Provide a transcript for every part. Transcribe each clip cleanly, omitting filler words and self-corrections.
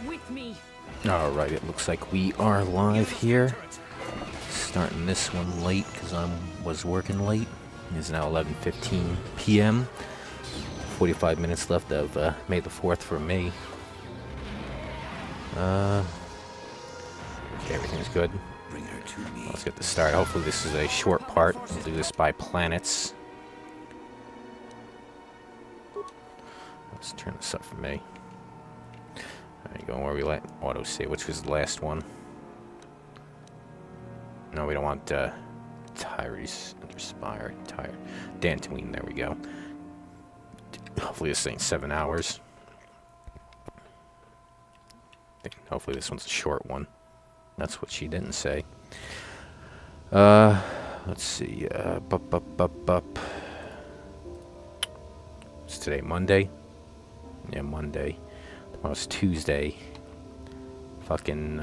with me. Alright, it looks like we are live here. Starting this one late because I was working late. It's now 11:15 p.m. 45 minutes left of May the 4th for me. Okay, everything's good. Let's get this started. Hopefully this is a short part. We'll do this by planets. Let's turn this up for me. Alright, going where we let auto save, which was the last one. No, we don't want Tyrese, Spire, Dantooine, there we go. Hopefully this thing's 7 hours. Hopefully this one's a short one. That's what she didn't say. Let's see, It's today Monday? Yeah, Monday. Tomorrow's Tuesday. Fucking,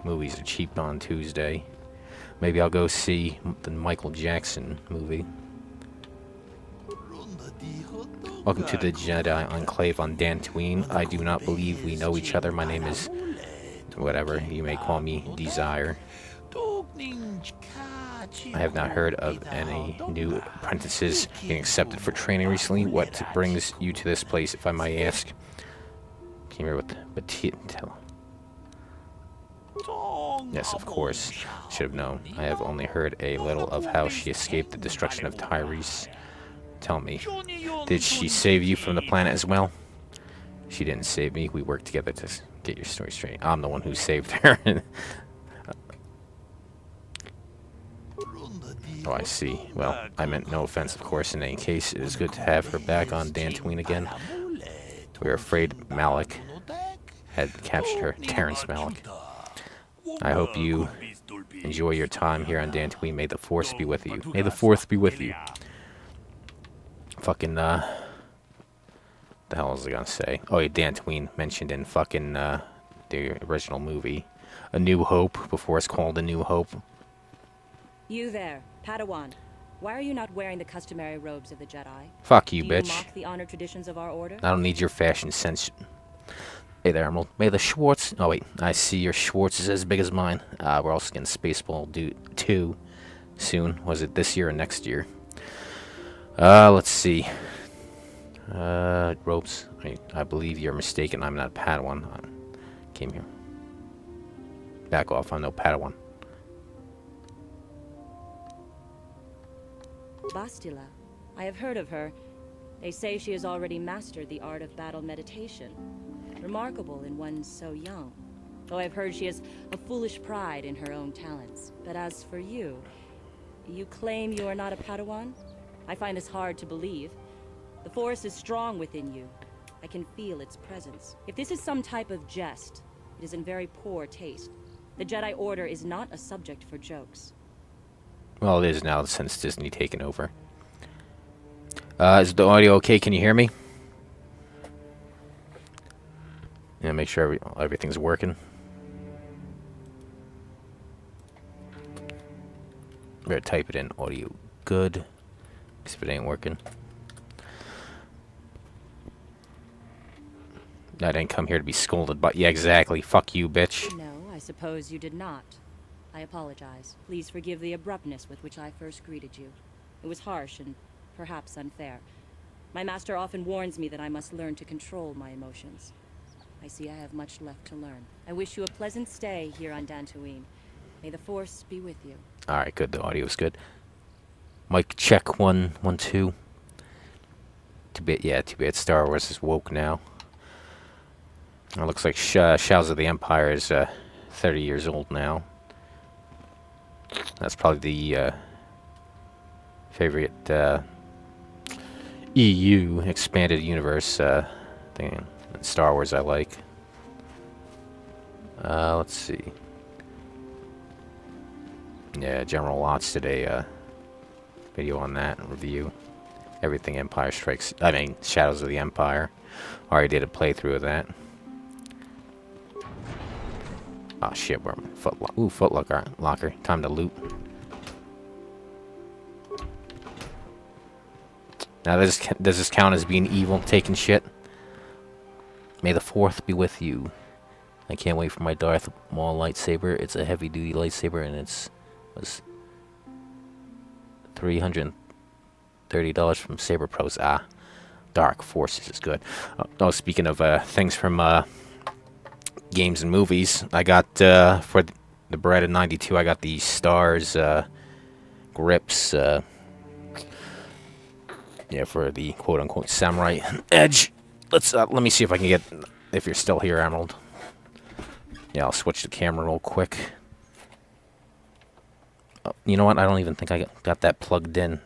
movies are cheap on Tuesday. Maybe I'll go see the Michael Jackson movie. Welcome to the Jedi Enclave on Dantooine. I do not believe we know each other. My name is... whatever. You may call me Desire. I have not heard of any new apprentices being accepted for training recently. What brings you to this place, if I might ask? Came here with Batil. Yes, of course. Should have known. I have only heard a little of how she escaped the destruction of Tyrese. Tell me, did she save you from the planet as well? She didn't save me. We worked together to get your story straight. I'm the one who saved her. Oh, I see. Well, I meant no offense, of course. In any case, it is good to have her back on Dantooine again. We were afraid Malik had captured her. Terrence Malik. I hope you enjoy your time here on Dantooine. May the Force be with you. May the Force be with you. Fucking, the hell was I gonna say? Oh, yeah, Dantooine mentioned in fucking, the original movie. A New Hope, before it's called A New Hope. You there, Padawan. Why are you not wearing the customary robes of the Jedi? Fuck you, Do bitch. You mock the honored traditions of our order? I don't need your fashion sense. Hey there, Emerald. May the Schwartz... Oh, wait. I see your Schwartz is as big as mine. We're also getting Spaceball 2 soon. Was it this year or next year? Let's see. Robes. I believe you're mistaken. I'm not a Padawan. I came here. Back off. I'm no Padawan. Bastila. I have heard of her. They say she has already mastered the art of battle meditation. Remarkable in one so young. Though I've heard she has a foolish pride in her own talents. But as for you, you claim you are not a Padawan? I find this hard to believe. The Force is strong within you. I can feel its presence. If this is some type of jest, it is in very poor taste. The Jedi Order is not a subject for jokes. Well, it is now since Disney taken over. Is the audio okay? Can you hear me? Yeah, make sure everything's working. Better type it in. Audio good. If it ain't working. I didn't come here to be scolded, but yeah, exactly. Fuck you, bitch. No, I suppose you did not. I apologize. Please forgive the abruptness with which I first greeted you. It was harsh and perhaps unfair. My master often warns me that I must learn to control my emotions. I see I have much left to learn. I wish you a pleasant stay here on Dantooine. May the Force be with you. Alright, good. The audio's good. Mic check 1, 1, 2. Too bad Star Wars is woke now. It looks like Shadows of the Empire is 30 years old now. That's probably the favorite EU expanded universe thing in Star Wars I like. Let's see. Yeah, General Lots did a video on that review. Everything Empire Strikes... I mean, Shadows of the Empire. Already did a playthrough of that. Oh shit, where am I? Footlocker. Locker. Time to loot. Now, does this count as being evil, taking shit? May the 4th be with you. I can't wait for my Darth Maul lightsaber. It's a heavy-duty lightsaber, and was $330 from Saber Pros. Ah, Dark Forces is good. Oh, speaking of things from games and movies, I got for the Beretta 92. I got the Stars grips. Yeah, for the quote-unquote samurai edge. Let me see if I can get, if you're still here, Emerald. Yeah, I'll switch the camera real quick. Oh, you know what? I don't even think I got that plugged in.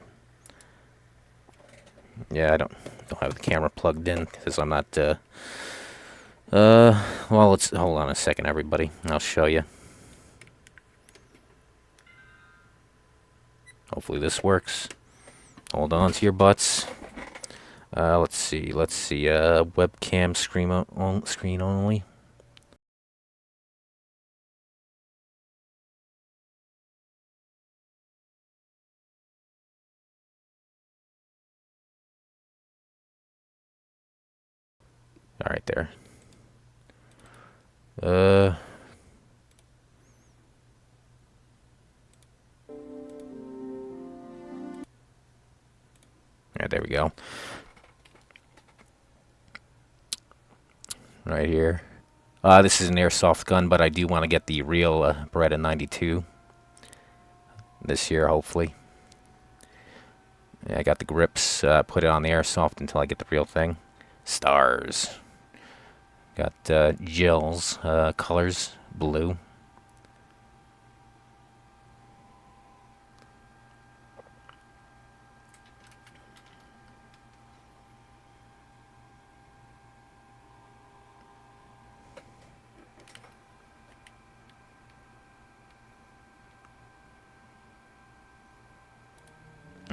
Yeah, I don't have the camera plugged in because I'm not. Well, let's hold on a second, everybody. I'll show you. Hopefully this works. Hold on to your butts. Let's see. Webcam screen only. All right, there. Yeah, there we go. Right here. This is an airsoft gun, but I do want to get the real Beretta 92 this year, hopefully. Yeah, I got the grips. Put it on the airsoft until I get the real thing. Stars. Got Jill's colors, blue.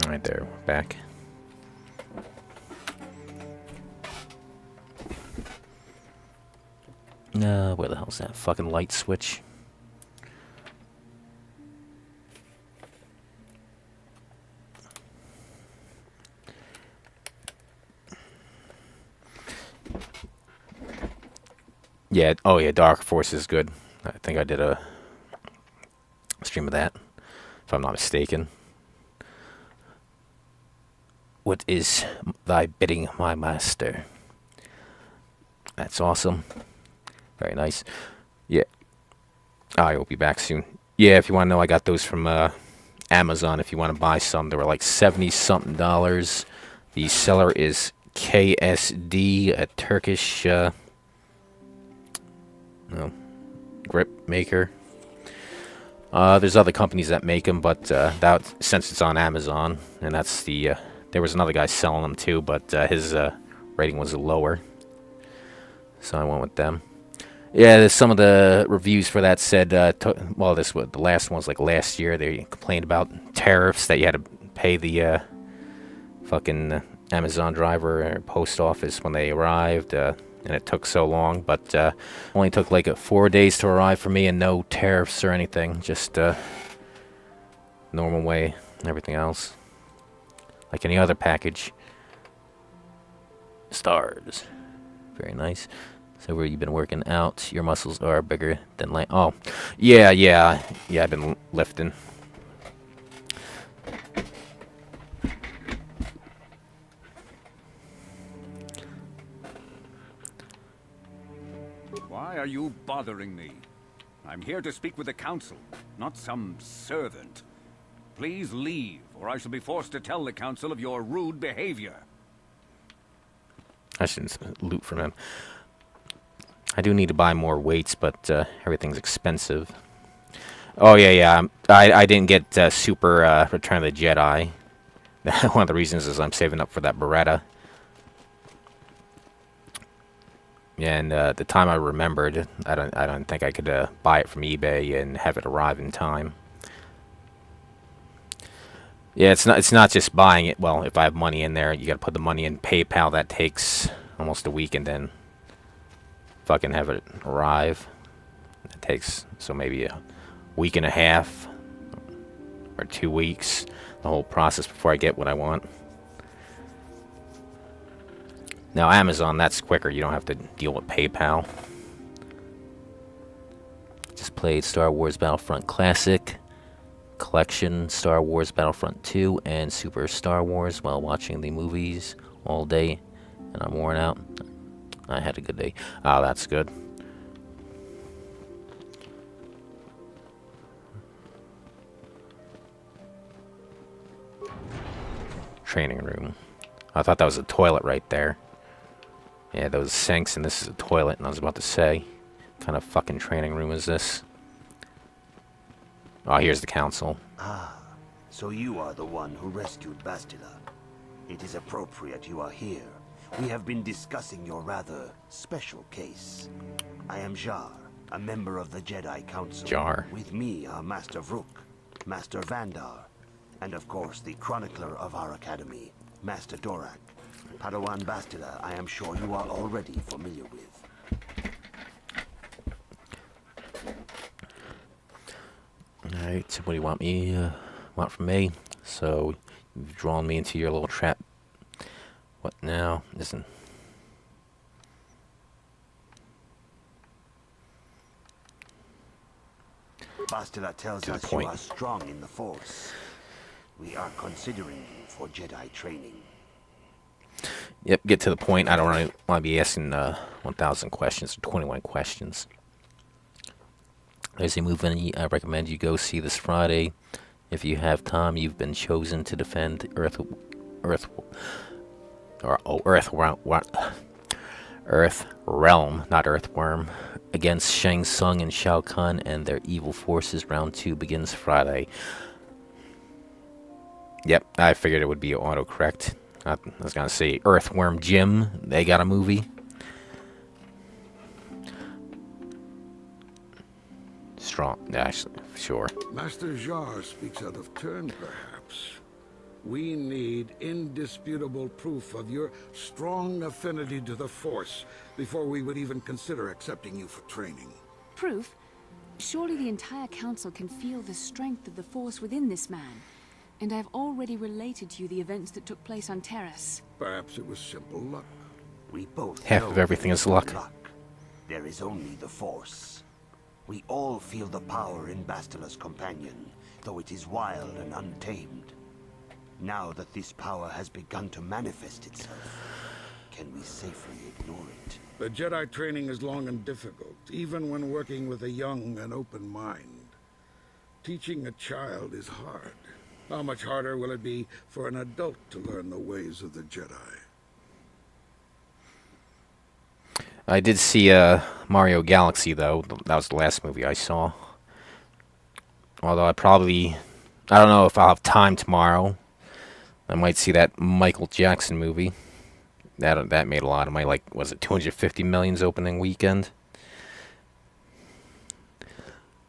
Right there, we're back. Where the hell's that fucking light switch? Yeah, oh yeah, Dark Force is good. I think I did a stream of that, if I'm not mistaken. What is thy bidding, my master? That's awesome. Very nice. Yeah. I will be back soon. Yeah, if you want to know, I got those from Amazon. If you want to buy some, they were like $70-something. The seller is KSD, a Turkish grip maker. There's other companies that make them, but since it's on Amazon, and that's the there was another guy selling them too, but his rating was lower, so I went with them. Yeah, some of the reviews for that said, well, the last one was like last year. They complained about tariffs, that you had to pay the fucking Amazon driver or post office when they arrived, and it took so long. But only took like 4 days to arrive for me, and no tariffs or anything, just normal way, everything else, like any other package. Stars, very nice. So where you been working out? Your muscles are bigger than light. Oh, yeah. I've been lifting. Why are you bothering me? I'm here to speak with the council, not some servant. Please leave, or I shall be forced to tell the council of your rude behavior. I shouldn't loot from him. I do need to buy more weights, but everything's expensive. Oh, yeah. I didn't get Super Return of the Jedi. One of the reasons is I'm saving up for that Beretta. Yeah, and the time I remembered, I don't think I could buy it from eBay and have it arrive in time. Yeah, it's not just buying it. Well, if I have money in there, you got to put the money in PayPal. That takes almost a week, and then fucking have it arrive. It takes maybe a week and a half or 2 weeks, the whole process before I get what I want. Now, Amazon, that's quicker. You don't have to deal with PayPal. Just played Star Wars Battlefront Classic, Collection, Star Wars Battlefront 2, and Super Star Wars while watching the movies all day. And I'm worn out. I had a good day. Oh, that's good. Training room. I thought that was a toilet right there. Yeah, those sinks, and this is a toilet, and I was about to say, what kind of fucking training room is this? Oh, here's the council. Ah, so you are the one who rescued Bastila. It is appropriate you are here. We have been discussing your rather special case. I am Jar, a member of the Jedi Council. Jar. With me are Master Vrook, Master Vandar, and of course the chronicler of our academy, Master Dorak. Padawan Bastila, I am sure you are already familiar with. Alright, so what do you want from me? So, you've drawn me into your little trap. What now? Listen. Bastila tells To the us point. you are strong in the Force. We are considering you for Jedi training. Yep, get to the point. I don't really want to be asking 1,000 questions or 21 questions. There's a movie I recommend you go see this Friday. If you have time, you've been chosen to defend Earth Realm, not Earthworm, against Shang Tsung and Shao Kahn and their evil forces. Round 2 begins Friday. Yep, I figured it would be autocorrect. I was gonna say Earthworm Jim. They got a movie. Strong, actually, sure. Master Jar speaks out of turn, perhaps. We need indisputable proof of your strong affinity to the Force before we would even consider accepting you for training. Proof? Surely the entire council can feel the strength of the Force within this man. And I've already related to you the events that took place on Terrace. Perhaps it was simple luck. We both Half know of everything there is luck. There is only the Force. We all feel the power in Bastila's companion, though it is wild and untamed. Now that this power has begun to manifest itself, can we safely ignore it? The Jedi training is long and difficult, even when working with a young and open mind. Teaching a child is hard. How much harder will it be for an adult to learn the ways of the Jedi? I did see Mario Galaxy, though. That was the last movie I saw. Although I don't know if I'll have time tomorrow. I might see that Michael Jackson movie. That made a lot of money. Like, was it 250 million's opening weekend?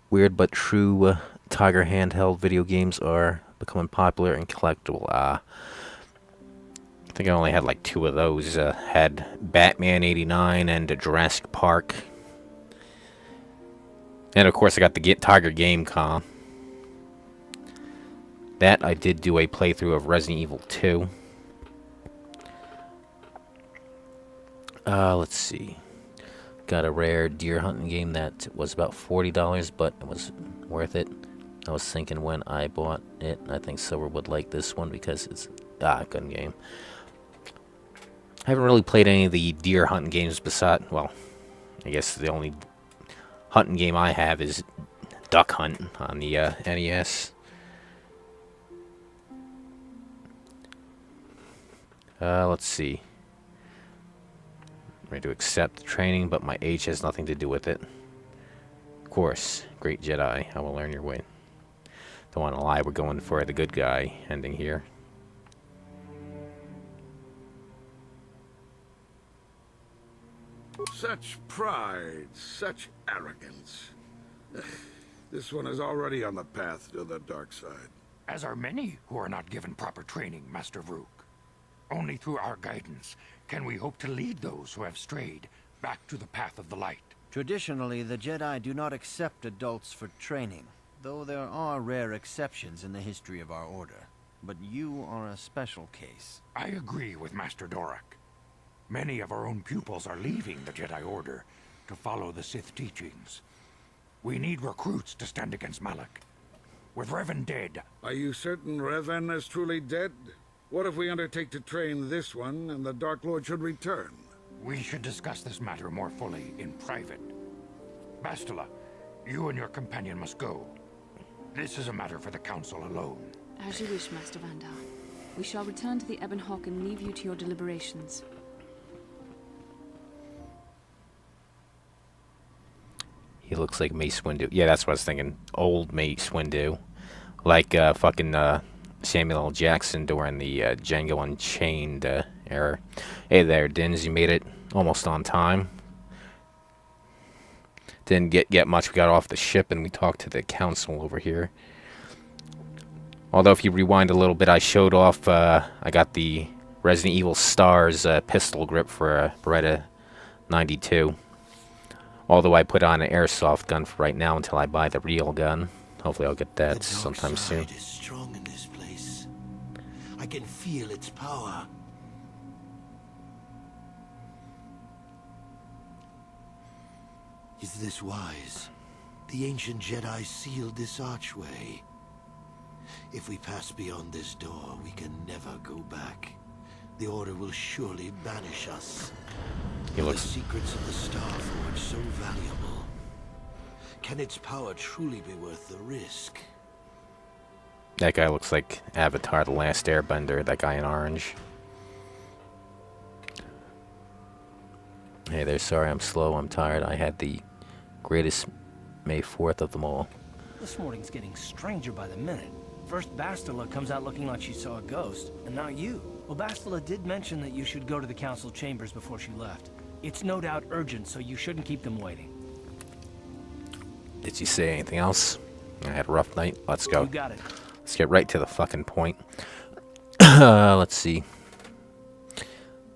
Weird but true. Tiger handheld video games are becoming popular and collectible. I think I only had like 2 of those. Had Batman 89 and Jurassic Park. And of course I got the Tiger Game Con. That I did do a playthrough of Resident Evil 2. Let's see. Got a rare deer hunting game that was about $40, but it was worth it. I was thinking when I bought it, I think Silver would like this one because it's a good game. I haven't really played any of the deer hunting games besides, well, I guess the only hunting game I have is Duck Hunt on the NES. Let's see. I'm ready to accept the training, but my age has nothing to do with it. Of course, great Jedi, I will learn your way. Don't want to lie, we're going for the good guy ending here. Such pride, such arrogance. This one is already on the path to the dark side. As are many who are not given proper training, Master Vrook. Only through our guidance can we hope to lead those who have strayed back to the path of the light. Traditionally, the Jedi do not accept adults for training, though there are rare exceptions in the history of our order. But you are a special case. I agree with Master Dorak. Many of our own pupils are leaving the Jedi Order to follow the Sith teachings. We need recruits to stand against Malak. With Revan dead... Are you certain Revan is truly dead? What if we undertake to train this one and the Dark Lord should return? We should discuss this matter more fully in private. Bastila, you and your companion must go. This is a matter for the Council alone. As you wish, Master Vandar. We shall return to the Ebon Hawk and leave you to your deliberations. He looks like Mace Windu. Yeah, that's what I was thinking. Old Mace Windu. Like fucking Samuel L. Jackson during the Django Unchained era. Hey there, Dins. You made it almost on time. Didn't get much. We got off the ship and we talked to the council over here. Although if you rewind a little bit, I showed off, I got the Resident Evil Stars pistol grip for a Beretta 92. Although I put on an airsoft gun for right now until I buy the real gun. Hopefully I'll get that sometime soon. The dark side is strong in this place. I can feel its power. Is this wise? The ancient Jedi sealed this archway. If we pass beyond this door, we can never go back. The Order will surely banish us. The secrets of the Star Forge so valuable. Can its power truly be worth the risk? That guy looks like Avatar the Last Airbender, that guy in orange. Hey there, sorry I'm slow, I'm tired. I had the greatest May 4th of them all. This morning's getting stranger by the minute. First Bastila comes out looking like she saw a ghost, and now you. Well, Bastila did mention that you should go to the council chambers before she left. It's no doubt urgent, so you shouldn't keep them waiting. Did you say anything else? I had a rough night. Let's go. You got it. Let's get right to the fucking point. Let's see.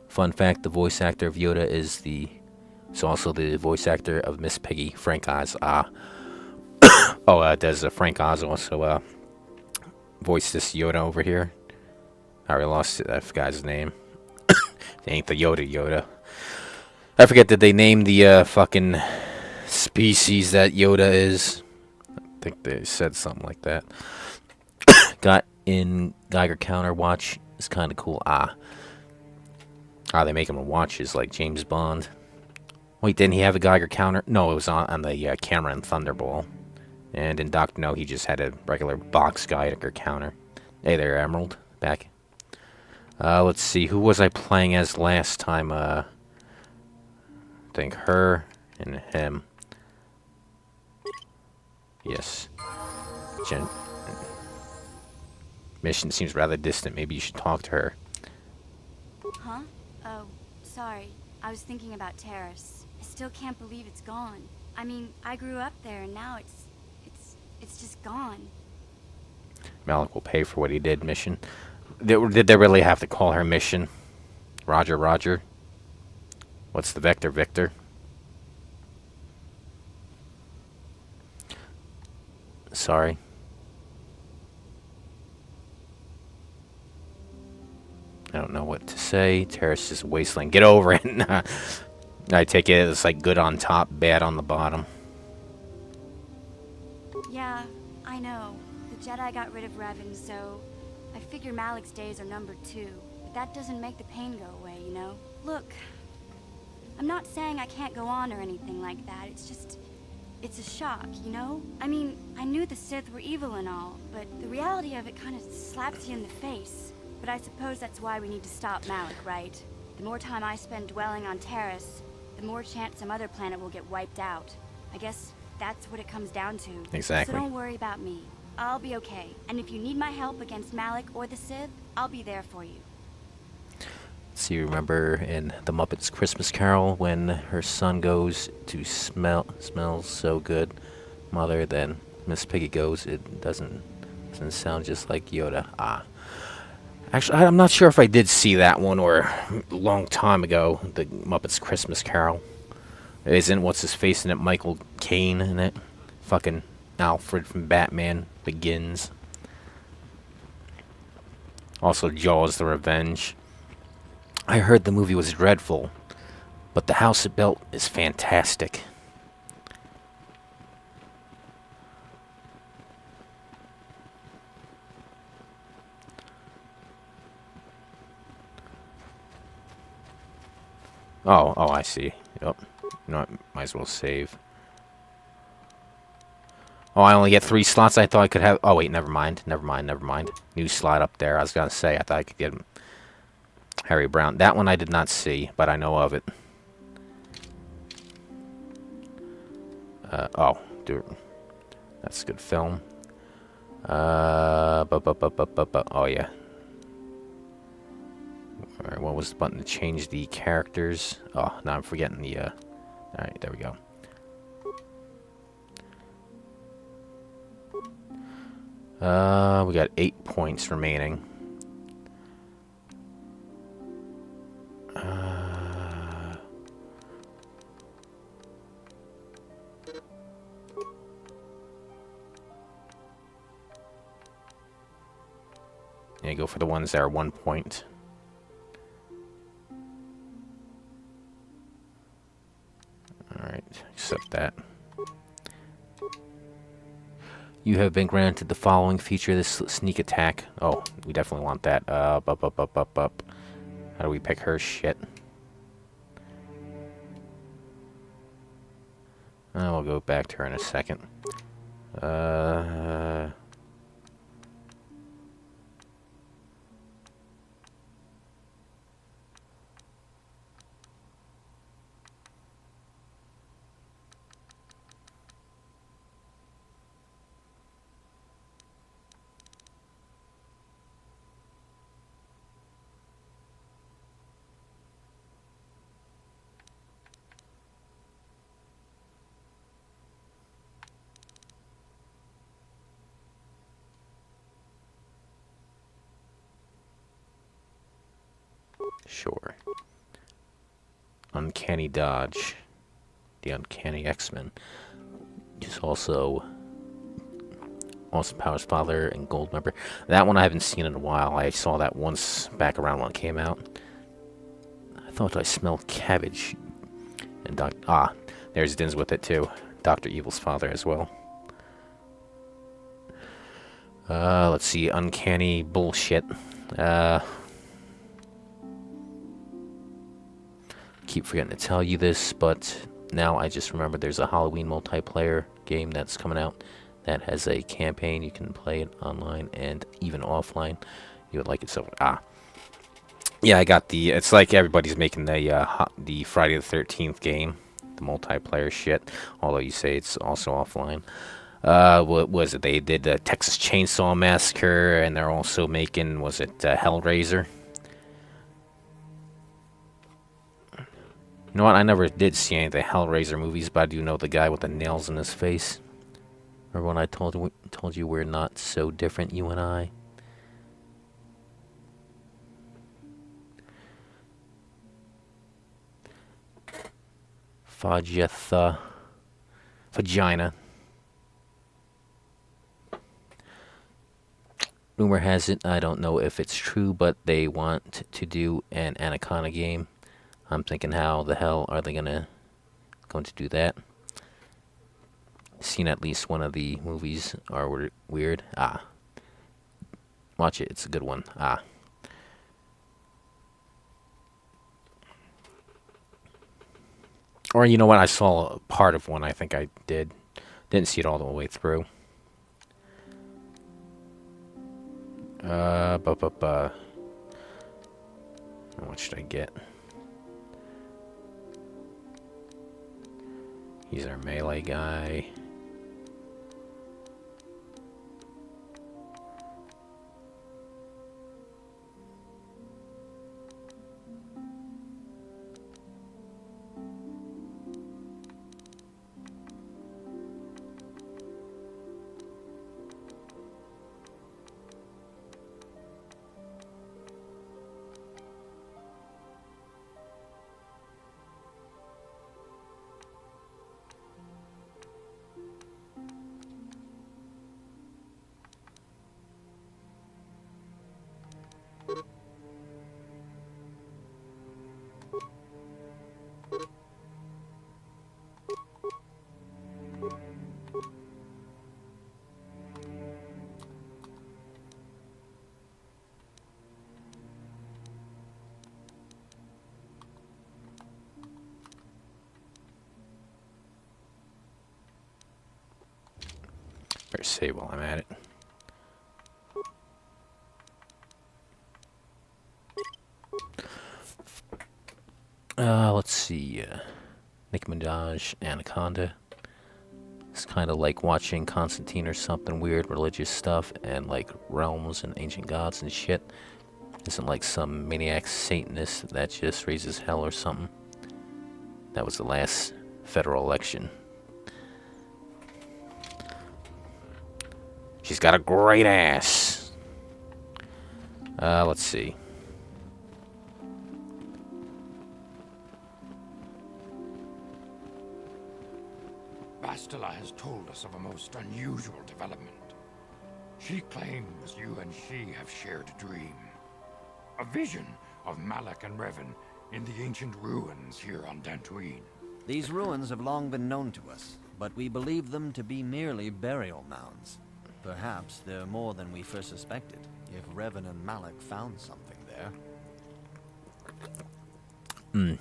Fun fact, the voice actor of Yoda is also the voice actor of Miss Piggy, Frank Oz. Does Frank Oz also voice this Yoda over here? I already lost it. I forgot his name. It ain't the Yoda. I forget, did they name the fucking species that Yoda is? I think they said something like that. Got in Geiger counter watch. It's kind of cool. They make him a watches like James Bond. Wait, didn't he have a Geiger counter? No, it was on the camera in Thunderball. And in Doctor No, he just had a regular box Geiger counter. Hey there, Emerald. Back. Let's see. Who was I playing as last time? I think her and him. Yes. Mission seems rather distant. Maybe you should talk to her. Huh? Oh, sorry. I was thinking about Terrace. I still can't believe it's gone. I mean, I grew up there and now it's just gone. Malak will pay for what he did, Mission. Did they really have to call her Mission? Roger, Roger. What's the vector, Victor? Sorry. I don't know what to say. Terrace is a wasteland. Get over it. I take it as like good on top, bad on the bottom. Yeah, I know. The Jedi got rid of Revan, so I figure Malak's days are numbered too. But that doesn't make the pain go away, you know? Look, I'm not saying I can't go on or anything like that. It's just, it's a shock, you know? I mean, I knew the Sith were evil and all, but the reality of it kind of slaps you in the face. But I suppose that's why we need to stop Malak, right? The more time I spend dwelling on Terrace, the more chance some other planet will get wiped out. I guess that's what it comes down to. Exactly. So don't worry about me. I'll be okay. And if you need my help against Malak or the Sith, I'll be there for you. So you remember in The Muppets Christmas Carol when her son goes to smells so good, Mother, then Miss Piggy goes, it doesn't sound just like Yoda. Actually, I'm not sure if I did see that one or a long time ago, the Muppets Christmas Carol. Isn't what's-his-face in it, Michael Caine in it? Fucking Alfred from Batman Begins. Also Jaws the Revenge. I heard the movie was dreadful, but the house it built is fantastic. Oh, I see. Yep. You know what? Might as well save. Oh, I only get 3 slots. I thought I could have... Oh, wait, never mind. Never mind. New slot up there. I was going to say, I thought I could get Harry Brown. That one I did not see, but I know of it. Oh, dude. That's a good film. Oh, yeah. Alright, what was the button to change the characters? Oh, now I'm forgetting the, Alright, there we go. We got 8 points remaining. Yeah, go for the ones that are 1 point. Alright, accept that. You have been granted the following feature, this sneak attack. Oh, we definitely want that. Up. How do we pick her shit? We'll go back to her in a second. Sure. Uncanny Dodge. The Uncanny X-Men. He's also Austin Powers' father and Gold member. That one I haven't seen in a while. I saw that once back around when it came out. I thought I smelled cabbage. And there's Din's with it too. Dr. Evil's father as well. Let's see. Uncanny bullshit. Keep forgetting to tell you this, but now I just remember there's a Halloween multiplayer game that's coming out that has a campaign. You can play it online and even offline. You would like it so... Yeah, I got the... It's like everybody's making the Friday the 13th game. The multiplayer shit. Although you say it's also offline. What was it? They did the Texas Chainsaw Massacre, and they're also making... Was it Hellraiser? You know what? I never did see any of the Hellraiser movies, but I do know the guy with the nails in his face. Remember when I told you we're not so different, you and I? Vagina. Rumor has it, I don't know if it's true, but they want to do an Anaconda game. I'm thinking, how the hell are they going to do that? Seen at least one of the movies are weird. Watch it, it's a good one. Or you know what, I saw part of one, I think I did. Didn't see it all the way through. What should I get? He's our melee guy. better save while I'm at it. Let's see. Nicki Minaj, Anaconda. It's kind of like watching Constantine or something weird, religious stuff, and like realms and ancient gods and shit. Isn't like some maniac Satanist that just raises hell or something. That was the last federal election. She's got a great ass. Let's see. Bastila has told us of a most unusual development. She claims you and she have shared a dream. A vision of Malak and Revan in the ancient ruins here on Dantooine. These ruins have long been known to us, but we believe them to be merely burial mounds. Perhaps they're more than we first suspected, if Revan and Malak found something there.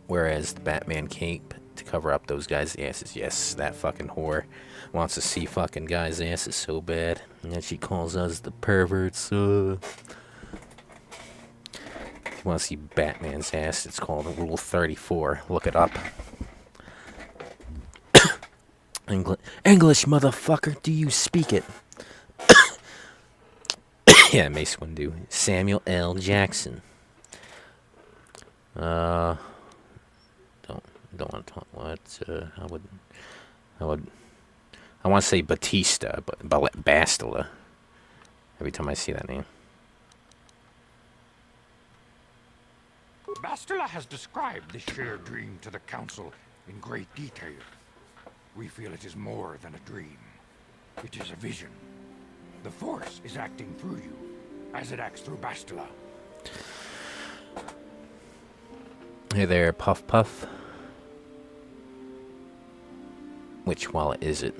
Whereas the Batman cape to cover up those guys' asses. Yes, that fucking whore wants to see fucking guys' asses so bad. And then she calls us the perverts. You want to see Batman's ass? It's called Rule 34. Look it up. English, motherfucker. Do you speak it? Yeah, Mace Windu. Samuel L. Jackson. Don't want to talk. What? I want to say Batista, but Bastila. Every time I see that name. Bastila has described this shared dream to the Council in great detail. We feel it is more than a dream. It is a vision. The Force is acting through you, as it acts through Bastila. Hey there, Puff Puff. Which wallet is it?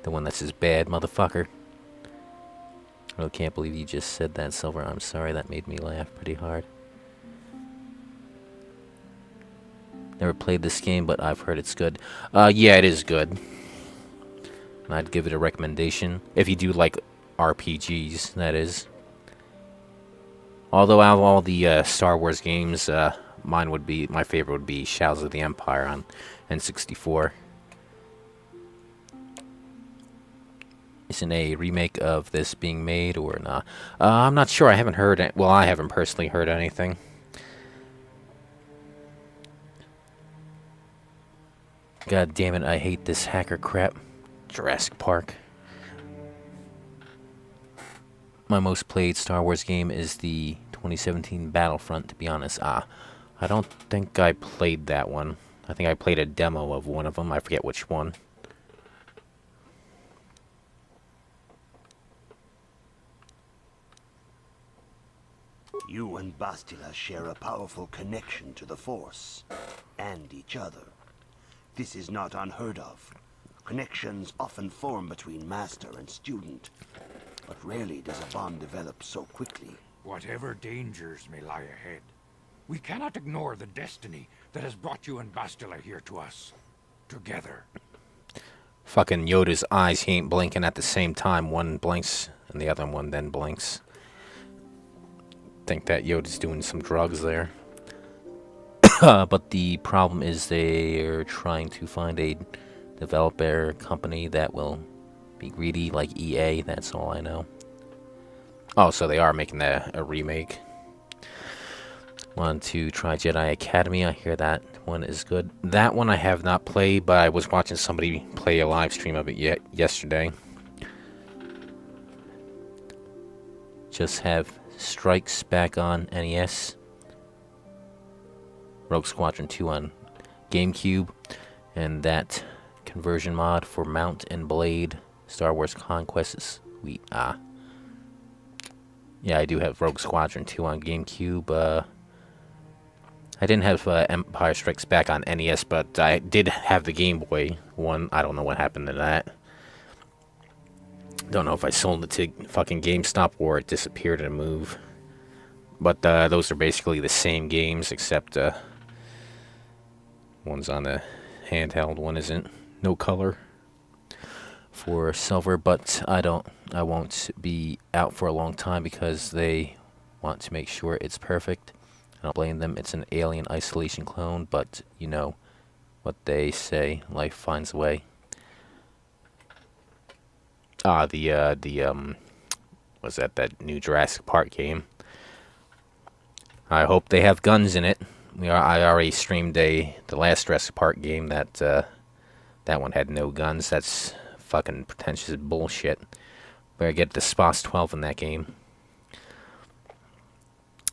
The one that says bad, motherfucker. I really can't believe you just said that, Silver. I'm sorry, that made me laugh pretty hard. Never played this game, but I've heard it's good. Yeah, it is good. I'd give it a recommendation. If you do like RPGs, that is. Although out of all the Star Wars games, my favorite would be Shadows of the Empire on N64. Isn't a remake of this being made or not? I'm not sure. I haven't heard it. Well, I haven't personally heard anything. God damn it, I hate this hacker crap. Jurassic Park. My most played Star Wars game is the 2017 Battlefront, to be honest. I don't think I played that one. I think I played a demo of one of them. I forget which one. You and Bastila share a powerful connection to the Force, and each other. This is not unheard of. Connections often form between master and student, but rarely does a bond develop so quickly. Whatever dangers may lie ahead, we cannot ignore the destiny that has brought you and Bastila here to us. Together. Fucking Yoda's eyes, he ain't blinking at the same time. One blinks and the other one then blinks. Think that Yoda's doing some drugs there. But the problem is they're trying to find a developer company that will be greedy like EA. That's all I know. Oh, so they are making a remake. Want to try Jedi Academy. I hear that one is good. That one I have not played, but I was watching somebody play a live stream of it yesterday. Just have Strikes back on NES. Rogue Squadron 2 on GameCube. And that conversion mod for Mount and Blade Star Wars Conquest is sweet. Yeah, I do have Rogue Squadron 2 on GameCube. I didn't have Empire Strikes Back on NES, but I did have the Game Boy one. I don't know what happened to that. Don't know if I sold it to fucking GameStop or it disappeared in a move. But those are basically the same games, except one's on the handheld, one isn't. No color. for silver, but I won't be out for a long time because they want to make sure it's perfect. I don't blame them. It's an alien isolation clone, but you know what they say, life finds a way. Was that new Jurassic Park game? I hope they have guns in it. I already streamed the last Jurassic Park game that one had no guns. That's fucking pretentious bullshit. Better get the SPOS 12 in that game.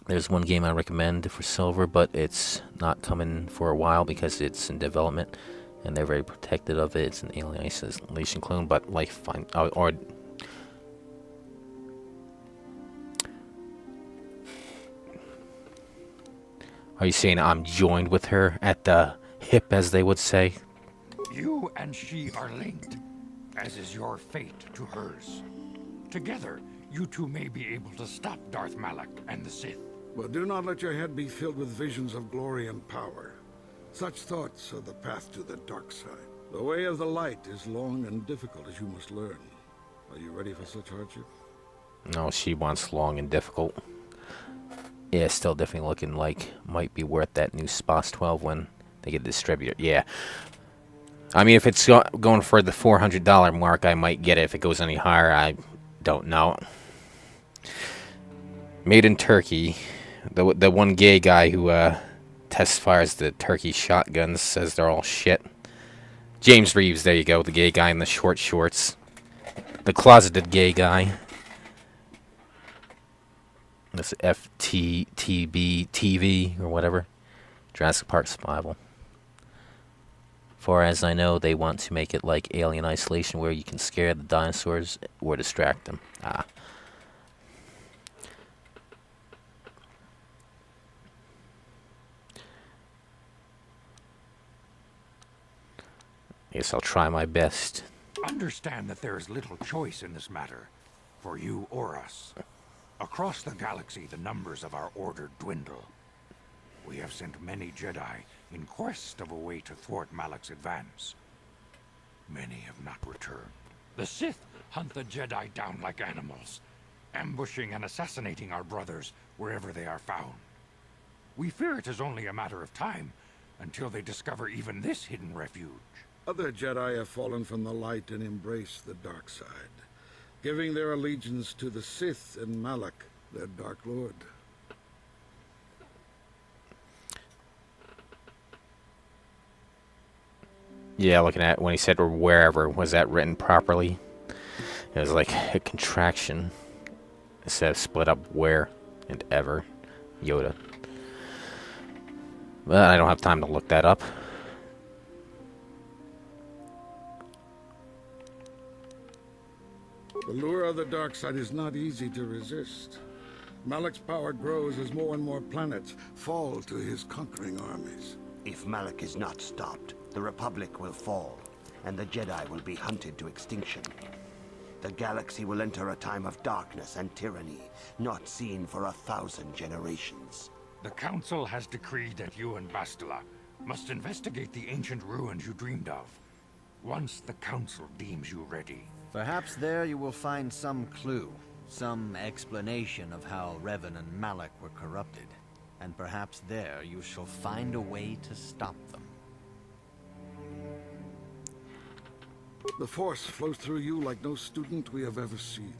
There's one game I recommend for silver, but it's not coming for a while because it's in development, and they're very protective of it. It's an alien isolation clone, but life fine. Are you saying I'm joined with her at the hip, as they would say? You and she are linked, as is your fate to hers. Together, you two may be able to stop Darth Malak and the Sith. But do not let your head be filled with visions of glory and power. Such thoughts are the path to the dark side. The way of the light is long and difficult, as you must learn. Are you ready for such hardship? No, she wants long and difficult. Yeah, still definitely looking like might be worth that new SPOS 12 when they get distributed. Yeah. I mean, if it's going for the $400 mark, I might get it. If it goes any higher, I don't know. Made in Turkey. The one gay guy who test fires the Turkey shotguns says they're all shit. James Reeves, there you go, the gay guy in the short shorts. The closeted gay guy. This FTTB TV or whatever. Jurassic Park Survival. For as I know, they want to make it like Alien Isolation where you can scare the dinosaurs or distract them. Guess I'll try my best. Understand that there is little choice in this matter, for you or us. Across the galaxy, the numbers of our order dwindle. We have sent many Jedi in quest of a way to thwart Malak's advance. Many have not returned. The Sith hunt the Jedi down like animals, ambushing and assassinating our brothers wherever they are found. We fear it is only a matter of time until they discover even this hidden refuge. Other Jedi have fallen from the light and embraced the dark side, giving their allegiance to the Sith and Malak, their Dark Lord. Yeah, looking at when he said or wherever, was that written properly? It was like a contraction instead of split up where and ever. Yoda. But I don't have time to look that up. The lure of the dark side is not easy to resist. Malak's power grows as more and more planets fall to his conquering armies. If Malak is not stopped, the Republic will fall, and the Jedi will be hunted to extinction. The galaxy will enter a time of darkness and tyranny, not seen for 1,000 generations. The Council has decreed that you and Bastila must investigate the ancient ruins you dreamed of, once the Council deems you ready. Perhaps there you will find some clue, some explanation of how Revan and Malak were corrupted. And perhaps there you shall find a way to stop them. The Force flows through you like no student we have ever seen.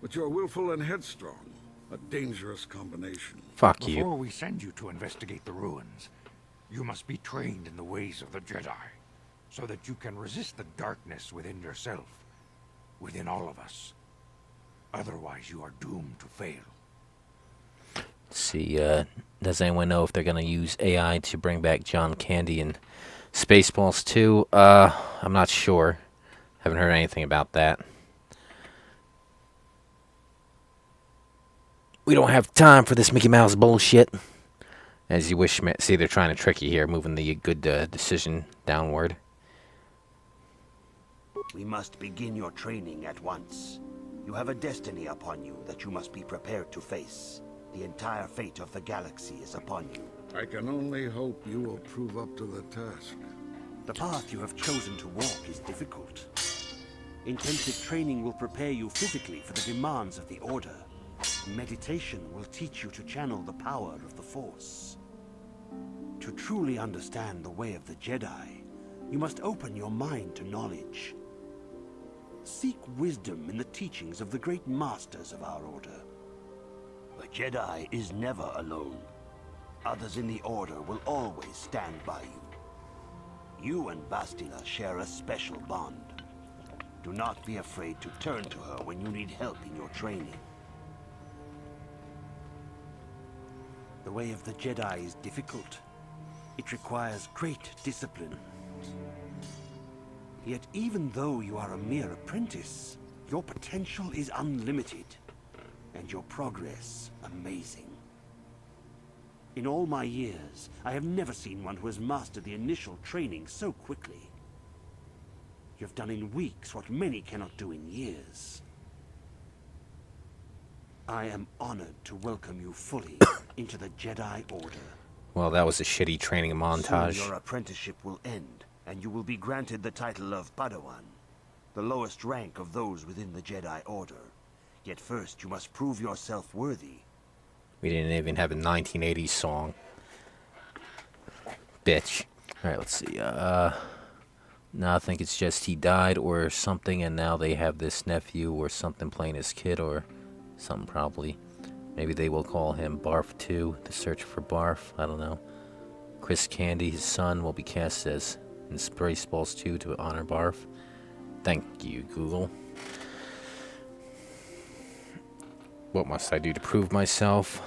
But you're willful and headstrong, a dangerous combination. Fuck you. Before we send you to investigate the ruins, you must be trained in the ways of the Jedi, so that you can resist the darkness within yourself, within all of us. Otherwise, you are doomed to fail. See, does anyone know if they're gonna use AI to bring back John Candy and Spaceballs 2? I'm not sure. Haven't heard anything about that. We don't have time for this Mickey Mouse bullshit. As you wish, see, they're trying to trick you here, moving the good decision downward. We must begin your training at once. You have a destiny upon you that you must be prepared to face. The entire fate of the galaxy is upon you. I can only hope you will prove up to the task. The path you have chosen to walk is difficult. Intensive training will prepare you physically for the demands of the Order. Meditation will teach you to channel the power of the Force. To truly understand the way of the Jedi, you must open your mind to knowledge. Seek wisdom in the teachings of the great masters of our Order. The Jedi is never alone. Others in the Order will always stand by you. You and Bastila share a special bond. Do not be afraid to turn to her when you need help in your training. The way of the Jedi is difficult. It requires great discipline. Yet even though you are a mere apprentice, your potential is unlimited, and your progress amazing. In all my years, I have never seen one who has mastered the initial training so quickly. You have done in weeks what many cannot do in years. I am honored to welcome you fully into the Jedi Order. Well, that was a shitty training montage. Soon your apprenticeship will end, and you will be granted the title of Padawan, the lowest rank of those within the Jedi Order. Yet first you must prove yourself worthy. We didn't even have a 1980s song. Bitch. Alright, let's see. Now I think it's just he died or something, and now they have this nephew or something playing his kid or something probably. Maybe they will call him Barf 2, the search for Barf. I don't know. Chris Candy, his son, will be cast as in Spaceballs 2 to honor Barf. Thank you, Google. What must I do to prove myself?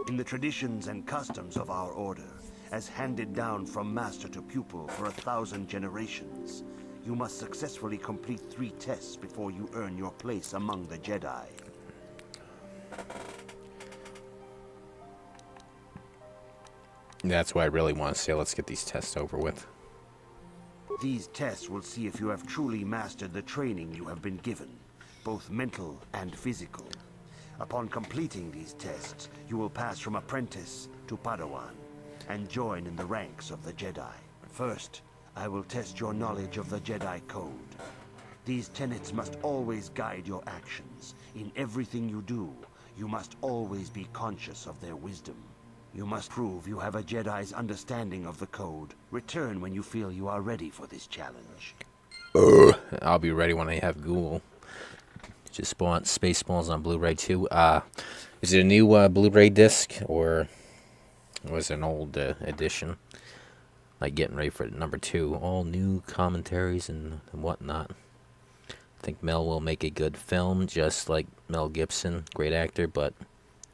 In the traditions and customs of our Order, as handed down from master to pupil for 1,000 generations, you must successfully complete 3 tests before you earn your place among the Jedi. That's what I really want to say. Let's get these tests over with. These tests will see if you have truly mastered the training you have been given, both mental and physical. Upon completing these tests, you will pass from apprentice to Padawan and join in the ranks of the Jedi. First, I will test your knowledge of the Jedi Code. These tenets must always guide your actions. In everything you do, you must always be conscious of their wisdom. You must prove you have a Jedi's understanding of the Code. Return when you feel you are ready for this challenge. I'll be ready when I have Google. Just bought Spaceballs on Blu-ray too. Is it a new Blu-ray disc or was it an old edition? Like getting ready for number 2. All new commentaries and whatnot. I think Mel will make a good film, just like Mel Gibson, great actor, but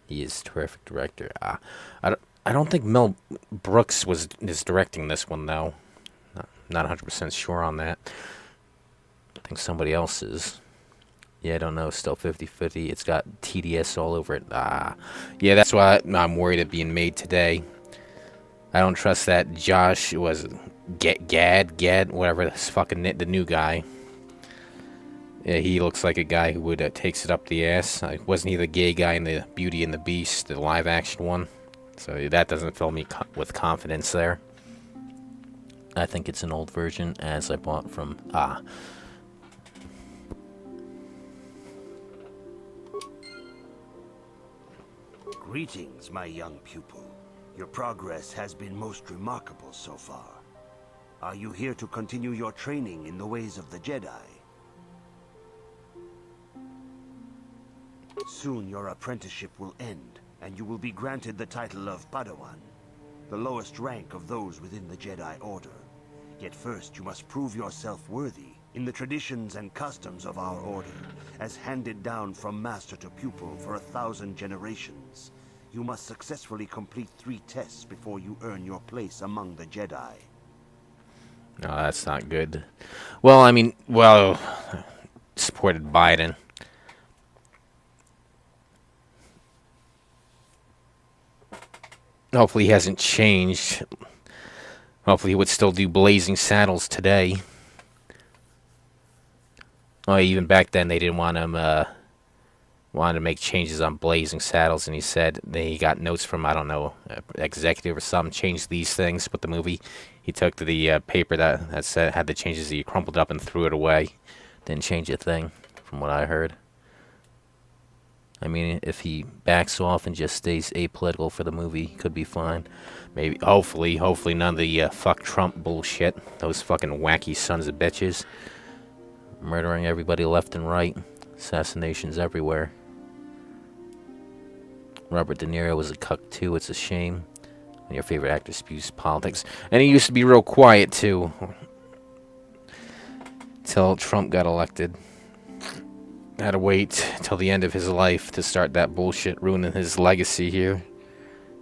he is a terrific director. I don't think Mel Brooks is directing this one though. Not 100% sure on that. I think somebody else is. Yeah, I don't know. Still 50-50. It's got TDS all over it. Yeah, that's why I'm worried it being made today. I don't trust that Josh was Gad, whatever this fucking the new guy. Yeah, he looks like a guy who would takes it up the ass. Wasn't he the gay guy in the Beauty and the Beast, the live action one? So that doesn't fill me with confidence there. I think it's an old version, as I bought from Greetings, my young pupil. Your progress has been most remarkable so far. Are you here to continue your training in the ways of the Jedi? Soon your apprenticeship will end, and you will be granted the title of Padawan, the lowest rank of those within the Jedi Order. Yet first you must prove yourself worthy in the traditions and customs of our Order, as handed down from master to pupil for 1,000 generations. You must successfully complete 3 tests before you earn your place among the Jedi. No, that's not good. Well, I mean, supported Biden. Hopefully he hasn't changed. Hopefully he would still do Blazing Saddles today. Oh, even back then they didn't want him wanted to make changes on Blazing Saddles, and he said that he got notes from, I don't know, executive or something, changed these things. But the movie, he took the paper that said had the changes, he crumpled it up and threw it away. Didn't change a thing, from what I heard. I mean, if he backs off and just stays apolitical for the movie, he could be fine. Maybe, hopefully none of the fuck Trump bullshit. Those fucking wacky sons of bitches. Murdering everybody left and right. Assassinations everywhere. Robert De Niro was a cuck too, it's a shame. And your favorite actor spews politics. And he used to be real quiet too. Till Trump got elected. Had to wait till the end of his life to start that bullshit, ruining his legacy here.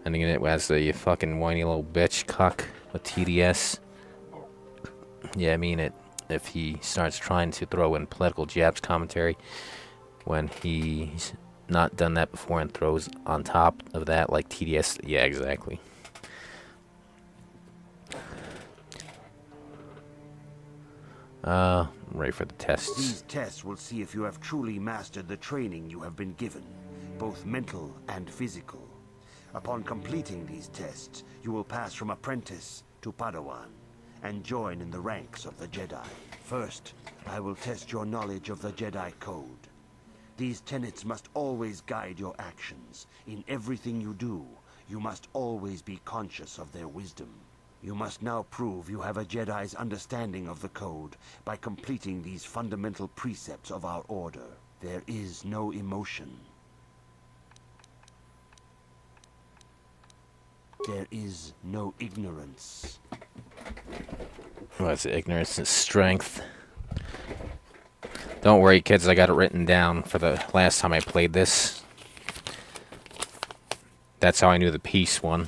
Ending it as a fucking whiny little bitch cuck with TDS. Yeah, I mean it. If he starts trying to throw in political jabs commentary when he's not done that before and throws on top of that like TDS, yeah, exactly. Ready for the tests. These tests will see if you have truly mastered the training you have been given, both mental and physical. Upon completing these tests, you will pass from apprentice to Padawan and join in the ranks of the Jedi. First, I will test your knowledge of the Jedi Code. These tenets must always guide your actions. In everything you do, you must always be conscious of their wisdom. You must now prove you have a Jedi's understanding of the Code by completing these fundamental precepts of our order. There is no emotion. There is no ignorance. Well, it's ignorance, it's strength. Don't worry, kids, I got it written down for the last time I played this. That's how I knew the peace one.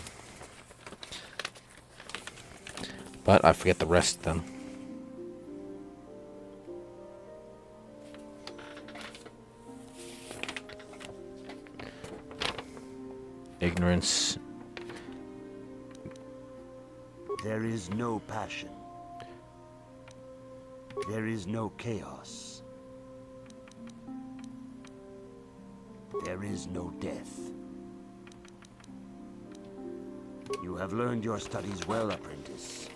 But I forget the rest of them. Ignorance. There is no passion. There is no chaos. There is no death. You have learned your studies well, apprentice.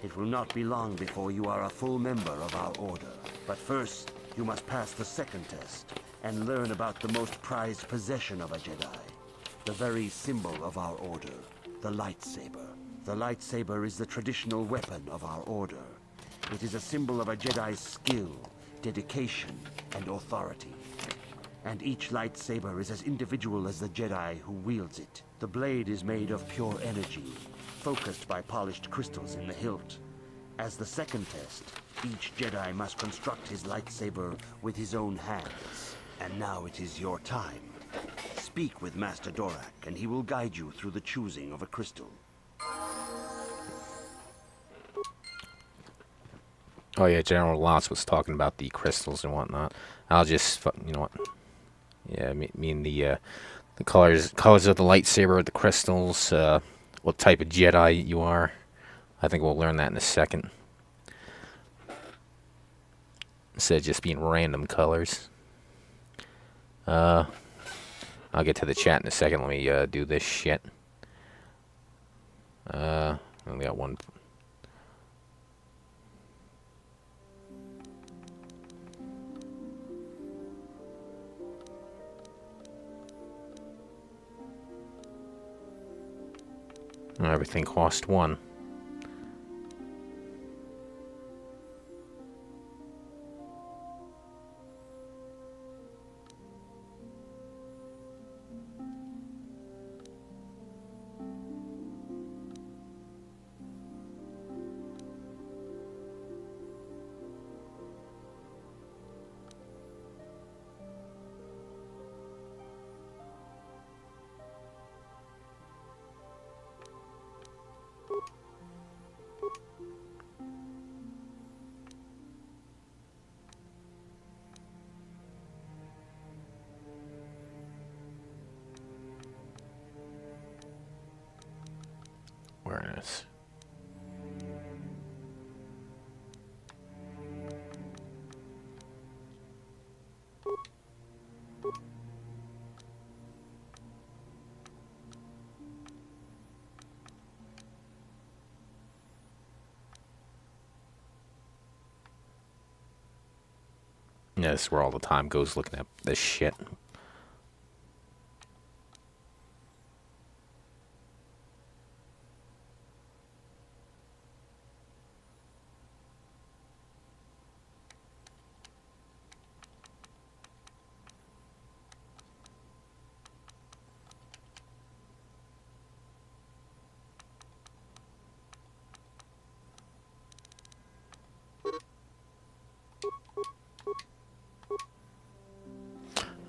It will not be long before you are a full member of our order. But first, you must pass the second test and learn about the most prized possession of a Jedi. The very symbol of our order, the lightsaber. The lightsaber is the traditional weapon of our order. It is a symbol of a Jedi's skill, dedication, and authority. And each lightsaber is as individual as the Jedi who wields it. The blade is made of pure energy, focused by polished crystals in the hilt. As the second test, each Jedi must construct his lightsaber with his own hands. And now it is your time. Speak with Master Dorak, and he will guide you through the choosing of a crystal. Oh yeah, General Lots was talking about the crystals and whatnot. I'll just, you know what? Yeah, I mean the colors of the lightsaber, the crystals, what type of Jedi you are. I think we'll learn that in a second. Instead of just being random colors. I'll get to the chat in a second. Let me do this shit. Only got one. Everything cost one. Awareness. Yeah, that's where all the time goes looking at this shit.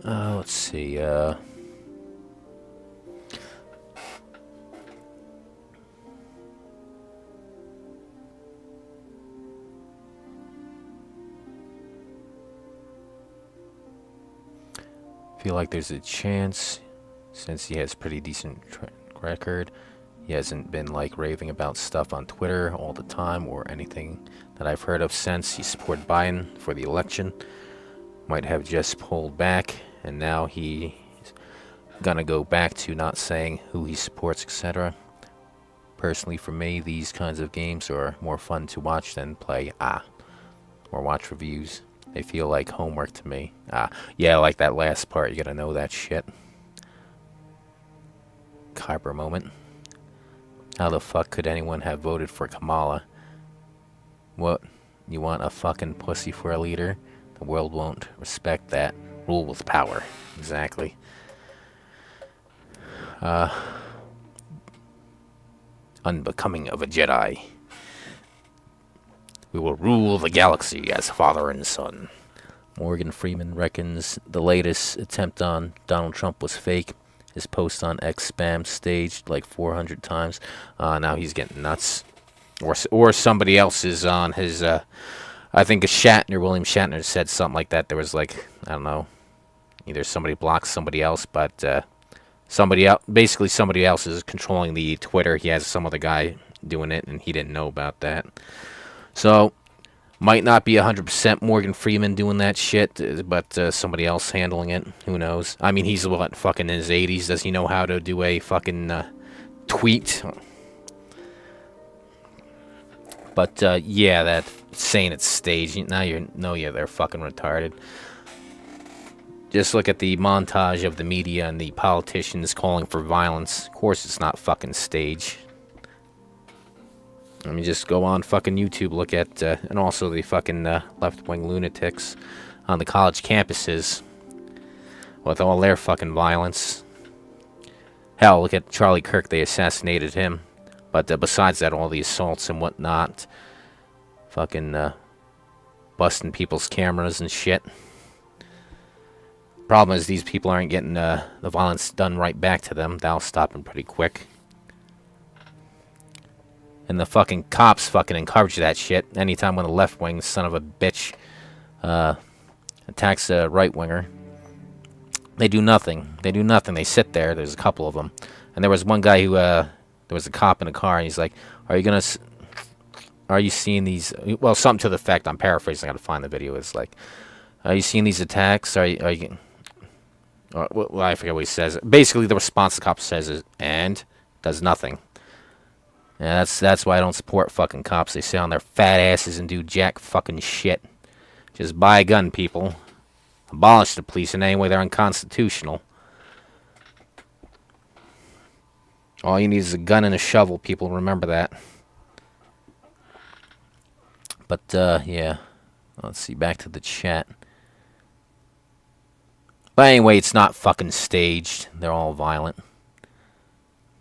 Let's see, feel like there's a chance, since he has pretty decent record, he hasn't been like raving about stuff on Twitter all the time or anything that I've heard of since he supported Biden for the election. Might have just pulled back, and now he's gonna go back to not saying who he supports, etc. Personally, for me, these kinds of games are more fun to watch than play, or watch reviews. They feel like homework to me. Yeah, like that last part, you gotta know that shit. Kyber moment. How the fuck could anyone have voted for Kamala? What? You want a fucking pussy for a leader? The world won't respect that. Rule with power. Exactly. Unbecoming of a Jedi. We will rule the galaxy as father and son. Morgan Freeman reckons the latest attempt on Donald Trump was fake. His post on X spam staged like 400 times. Now he's getting nuts. Or somebody else is on his, I think William Shatner said something like that. There was like, I don't know, either somebody blocks somebody else, but basically somebody else is controlling the Twitter. He has some other guy doing it, and he didn't know about that. So, might not be 100% Morgan Freeman doing that shit, but somebody else handling it. Who knows? I mean, he's what, fucking in his 80s. Does he know how to do a fucking tweet? But yeah, that saying it's staged. Now they're fucking retarded. Just look at the montage of the media and the politicians calling for violence. Of course, it's not fucking staged. I mean, just go on fucking YouTube, look at, and also the fucking left-wing lunatics on the college campuses with all their fucking violence. Hell, look at Charlie Kirk, they assassinated him. But besides that, all the assaults and whatnot, fucking busting people's cameras and shit. Problem is, these people aren't getting the violence done right back to them. That'll stop them pretty quick. And the fucking cops fucking encourage that shit. Anytime when a left-wing son of a bitch attacks a right-winger, they do nothing. They do nothing. They sit there. There's a couple of them. And there was one guy who, there was a cop in a car, and he's like, are you seeing these, well, something to the effect, I'm paraphrasing, I gotta find the video, it's like, are you seeing these attacks? Are you well, I forget what he says. Basically, the response the cop says is, and does nothing. Yeah, that's why I don't support fucking cops. They sit on their fat asses and do jack fucking shit. Just buy a gun, people. Abolish the police in any way they're unconstitutional. All you need is a gun and a shovel, people. Remember that. But, yeah. Let's see, back to the chat. But anyway, it's not fucking staged. They're all violent.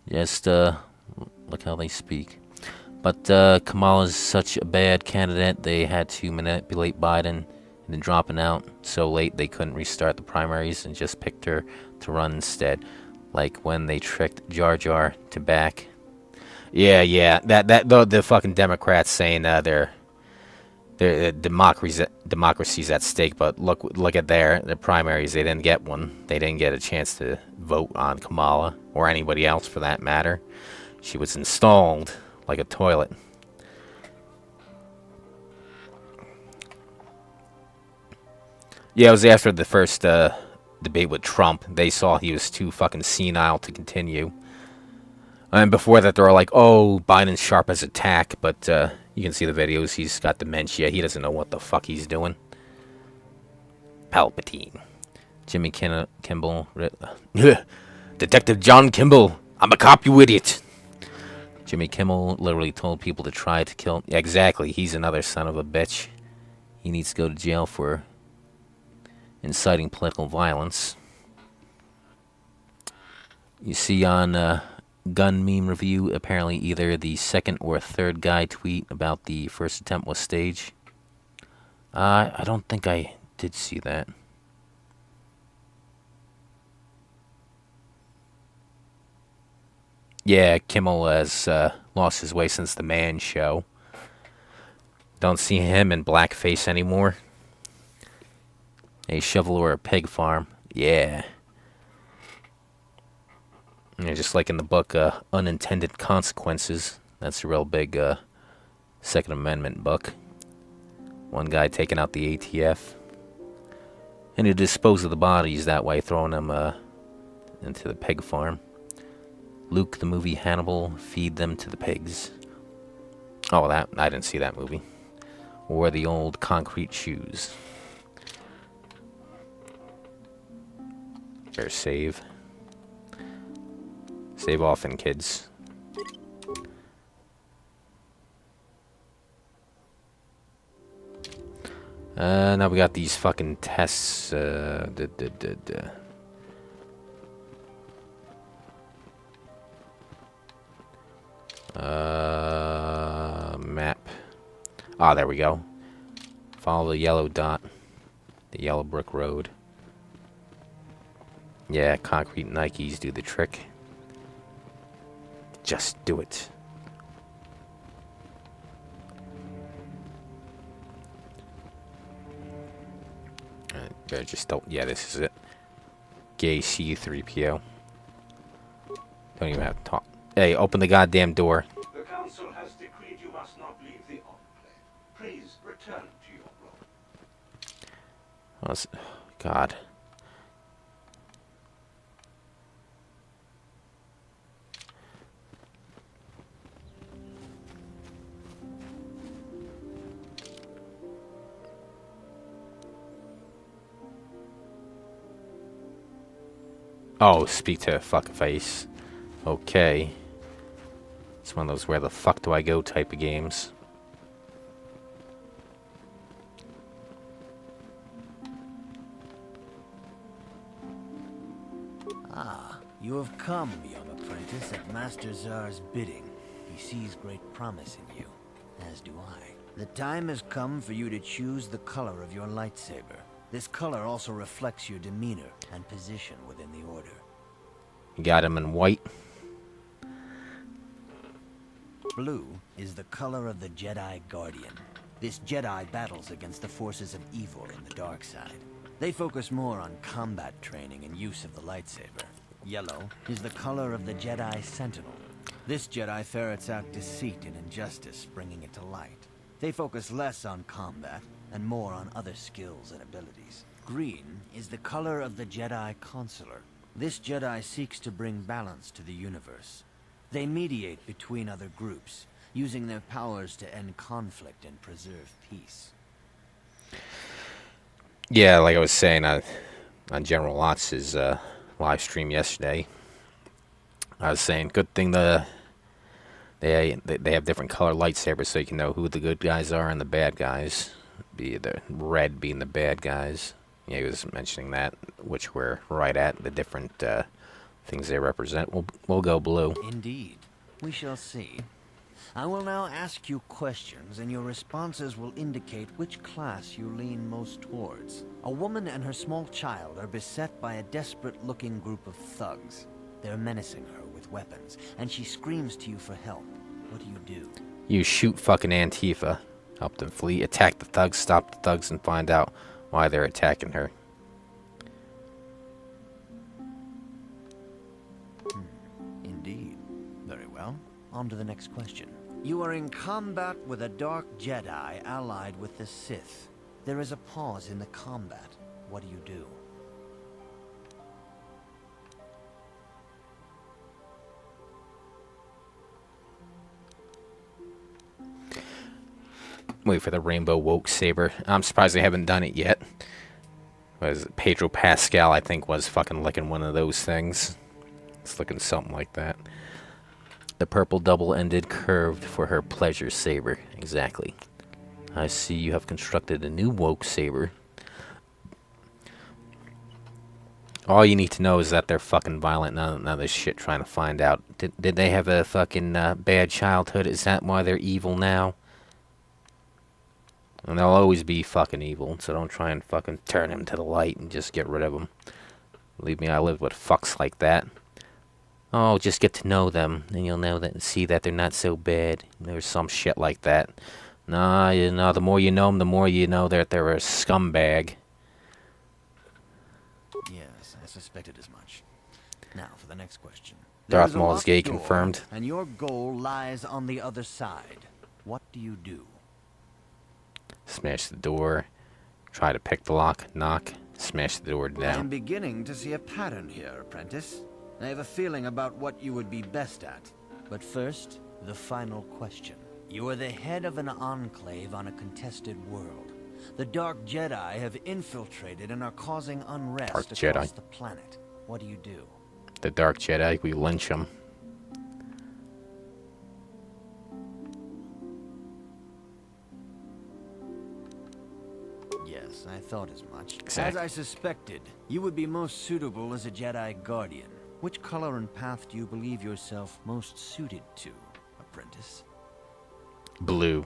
Just, look how they speak. But Kamala's such a bad candidate, they had to manipulate Biden and then dropping out so late they couldn't restart the primaries and just picked her to run instead. Like when they tricked Jar Jar to back. Yeah. The fucking Democrats saying their democracy's at stake, but look at their primaries. They didn't get one. They didn't get a chance to vote on Kamala or anybody else for that matter. She was installed like a toilet. Yeah, it was after the first debate with Trump. They saw he was too fucking senile to continue. And before that, they were like, oh, Biden's sharp as a tack. But you can see the videos. He's got dementia. He doesn't know what the fuck he's doing. Palpatine. Jimmy Kimball. Detective John Kimball. I'm a cop, you idiot. Jimmy Kimmel literally told people to try to kill him. Yeah, exactly. He's another son of a bitch. He needs to go to jail for inciting political violence. You see on Gun Meme Review, apparently either the second or third guy tweet about the first attempt was staged. I don't think I did see that. Yeah, Kimmel has lost his way since the Man Show. Don't see him in blackface anymore. A shovel or a pig farm. Yeah. Yeah, just like in the book Unintended Consequences. That's a real big Second Amendment book. One guy taking out the ATF. And to dispose of the bodies that way, throwing them into the pig farm. Luke, the movie Hannibal, feed them to the pigs. Oh, that I didn't see that movie. Or the old concrete shoes. Better save. Save often, kids. Now we got these fucking tests. Map. Ah, there we go. Follow the yellow dot. The yellow brick road. Yeah, concrete Nikes do the trick. Just do it. Better just don't. Yeah, this is it. Gay C3PO. Don't even have to talk. Hey, open the goddamn door. The council has decreed you must not leave the enclave. Please return to your room. Oh, God. Oh, speak to fuck face. Okay. It's one of those where the fuck do I go type of games. Ah, you have come, young apprentice, at Master Czar's bidding. He sees great promise in you, as do I. The time has come for you to choose the color of your lightsaber. This color also reflects your demeanor and position within the Order. You got him in white. Blue is the color of the Jedi Guardian. This Jedi battles against the forces of evil in the dark side. They focus more on combat training and use of the lightsaber. Yellow is the color of the Jedi Sentinel. This Jedi ferrets out deceit and injustice, bringing it to light. They focus less on combat and more on other skills and abilities. Green is the color of the Jedi Consular. This Jedi seeks to bring balance to the universe. They mediate between other groups, using their powers to end conflict and preserve peace. Yeah, like I was saying on General Lotz's live stream yesterday, I was saying good thing they have different color lightsabers so you can know who the good guys are and the bad guys. Be the red being the bad guys. Yeah, he was mentioning that, which we're right at the different things they represent. We'll go blue. Indeed. We shall see. I will now ask you questions, and your responses will indicate which class you lean most towards. A woman and her small child are beset by a desperate-looking group of thugs. They're menacing her with weapons, and she screams to you for help. What do? You shoot fucking Antifa. Help them flee. Attack the thugs, stop the thugs, and find out why they're attacking her. Indeed. Very well. On to the next question. You are in combat with a dark Jedi allied with the Sith. There is a pause in the combat. What do? Wait for the rainbow woke saber. I'm surprised they haven't done it yet. Was it Pedro Pascal, I think, was fucking licking one of those things. It's looking something like that. The purple double-ended curved for her pleasure saber. Exactly. I see you have constructed a new woke saber. All you need to know is that they're fucking violent. None of this shit trying to find out. Did they have a fucking bad childhood? Is that why they're evil now? And they'll always be fucking evil, so don't try and fucking turn them to the light and just get rid of them. Believe me, I lived with fucks like that. Oh, just get to know them, and you'll know that, see that they're not so bad. There's some shit like that. Nah, you know, the more you know them, the more you know that they're a scumbag. Yes, I suspected as much. Now, for the next question. Darth There Maul is locked gay door, confirmed. And your goal lies on the other side. What do you do? Smash the door. Try to pick the lock. Knock. Smash the door I am down. beginning to see a pattern here, apprentice. I have a feeling about what you would be best at. But first, the final question. You are the head of an enclave on a contested world. The Dark Jedi have infiltrated and are causing unrest Dark across Jedi. the planet. What do you do? The Dark Jedi, we lynch them. Yes, I thought as much. Exactly. As I suspected, you would be most suitable as a Jedi Guardian. Which color and path do you believe yourself most suited to, apprentice? Blue.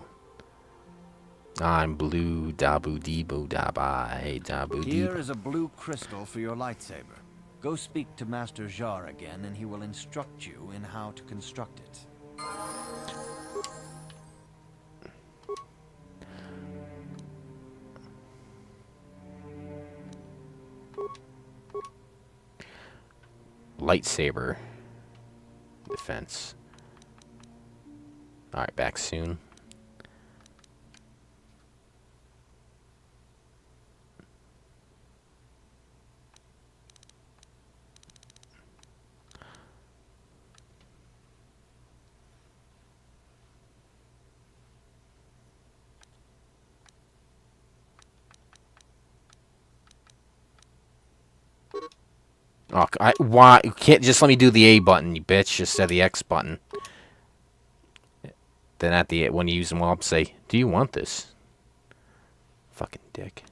I'm blue. Dabu debo dabai. Dabu Here debo. is a blue crystal for your lightsaber. Go speak to Master Jar again, and he will instruct you in how to construct it. Lightsaber. Defense. Alright, back soon. Oh, why? You can't just let me do the A button, you bitch. Just said the X button. Then at the when you use them all, say, "Do you want this?" Fucking dick.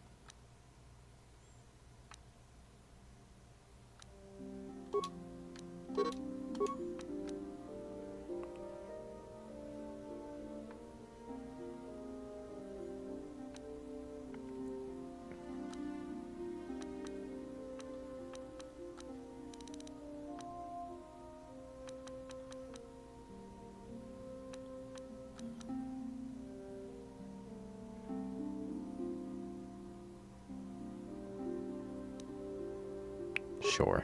Sure.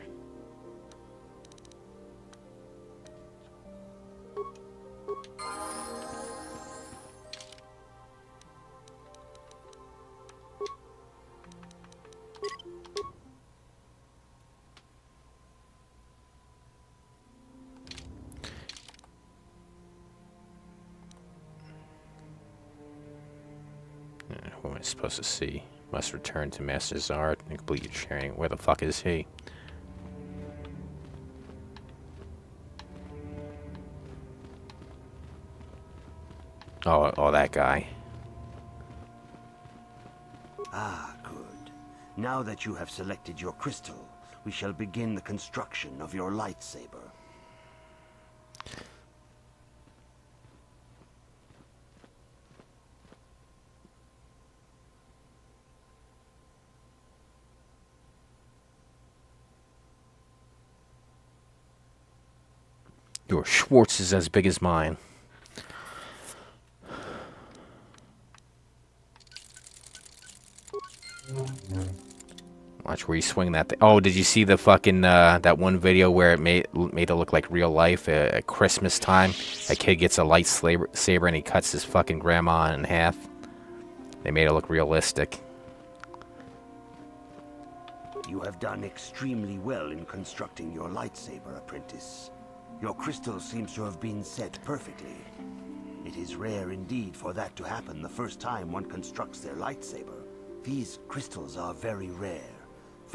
What am I supposed to see? Must return to Master Zard and complete your training. Where the fuck is he? Oh, that guy. Ah, good. Now that you have selected your crystal, we shall begin the construction of your lightsaber. Your Schwartz is as big as mine. Watch where you swing that thing. Oh, did you see the fucking, that one video where it made it look like real life at Christmas time? A kid gets a lightsaber and he cuts his fucking grandma in half. They made it look realistic. You have done extremely well in constructing your lightsaber, apprentice. Your crystal seems to have been set perfectly. It is rare indeed for that to happen the first time one constructs their lightsaber. These crystals are very rare,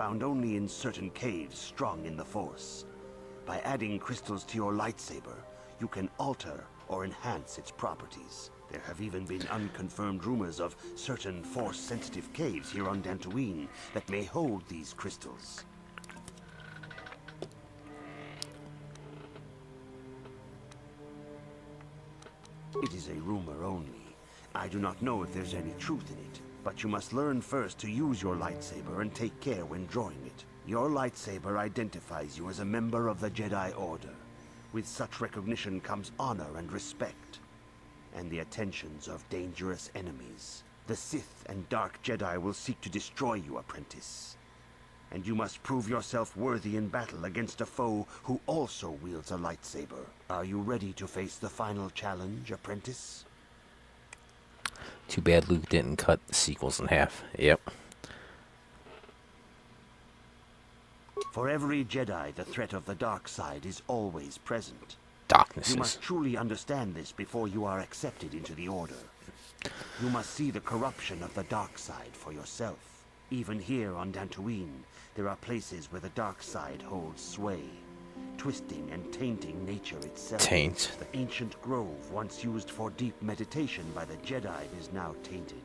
found only in certain caves strong in the Force. By adding crystals to your lightsaber, you can alter or enhance its properties. There have even been unconfirmed rumors of certain Force-sensitive caves here on Dantooine that may hold these crystals. It is a rumor only. I do not know if there's any truth in it, but you must learn first to use your lightsaber and take care when drawing it. Your lightsaber identifies you as a member of the Jedi Order. With such recognition comes honor and respect, and the attentions of dangerous enemies. The Sith and Dark Jedi will seek to destroy you, apprentice. And you must prove yourself worthy in battle against a foe who also wields a lightsaber. Are you ready to face the final challenge, apprentice? Too bad Luke didn't cut the sequels in half. Yep. For every Jedi, the threat of the dark side is always present. Darknesses. You must truly understand this before you are accepted into the Order. You must see the corruption of the dark side for yourself. Even here on Dantooine, there are places where the dark side holds sway, twisting and tainting nature itself. Taint. The ancient grove, once used for deep meditation by the Jedi, is now tainted.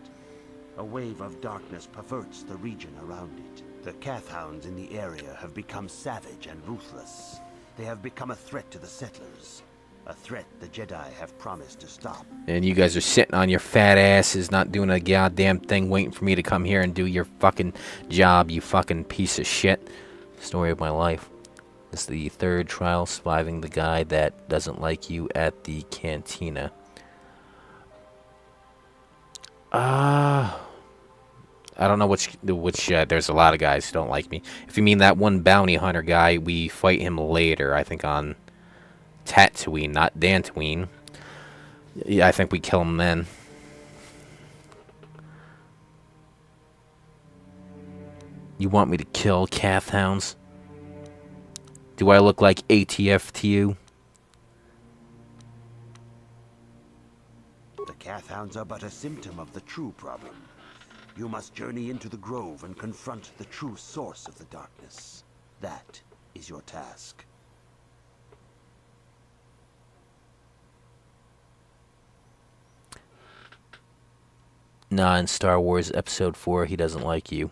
A wave of darkness perverts the region around it. The Kath hounds in the area have become savage and ruthless. They have become a threat to the settlers. A threat the Jedi have promised to stop. And you guys are sitting on your fat asses, not doing a goddamn thing, waiting for me to come here and do your fucking job, you fucking piece of shit. Story of my life. This is the third trial, surviving the guy that doesn't like you at the cantina. I don't know which there's a lot of guys who don't like me. If you mean that one bounty hunter guy, we fight him later, I think on Tatooine, not Dantooine. Yeah, I think we kill him then. You want me to kill Kath hounds? Do I look like ATF to you? The Kath hounds are but a symptom of the true problem. You must journey into the grove and confront the true source of the darkness. That is your task. Nah, in Star Wars Episode 4, he doesn't like you.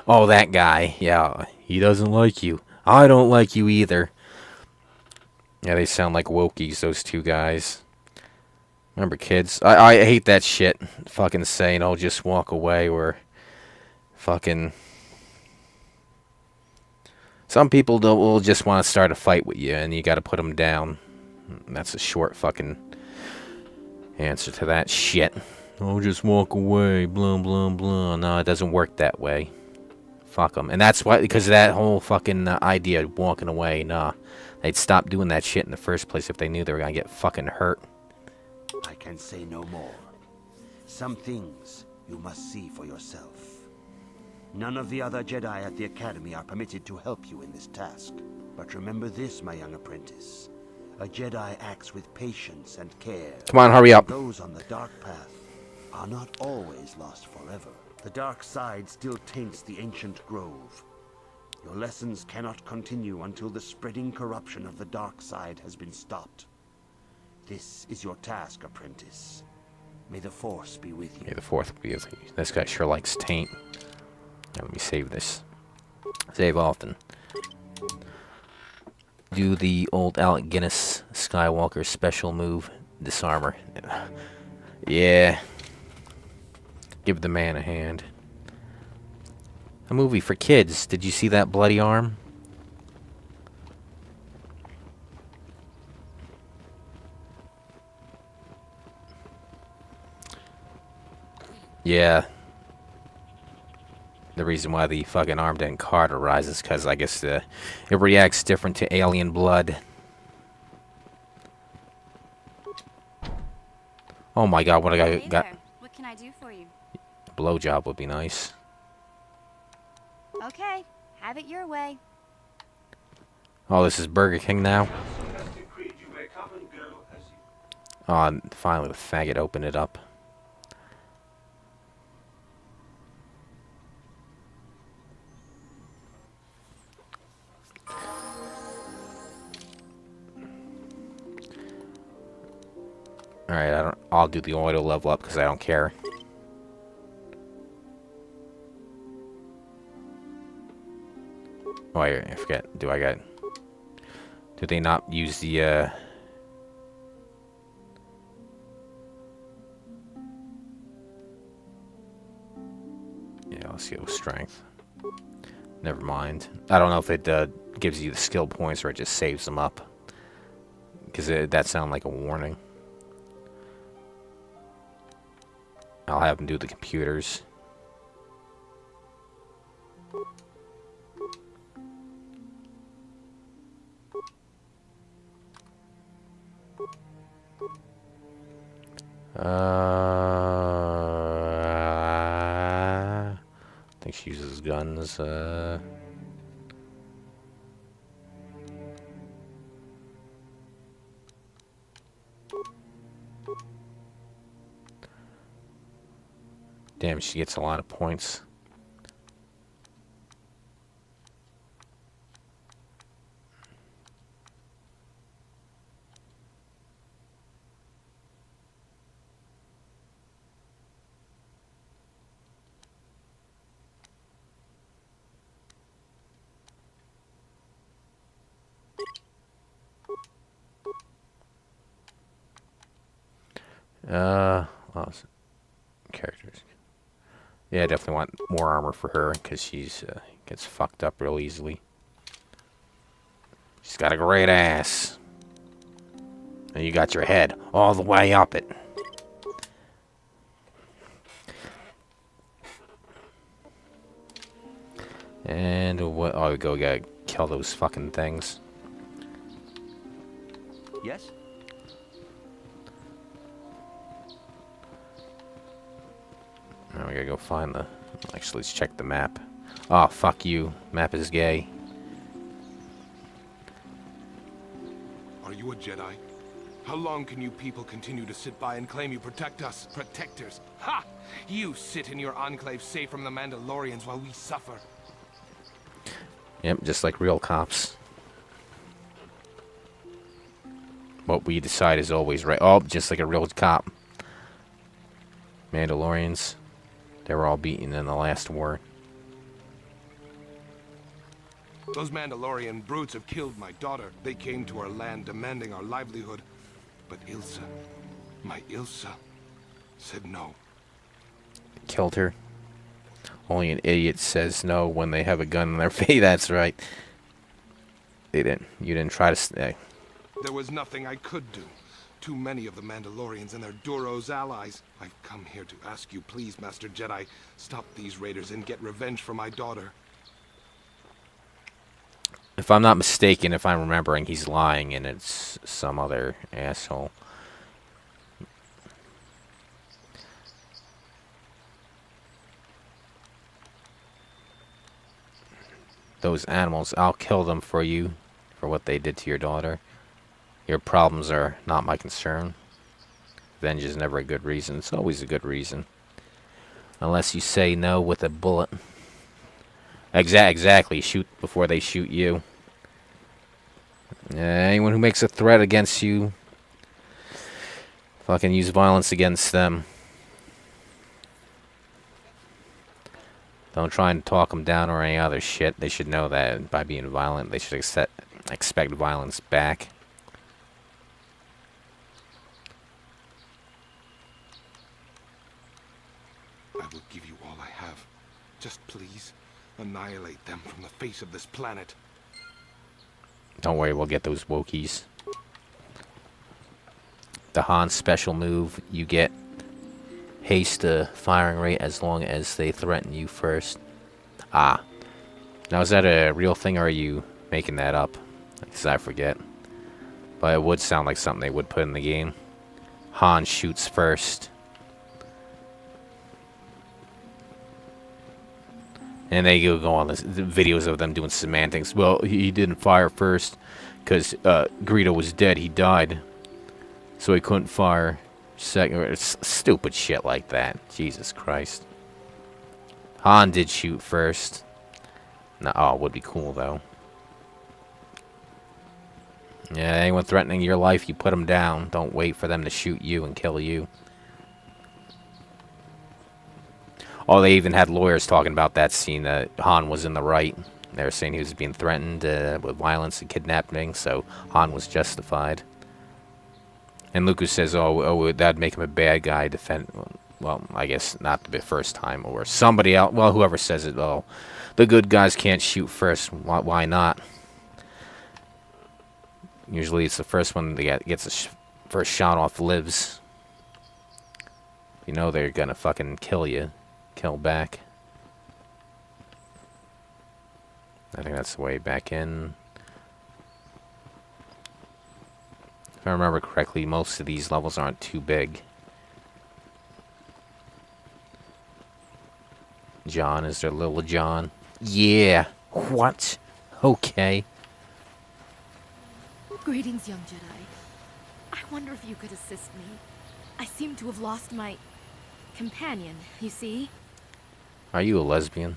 Oh, that guy. Yeah, he doesn't like you. I don't like you either. Yeah, they sound like wokies, those two guys. Remember, kids? I hate that shit. Fucking saying, oh, just walk away, or fucking... Some people will just want to start a fight with you, and you gotta put them down. That's a short fucking answer to that shit. Oh, just walk away, blah, blah, blah. No, it doesn't work that way. Fuck them. And that's why, because of that whole fucking idea of walking away, nah. They'd stop doing that shit in the first place if they knew they were gonna get fucking hurt. I can say no more. Some things you must see for yourself. None of the other Jedi at the Academy are permitted to help you in this task. But remember this, my young apprentice. A Jedi acts with patience and care. Come on, hurry up. Those on the dark path are not always lost forever. The dark side still taints the ancient grove. Your lessons cannot continue until the spreading corruption of the dark side has been stopped. This is your task, apprentice. May the Force be with you. May the Force be with you. This guy sure likes taint. Now, let me save this. Save often. Do the old Alec Guinness Skywalker special move. Disarmor. Yeah. Give the man a hand. A movie for kids. Did you see that bloody arm? Yeah. The reason why the fucking arm didn't cauterize is because I guess it reacts different to alien blood. Oh my god, what I got. There. What can I do for you? A blowjob would be nice. Okay, have it your way. Oh, this is Burger King now? Oh, and finally the faggot opened it up. Alright, I'll do the auto level up because I don't care. Oh, I forget. Do they not use the, Yeah, let's go with strength. Never mind. I don't know if it gives you the skill points or it just saves them up. Because that sounded like a warning. I'll have them do the computers. I think she uses guns. Damn, she gets a lot of points. Characters. Yeah, I definitely want more armor for her because she's gets fucked up real easily. She's got a great ass. And you got your head all the way up it. And what? Oh, we gotta kill those fucking things. Yes? Now we gotta go find the... Actually, let's check the map. Oh, fuck you. Map is gay. Are you a Jedi? How long can you people continue to sit by and claim you protect us? Protectors? Ha! You sit in your enclave safe from the Mandalorians while we suffer. Yep, just like real cops. What we decide is always right. Oh, just like a real cop. Mandalorians. They were all beaten in the last war. Those Mandalorian brutes have killed my daughter. They came to our land demanding our livelihood. But Ilsa, my Ilsa, said no. Killed her. Only an idiot says no when they have a gun in their face. That's right. They didn't. You didn't try to stay. There was nothing I could do. Too many of the Mandalorians and their Duros allies. I've come here to ask you, please, Master Jedi, stop these raiders and get revenge for my daughter. If I'm not mistaken, if I'm remembering, he's lying and it's some other asshole. Those animals, I'll kill them for you, for what they did to your daughter. Your problems are not my concern. Revenge is never a good reason. It's always a good reason. Unless you say no with a bullet. Exactly. Shoot before they shoot you. Anyone who makes a threat against you, fucking use violence against them. Don't try and talk them down or any other shit. They should know that by being violent, they should expect violence back. I will give you all I have. Just please, annihilate them from the face of this planet. Don't worry, we'll get those Wokies. The Han special move, you get haste firing rate as long as they threaten you first. Ah. Now, is that a real thing or are you making that up? Because I forget. But it would sound like something they would put in the game. Han shoots first. And they go on the videos of them doing semantics. Well, he didn't fire first because Greedo was dead. He died. So he couldn't fire second. It's stupid shit like that. Jesus Christ. Han did shoot first. No, oh, it would be cool, though. Yeah, anyone threatening your life, you put them down. Don't wait for them to shoot you and kill you. Oh, they even had lawyers talking about that scene. Han was in the right. They were saying he was being threatened with violence and kidnapping, so Han was justified. And Lucas says, oh, that'd make him a bad guy. Well, I guess not the first time, or somebody else. Well, whoever says it, oh, the good guys can't shoot first. Why not? Usually it's the first one that gets the first shot off lives. You know they're gonna fucking kill you. Kill back. I think that's the way back in. If I remember correctly, most of these levels aren't too big. John, is there little John? Yeah. What? Okay. Greetings, young Jedi. I wonder if you could assist me. I seem to have lost my companion, you see? Are you a lesbian?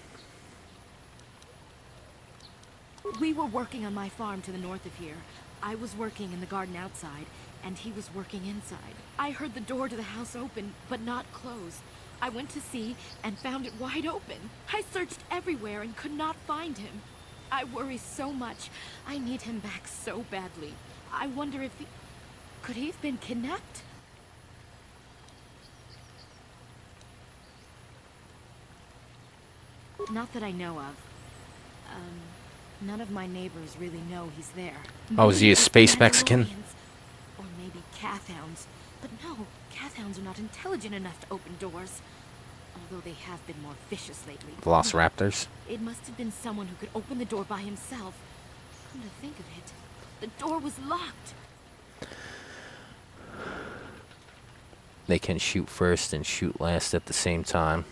We were working on my farm to the north of here. I was working in the garden outside, and he was working inside. I heard the door to the house open, but not close. I went to see and found it wide open. I searched everywhere and could not find him. I worry so much. I need him back so badly. I wonder if he... Could he have been kidnapped? Not that I know of. None of my neighbors really know he's there. Oh, is he a space Mexican? Or maybe Cathhounds. But no, Cathhounds are not intelligent enough to open doors. Although they have been more vicious lately. Velociraptors? It must have been someone who could open the door by himself. Come to think of it, the door was locked. They can shoot first and shoot last at the same time.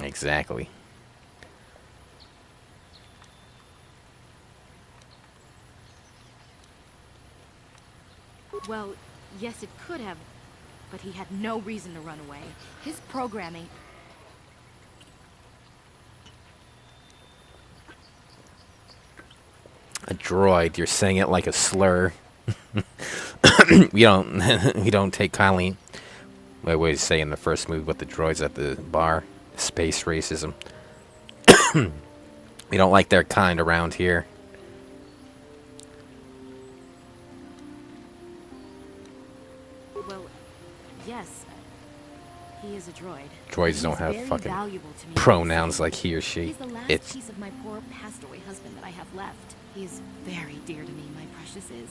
Exactly. Well, yes, it could have, but he had no reason to run away. His programming... A droid, you're saying it like a slur. we don't take kindly what we say in the first movie with the droids at the bar. Space racism. We don't like their kind around here. Well, yes, he is a droid. Droids don't have very fucking valuable to me. pronouns like he or she. He's the last It's piece of my poor passed away husband that I have left. He is very dear to me, my precious is.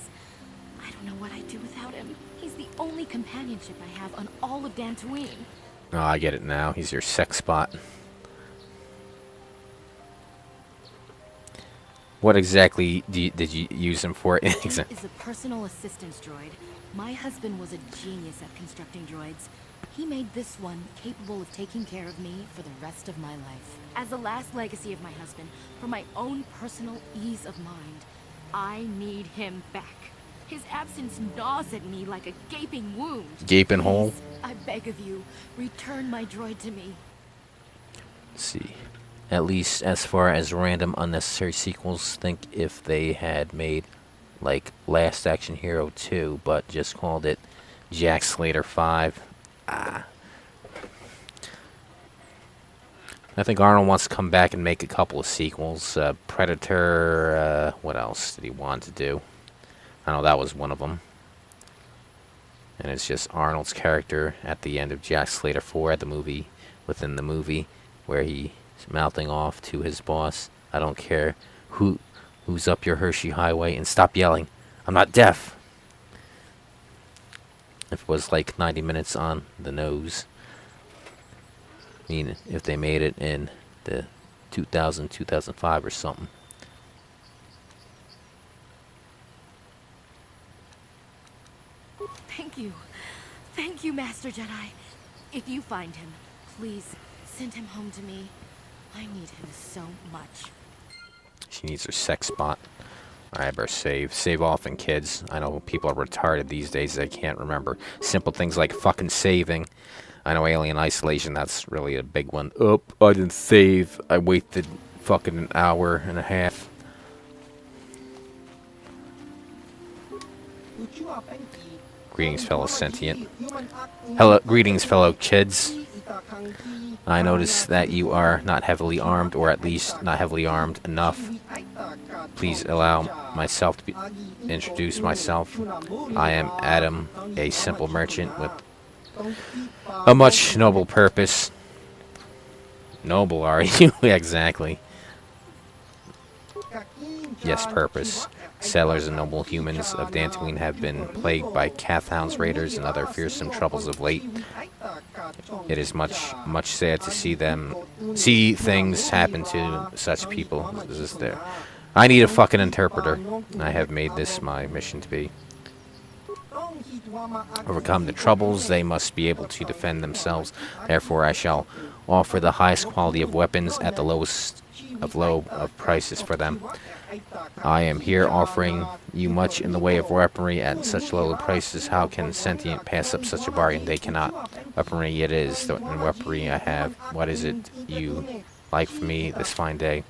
I don't know what I'd do without him. He's the only companionship I have on all of Dantooine. Oh, I get it now. He's your sex spot. What exactly did you use him for? He is a personal assistance droid. My husband was a genius at constructing droids. He made this one capable of taking care of me for the rest of my life. As the last legacy of my husband, for my own personal ease of mind, I need him back. His absence gnaws at me like a gaping wound. Gaping hole? Please, I beg of you, return my droid to me. Let's see. At least as far as random unnecessary sequels, think if they had made like Last Action Hero 2, but just called it Jack Slater 5. I think Arnold wants to come back and make a couple of sequels. Predator, what else did he want to do? I know that was one of them. And it's just Arnold's character at the end of Jack Slater 4 at the movie, within the movie, where he's mouthing off to his boss, I don't care who's up your Hershey Highway, and stop yelling. I'm not deaf. If it was like 90 minutes on the nose. I mean, if they made it in the 2000, 2005 or something. Thank you. Thank you, Master Jedi. If you find him, please send him home to me. I need him so much. She needs her sex spot. I better save. Save often, kids. I know people are retarded these days. They can't remember simple things like fucking saving. I know Alien Isolation, that's really a big one. Oh, I didn't save. I waited fucking an hour and a half. Greetings, fellow sentient. Hello, greetings, fellow kids. I notice that you are not heavily armed, or at least not heavily armed enough. Please allow myself to introduce myself. I am Adam, a simple merchant with a much noble purpose. Noble, are you? Exactly. Yes, purpose. Sailors and noble humans of Dantooine have been plagued by Cathhounds, raiders, and other fearsome troubles of late. It is much sad to see things happen to such people. Is this there? I need a fucking interpreter. I have made this my mission to be. Overcome the troubles, they must be able to defend themselves. Therefore, I shall offer the highest quality of weapons at the lowest of prices for them. I am here offering you much in the way of weaponry at such low prices. How can sentient pass up such a bargain? They cannot. Weaponry it is, and weaponry I have. What is it you like for me this fine day?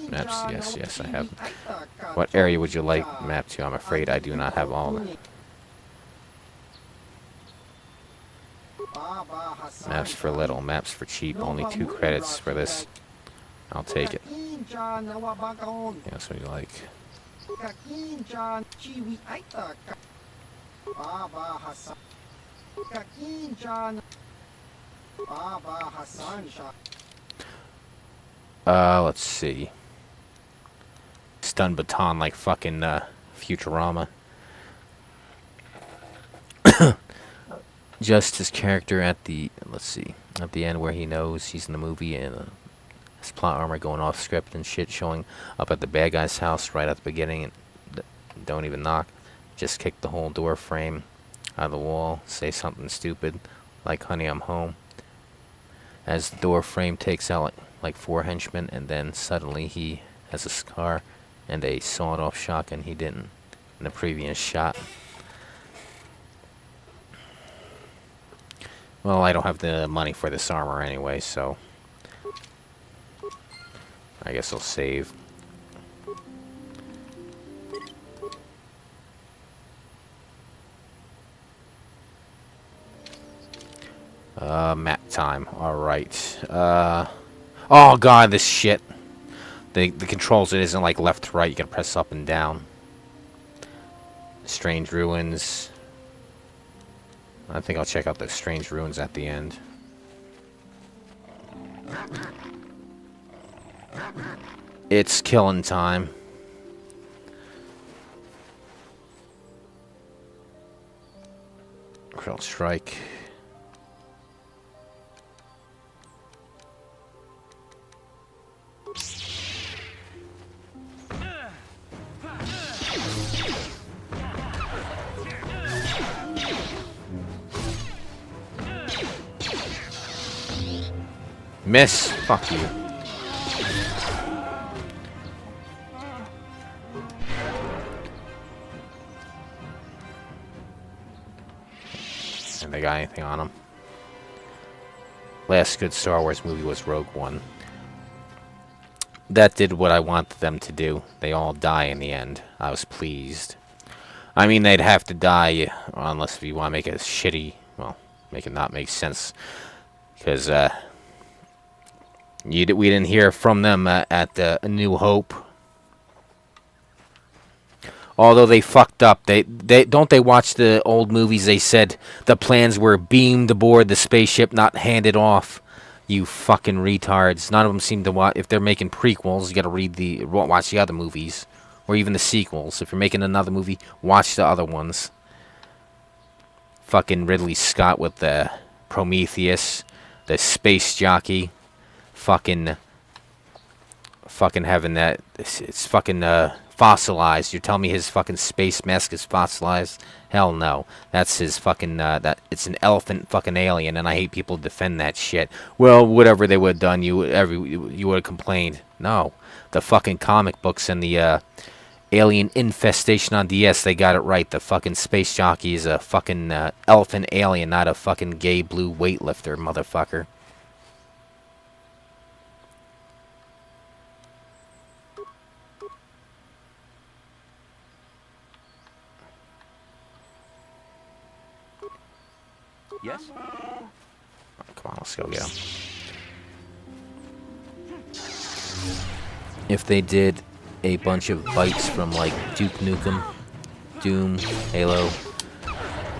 Maps, yes, I have. What area would you like mapped to? I'm afraid I do not have all. Maps for little, maps for cheap. Only 2 credits for this. I'll take it. That's what you like. Let's see. Stun baton like fucking Futurama. Just his character at the, let's see, at the end where he knows he's in the movie and his plot armor going off script and shit, showing up at the bad guy's house right at the beginning and don't even knock. Just kick the whole door frame out of the wall, say something stupid like "Honey, I'm home." As the door frame takes out like 4 henchmen, and then suddenly he has a scar and a sawed-off shotgun he didn't in the previous shot. Well, I don't have the money for this armor anyway, so I guess I'll save. Map time. Alright. Oh god, this shit. The controls, it isn't like left to right. You can press up and down. Strange ruins. I think I'll check out the strange ruins at the end. It's killing time. Krill strike. Miss. Fuck you. And they got anything on them? Last good Star Wars movie was Rogue One. That did what I wanted them to do. They all die in the end. I was pleased. I mean, they'd have to die unless we want to make it shitty. Well, make it not make sense. Because, we didn't hear from them at A New Hope. Although they fucked up. They don't they watch the old movies? They said the plans were beamed aboard the spaceship, not handed off. You fucking retards. None of them seem to watch. If they're making prequels, you gotta watch the other movies. Or even the sequels. If you're making another movie, watch the other ones. Fucking Ridley Scott with the Prometheus. The space jockey. Fucking having that. It's fucking fossilized. You're telling me his fucking space mask is fossilized? Hell no. That's his fucking it's an elephant fucking alien, and I hate people who defend that shit. Well, whatever they would have done, you would have complained. No. The fucking comic books and the Alien Infestation on DS, they got it right. The fucking space jockey is a fucking elephant alien, not a fucking gay blue weightlifter, motherfucker. Yes? Oh, come on, let's go get him. If they did a bunch of bites from like Duke Nukem, Doom, Halo,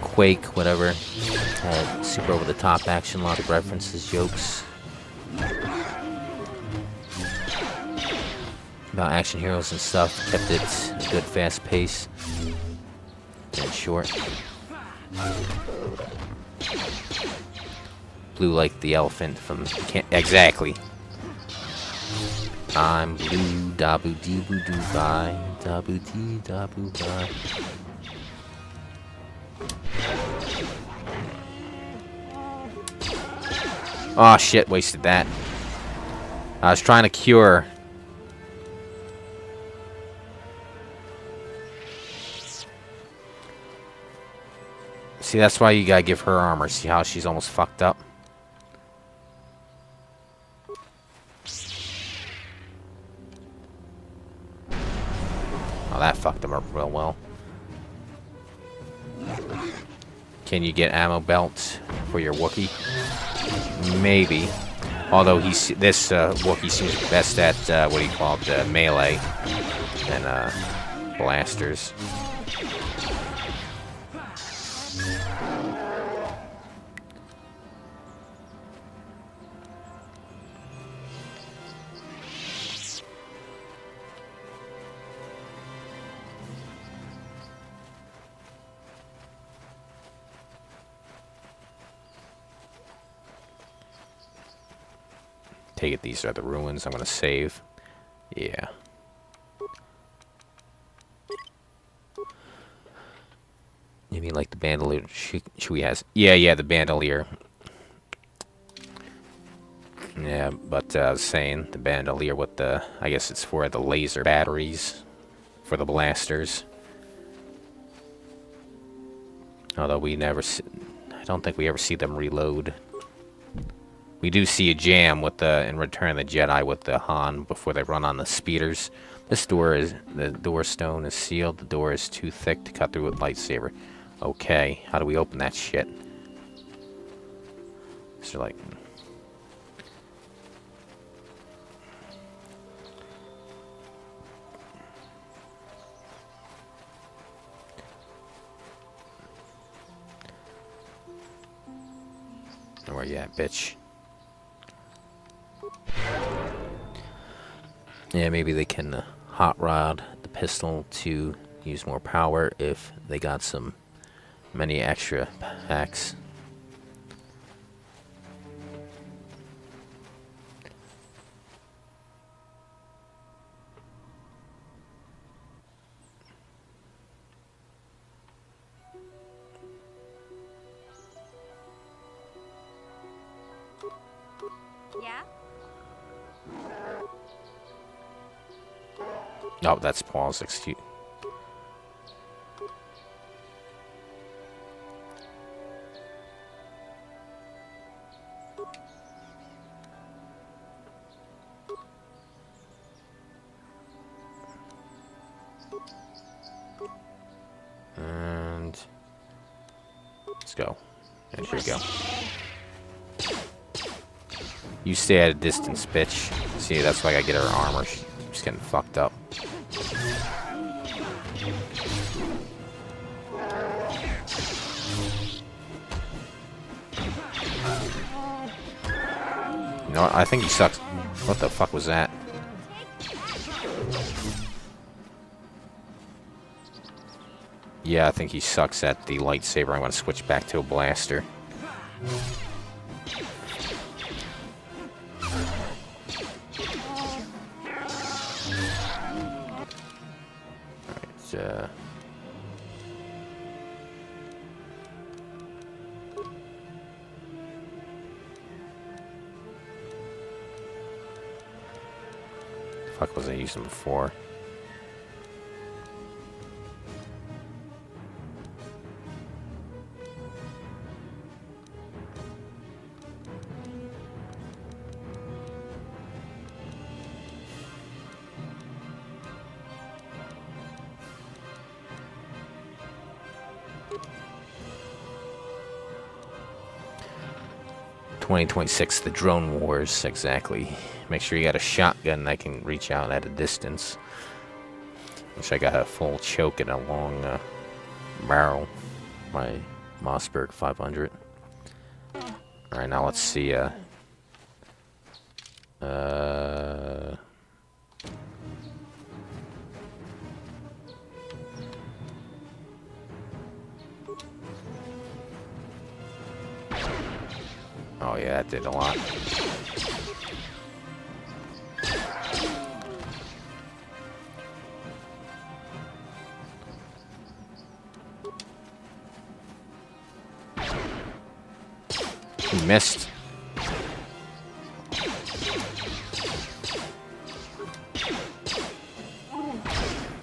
Quake, whatever, had super over the top action, lots of references, jokes about action heroes and stuff, kept it a good fast pace and short. Blue like the elephant from exactly. I'm blue, dabu dee boo doo bye, dabu dee dabu bye. Oh shit, wasted that. I was trying to cure. See, that's why you gotta give her armor. See how she's almost fucked up? Oh, that fucked him up real well. Can you get ammo belts for your Wookiee? Maybe. Although this Wookiee seems best at what do you call it, melee and blasters. Take it, these are the ruins. I'm gonna save. Yeah. You mean like the bandolier Chewie has? Yeah, the bandolier. Yeah, but I was saying the bandolier with the, I guess it's for the laser batteries for the blasters. Although we never, I don't think we ever see them reload. We do see a jam with in Return of the Jedi with the Han before they run on the speeders. This door is, the door stone is sealed. The door is too thick to cut through with lightsaber. Okay, how do we open that shit? So like, where you at, bitch? Yeah, maybe they can hot rod the pistol to use more power if they got some many extra packs. Yeah? Oh, that's Paul's excuse. And let's go. And here we go. You stay at a distance, bitch. See, that's why I gotta get her armor. She's getting fucked up. You know what? I think he sucks. What the fuck was that? Yeah, I think he sucks at the lightsaber. I'm gonna switch back to a blaster. Alright, fuck was I using before? 2026, the drone wars, exactly. Make sure you got a shotgun that can reach out at a distance. Wish I got a full choke and a long barrel. My Mossberg 500. Alright, now let's see. Oh yeah, that did a lot. He missed.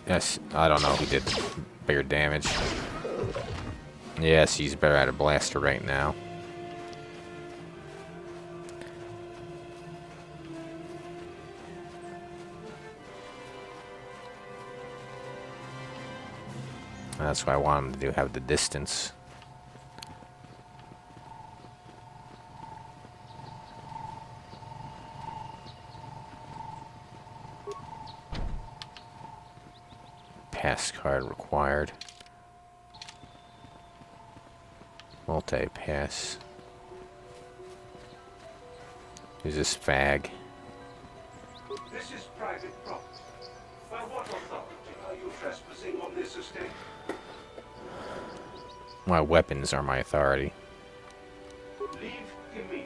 Yes, I don't know who did bigger damage. Yes, he's better at a blaster right now. That's why I want him to have the distance. Pass card required. Multi-pass. Who's this fag? This is private property. By what authority are you trespassing on this estate? My weapons are my authority. Leave immediately.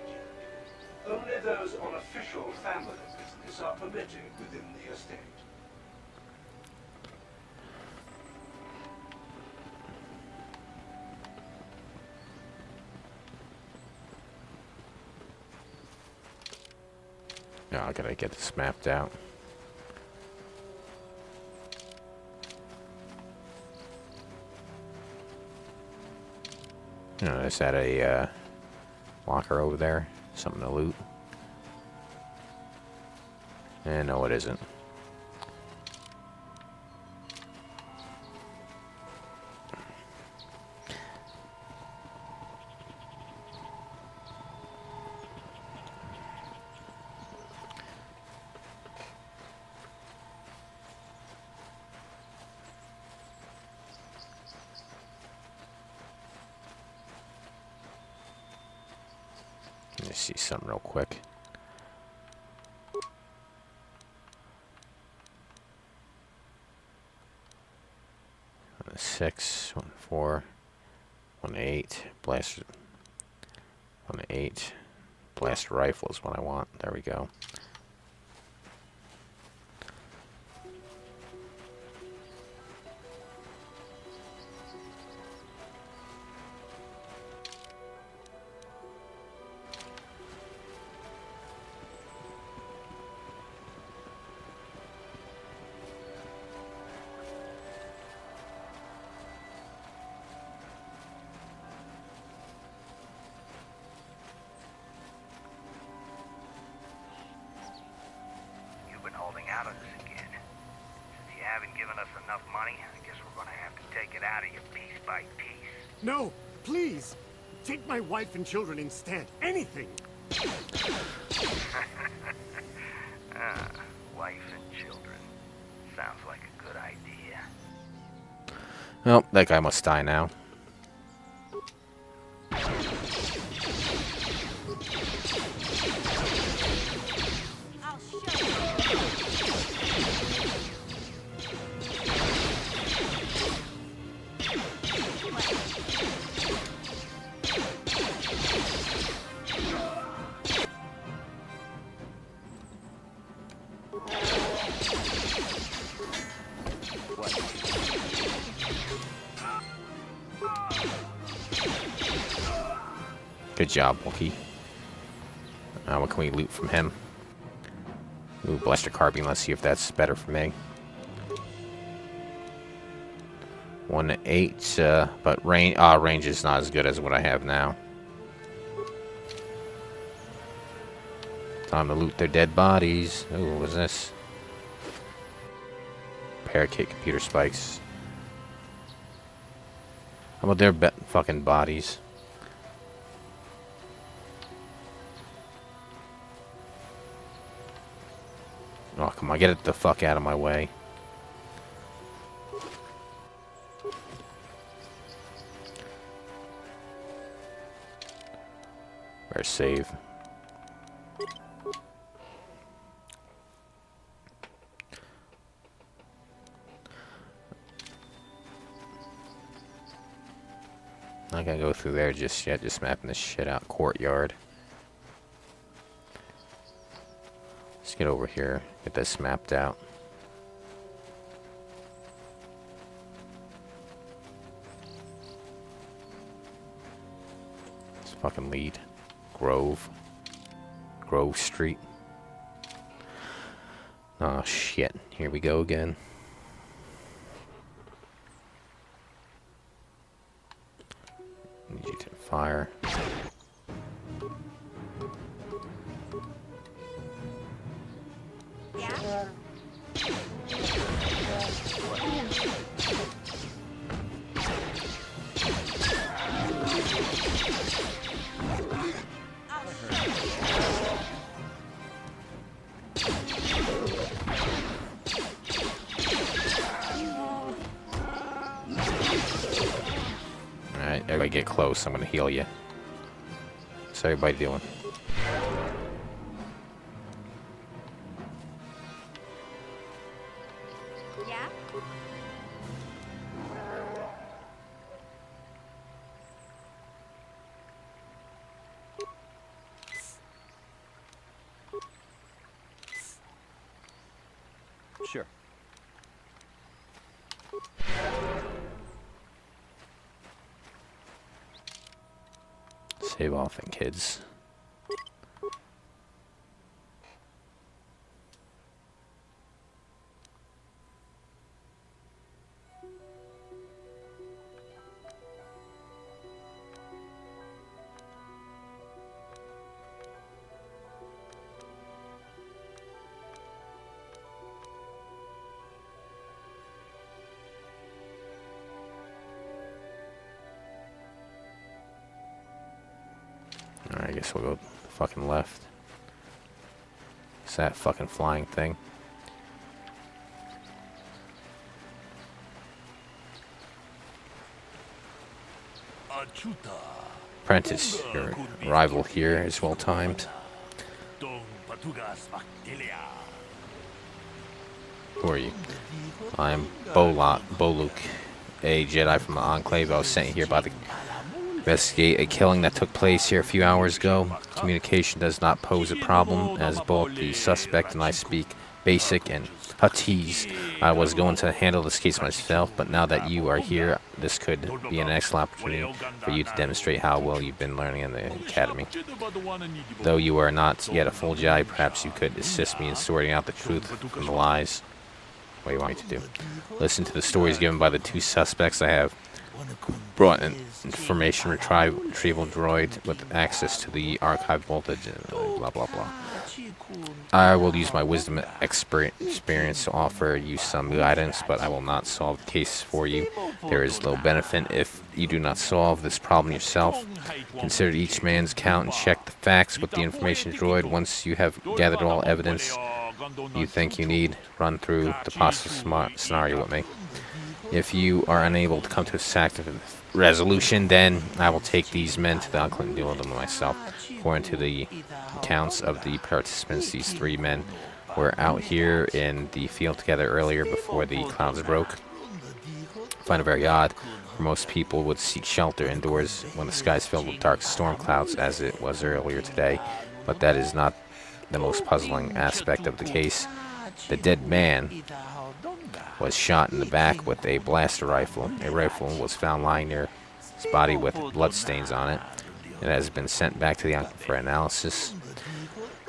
Only those on official family business are permitted within the estate. Now I gotta get this mapped out. Is that a locker over there? Something to loot? No, it isn't. Let me see something real quick. On a 6, 1, 4, 1, 8, blaster. 1, 8, blaster rifle is what I want. There we go. Out of this again. Since you haven't given us enough money, I guess we're gonna have to take it out of you piece by piece. No, please! Take my wife and children instead. Anything! Wife and children. Sounds like a good idea. Well, that guy must die now. Good job, Wookie. What can we loot from him? Ooh, blaster carbine. Let's see if that's better for me. 1 to 8, but range is not as good as what I have now. Time to loot their dead bodies. Ooh, what was this? Parakeet computer spikes. How about their fucking bodies? Come on, get it the fuck out of my way. Where's save? Not gonna go through there just yet, just mapping this shit out. Courtyard. Let's get over here, get this mapped out. Let's fucking lead. Grove Street. Oh shit, here we go again. Need you to fire. Alright, everybody get close. I'm gonna heal you. What's everybody doing? Yeah? Sure. Save often, kids. Alright, I guess we'll go fucking left. It's that fucking flying thing. Prentice, your arrival here is well timed. Who are you? I'm Boluk, a Jedi from the Enclave. I was sent here by the investigate a killing that took place here a few hours ago. Communication does not pose a problem, as both the suspect and I speak basic and Huttese. I was going to handle this case myself, but now that you are here, this could be an excellent opportunity for you to demonstrate how well you've been learning in the academy. Though you are not yet a full Jedi, perhaps you could assist me in sorting out the truth from the lies. What do you want me to do? Listen to the stories given by the two suspects. I have brought an information retrieval droid with access to the archive voltage, blah blah blah. I will use my wisdom and experience to offer you some guidance, but I will not solve the case for you. There is little benefit if you do not solve this problem yourself. Consider each man's count and check the facts with the information droid. Once you have gathered all evidence you think you need, run through the possible scenario with me. If you are unable to come to a satisfactory resolution, then I will take these men to the Enclave and deal with them myself. According to the accounts of the participants, these three men were out here in the field together earlier before the clouds broke. I find it very odd, for most people would seek shelter indoors when the sky is filled with dark storm clouds, as it was earlier today, but that is not the most puzzling aspect of the case. The dead man was shot in the back with a blaster rifle. A rifle was found lying near his body with bloodstains on it. It has been sent back to the Enclave for analysis.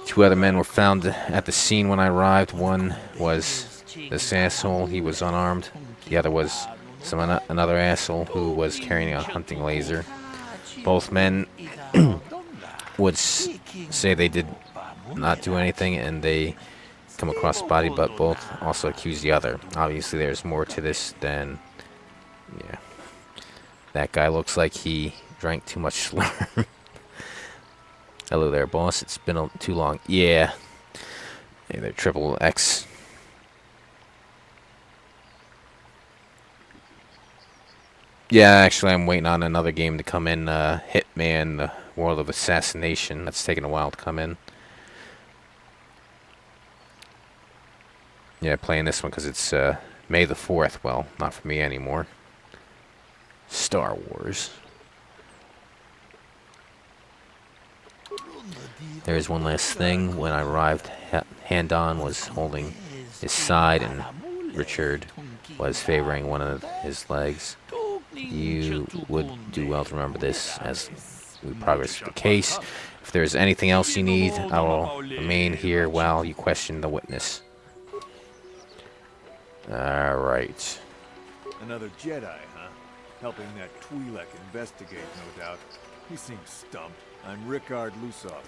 Two other men were found at the scene when I arrived. One was this asshole, he was unarmed. The other was another asshole who was carrying a hunting laser. Both men would say they did not do anything and they come across the body, but both also accuse the other. Obviously there's more to this than, yeah. That guy looks like he drank too much slurm. Hello there, boss. It's been too long. Yeah. Hey there, Triple X. Yeah, actually, I'm waiting on another game to come in. Hitman, the World of Assassination. That's taking a while to come in. Yeah, playing this one because it's May the 4th. Well, not for me anymore. Star Wars. There's one last thing. When I arrived, Hand-On was holding his side and Richard was favoring one of his legs. You would do well to remember this as we progress through the case. If there's anything else you need, I will remain here while you question the witness. Alright. Another Jedi, huh? Helping that Twi'lek investigate, no doubt. He seems stumped. I'm Ricard Lusov.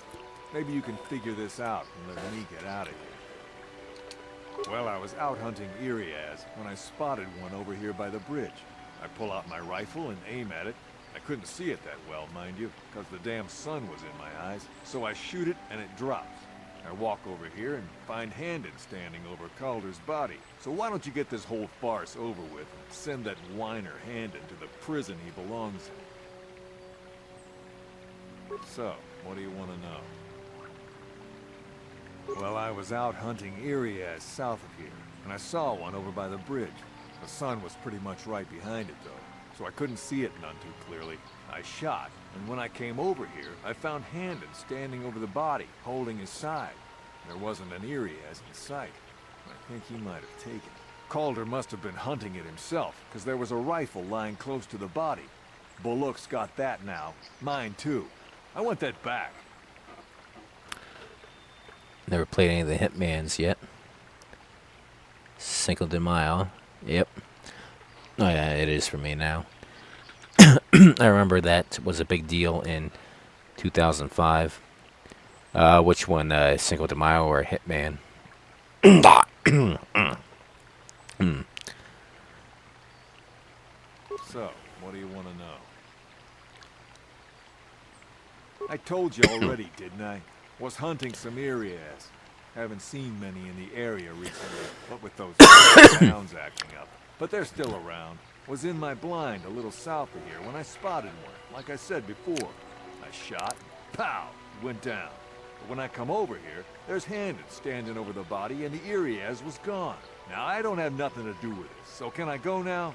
Maybe you can figure this out and let me get out of here. Well, I was out hunting Iriaz when I spotted one over here by the bridge. I pull out my rifle and aim at it. I couldn't see it that well, mind you, because the damn sun was in my eyes. So I shoot it and it drops. I walk over here and find Handon standing over Calder's body. So why don't you get this whole farce over with and send that whiner Handon to the prison he belongs in? So, what do you want to know? Well, I was out hunting Iriaz south of here, and I saw one over by the bridge. The sun was pretty much right behind it, though, so I couldn't see it none too clearly. I shot, and when I came over here, I found Handon standing over the body, holding his side. There wasn't an Iriaz in sight. I think he might have taken it. Calder must have been hunting it himself, because there was a rifle lying close to the body. Bullock's got that now. Mine, too. I want that back. Never played any of the Hitmans yet. Cinco de Mayo. Yep. Oh yeah, it is for me now. I remember that was a big deal in 2005. Which one, Cinco de Mayo or Hitman? So, what do you want to know? I told you already, didn't I? Was hunting some Iriaz. Haven't seen many in the area recently, what with those towns acting up. But they're still around. Was in my blind a little south of here when I spotted one, like I said before. I shot, pow, went down. But when I come over here, there's Handon standing over the body and the Iriaz was gone. Now, I don't have nothing to do with this, so can I go now?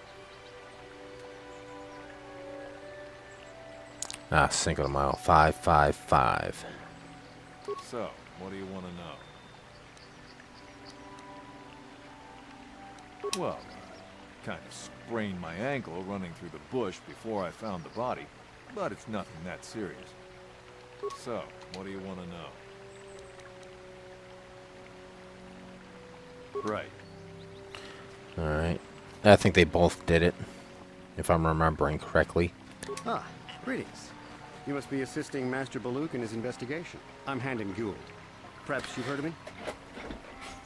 Cinco de Mayo, 555. So, what do you want to know? Well, I kind of sprained my ankle running through the bush before I found the body, but it's nothing that serious. So, what do you want to know? Right. Alright. I think they both did it, if I'm remembering correctly. Ah, greetings. You must be assisting Master Baluk in his investigation. I'm Handon Gould. Perhaps you've heard of me?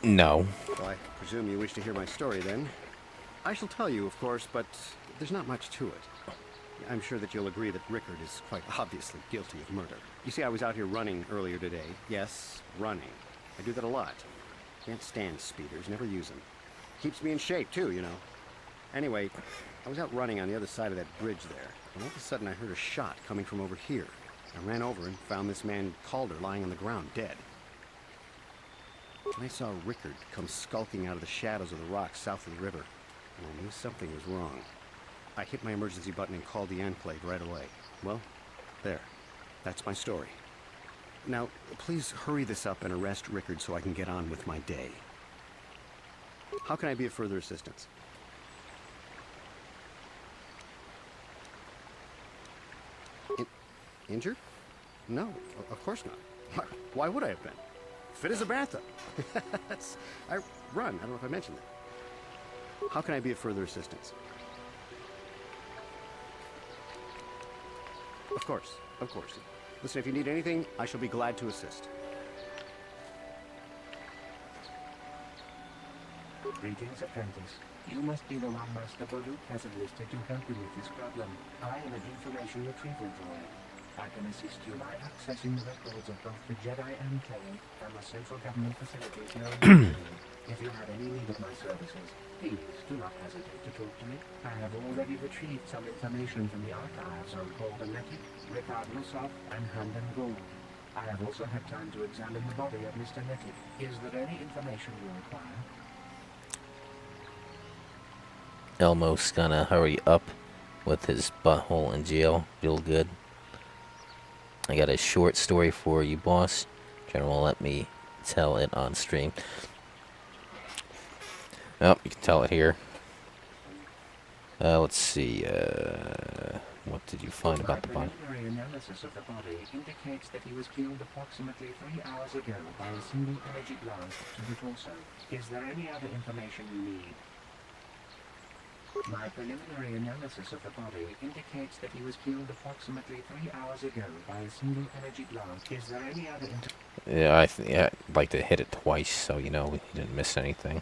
No. Well, I presume you wish to hear my story, then. I shall tell you, of course, but there's not much to it. I'm sure that you'll agree that Rickard is quite obviously guilty of murder. You see, I was out here running earlier today. Yes, running. I do that a lot. Can't stand speeders, never use them. Keeps me in shape, too, you know. Anyway, I was out running on the other side of that bridge there, and all of a sudden I heard a shot coming from over here. I ran over and found this man Calder lying on the ground, dead. And I saw Rickard come skulking out of the shadows of the rocks south of the river, and I knew something was wrong. I hit my emergency button and called the Enclave right away. Well, there. That's my story. Now, please hurry this up and arrest Rickard so I can get on with my day. How can I be of further assistance? Injured? No, of course not. Why would I have been? Fit as a bathtub. I run. I don't know if I mentioned that. How can I be of further assistance? Of course, of course. Listen, if you need anything, I shall be glad to assist. Greetings, apprentice. You must be the one Master Baluk has enlisted to help you with this problem. I am an information retrieval droid. I can assist you by accessing the records of both the Jedi Enclave and the central government facilities known as If you have any need of my services, please do not hesitate to talk to me. I have already retrieved some information from the archives on Holden Nettie, Rickard Lusov, and Hamden Gould. I have also had time to examine the body of Mr. Nettie. Is there any information you require? Elmo's gonna hurry up with his butthole in jail real good. I got a short story for you, boss. General, let me tell it on stream. Oh, you can tell it here. Let's see. What did you find about the body? Preliminary analysis of the body indicates that he was killed approximately 3 hours ago by a single energy blast to the torso. Is there any other information you need? My preliminary analysis of the body indicates that he was killed approximately 3 hours ago by a single energy blast. Is there any other Yeah, I'd like to hit it twice so you know we didn't miss anything.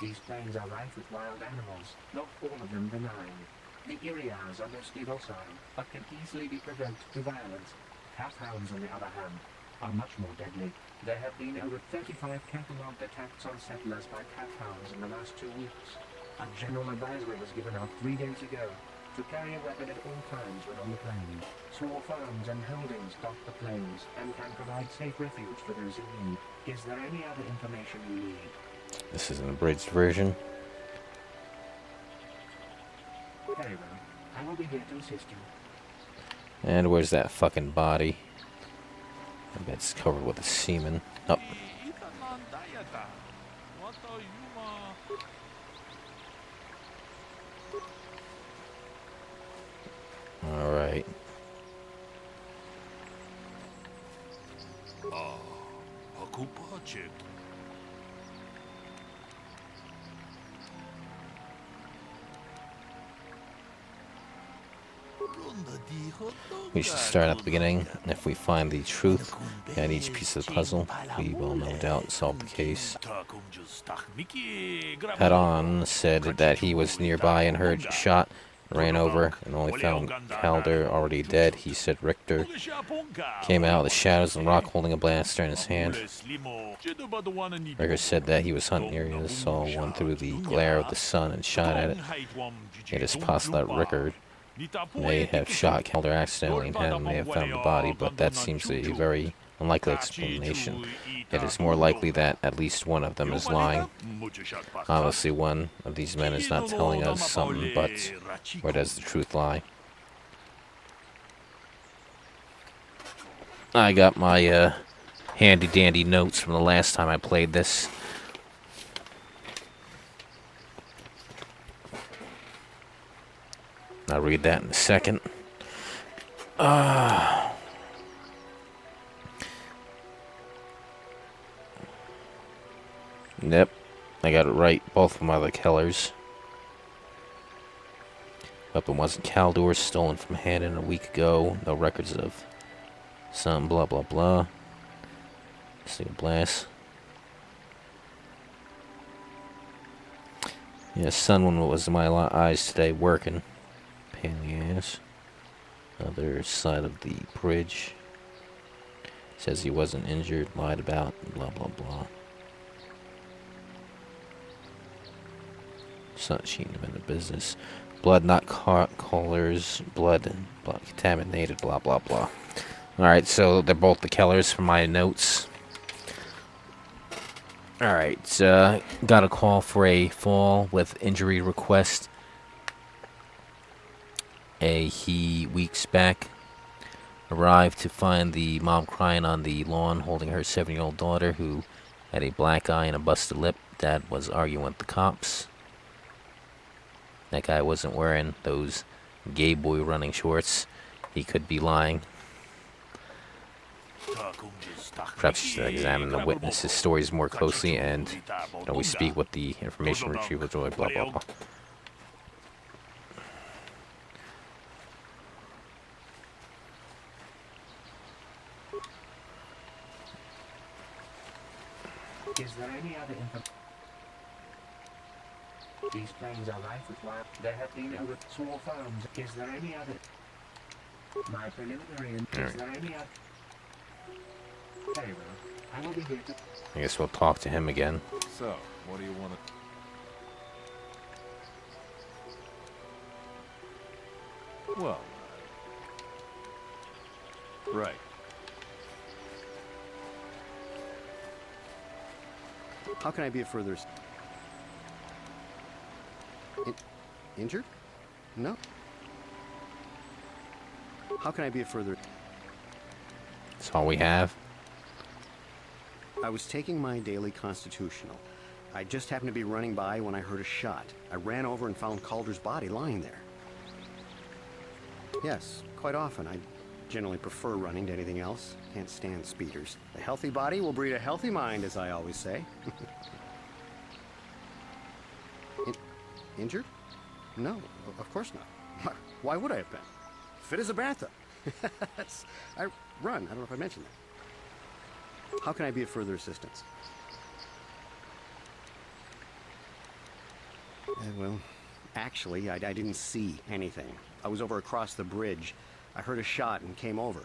These plains are rife with wild animals, not all of them benign. The Iriars are mostly docile, but can easily be provoked to violence. Calfhounds, on the other hand, are much more deadly. There have been over 35 catalogued attacks on settlers by calfhounds in the last 2 weeks. A general advisory was given out 3 days ago to carry a weapon at all times when on the plains. Small farms and holdings dot the plains and can provide safe refuge for those in need. Is there any other information you need? This is an abridged version. Very well. I will be here to assist you. And where's that fucking body? I bet it's covered with semen. Oh. Alright. We should start at the beginning. If we find the truth behind each piece of the puzzle, we will no doubt solve the case. Head-On said that he was nearby and heard a shot, ran over, and only found Calder already dead. He said Richter came out of the shadows of the rock holding a blaster in his hand. Richter said that he was hunting areas, saw one through the glare of the sun and shot at it. It is possible that Rickard may have shot Calder accidentally and Hammond may have found the body, but that seems a very unlikely explanation. It is more likely that at least one of them is lying. Obviously, one of these men is not telling us something, but where does the truth lie? I got my handy-dandy notes from the last time I played this. I'll read that in a second. Yep, I got it right. Both of them are the killers. Weapon wasn't Caldor, stolen from Hannon a week ago. No records of some blah blah blah. Single blast. Yeah, sun one was in my eyes today working. Pain in the ass. Other side of the bridge. Says he wasn't injured, lied about, blah blah blah. It's not cheating him in the business. Blood not callers, blood contaminated, blah blah blah. Alright, so they're both the killers from my notes. Alright, got a call for a fall with injury request. He weeks back arrived to find the mom crying on the lawn holding her 7-year-old daughter who had a black eye and a busted lip. Dad was arguing with the cops. That guy wasn't wearing those gay boy running shorts. He could be lying. Perhaps you should examine the witnesses' stories more closely and we speak with the information retrieval droid, blah blah blah. Is there any other information? These plains are rife with wild. There have been over small farms. Is there any other? My preliminary. Is there any other? Very well. I will be here to... I guess we'll talk to him again. So, what do you want to... Well... Right. How can I be of further... Injured? No. How can I be of further... That's all we have. I was taking my daily constitutional. I just happened to be running by when I heard a shot. I ran over and found Calder's body lying there. Yes, quite often. I generally prefer running to anything else. Can't stand speeders. A healthy body will breed a healthy mind, as I always say. Injured? No, of course not. Why would I have been? Fit as a bathtub. I run. I don't know if I mentioned that. How can I be of further assistance? Well, actually, I didn't see anything. I was over across the bridge. I heard a shot and came over.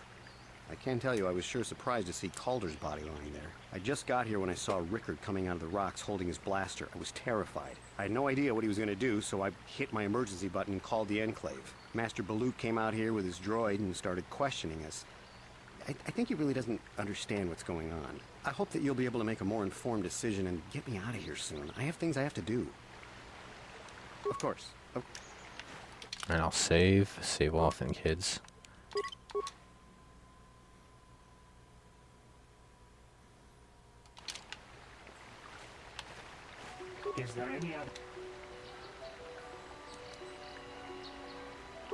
I can tell you I was sure surprised to see Calder's body lying there. I just got here when I saw Rickard coming out of the rocks holding his blaster. I was terrified. I had no idea what he was going to do, so I hit my emergency button and called the Enclave. Master Balut came out here with his droid and started questioning us. I think he really doesn't understand what's going on. I hope that you'll be able to make a more informed decision and get me out of here soon. I have things I have to do. Of course. And I'll save often, kids. Is there any other...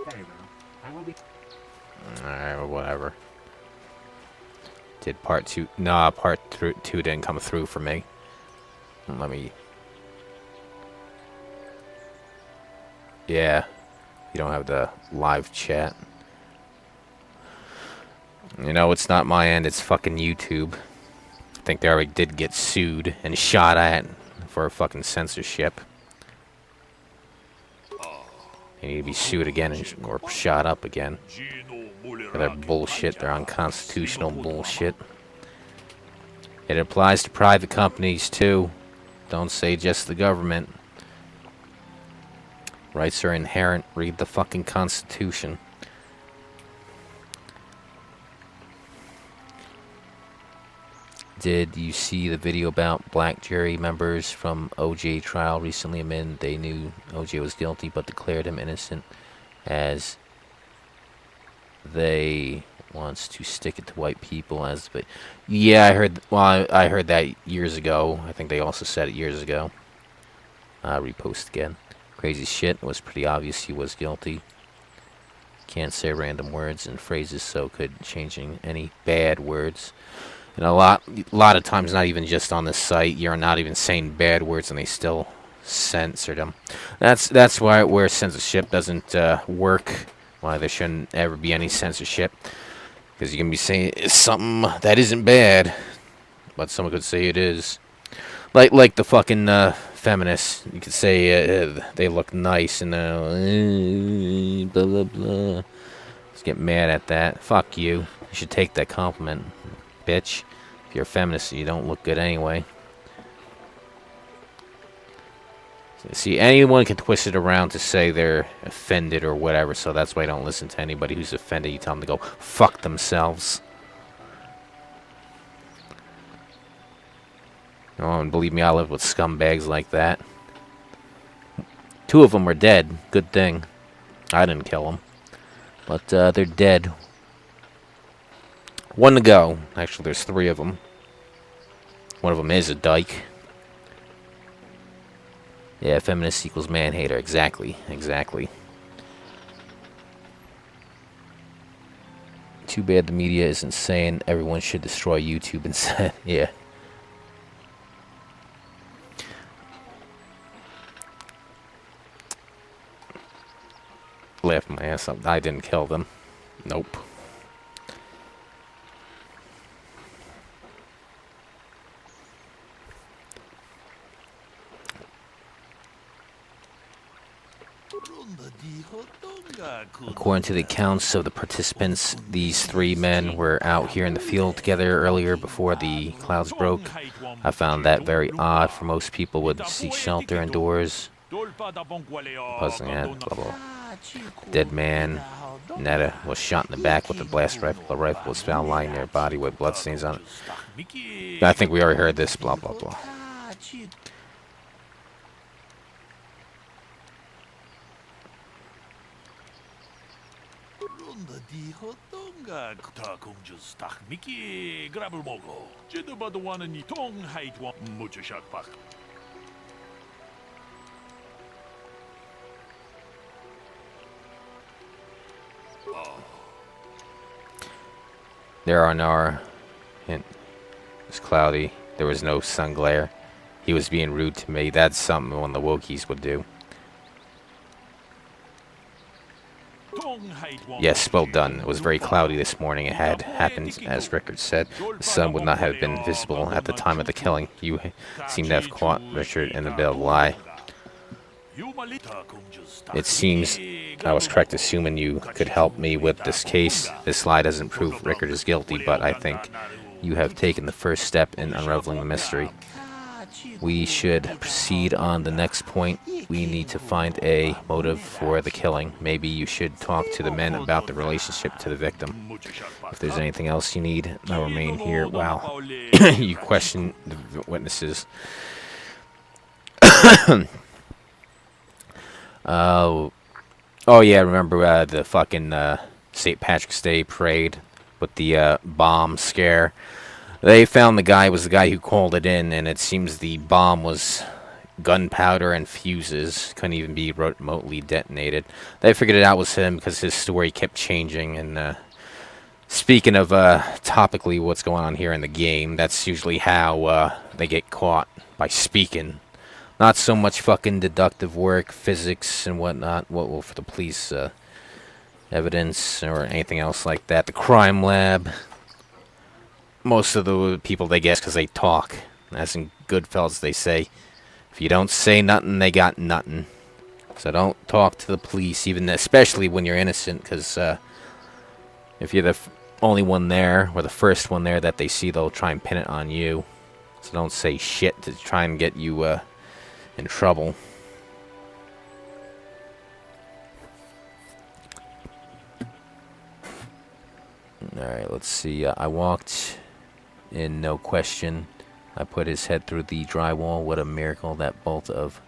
Very well. I will be... Alright, well, whatever. Did part 2... Nah, part 2 didn't come through for me. Let me... Yeah. You don't have the live chat. You know, it's not my end, it's fucking YouTube. I think they already did get sued and shot at for fucking censorship. They need to be sued again or shot up again. For their bullshit, their unconstitutional bullshit. It applies to private companies too. Don't say just the government. Rights are inherent. Read the fucking Constitution. Did you see the video about black jury members from OJ trial recently? They knew OJ was guilty but declared him innocent as they wants to stick it to white people as... But yeah, I heard... Well, I heard that years ago. I think they also said it years ago. Repost again. Crazy shit. It was pretty obvious he was guilty. Can't say random words and phrases, so could changing any bad words. And a lot of times, not even just on this site, you're not even saying bad words, and they still censored them. That's why where censorship doesn't work. Why there shouldn't ever be any censorship, because you can be saying something that isn't bad, but someone could say it is. Like the fucking feminists, you could say they look nice and blah blah blah. Just get mad at that. Fuck you. You should take that compliment, bitch. If you're a feminist, you don't look good anyway. See, anyone can twist it around to say they're offended or whatever, so that's why I don't listen to anybody who's offended. You tell them to go fuck themselves. Oh, and believe me, I live with scumbags like that. 2 of them are dead. Good thing. I didn't kill them. But they're dead. 1 to go. Actually, there's 3 of them. One of them is a dyke. Yeah, feminist equals man-hater. Exactly. Exactly. Too bad the media isn't saying everyone should destroy YouTube instead. Yeah. Laughed my ass up. I didn't kill them. Nope. According to the accounts of the participants, these 3 men were out here in the field together earlier before the clouds broke. I found that very odd, for most people would seek shelter indoors. Puzzling at, blah, blah. Dead man, Netta, was shot in the back with a blast rifle. A rifle was found lying near her body with bloodstains on it. I think we already heard this, blah, blah, blah. There are no hint. It's cloudy. There was no sun glare. He was being rude to me. That's something one of the Wokies would do. Yes, well done. It was very cloudy this morning. It had happened, as Rickard said. The sun would not have been visible at the time of the killing. You seem to have caught Richard in the bit of a lie. It seems I was correct assuming you could help me with this case. This lie doesn't prove Rickard is guilty, but I think you have taken the first step in unraveling the mystery. We should proceed on the next point. We need to find a motive for the killing. Maybe you should talk to the men about the relationship to the victim. If there's anything else you need, I'll remain here while you question the witnesses. Oh yeah, remember the fucking St. Patrick's Day parade with the bomb scare? They found the guy was the guy who called it in, and it seems the bomb was gunpowder and fuses. Couldn't even be remotely detonated. They figured it out was him because his story kept changing. And speaking of topically what's going on here in the game, that's usually how they get caught, by speaking. Not so much fucking deductive work, physics and whatnot. Well, for the police, evidence or anything else like that. The crime lab. Most of the people they guess because they talk. As in Goodfellas, they say, if you don't say nothing, they got nothing. So don't talk to the police, even especially when you're innocent, because if you're the only one there or the first one there that they see, they'll try and pin it on you. So don't say shit to try and get you in trouble. Alright, let's see. I walked in, no question. I put his head through the drywall. What a miracle that both of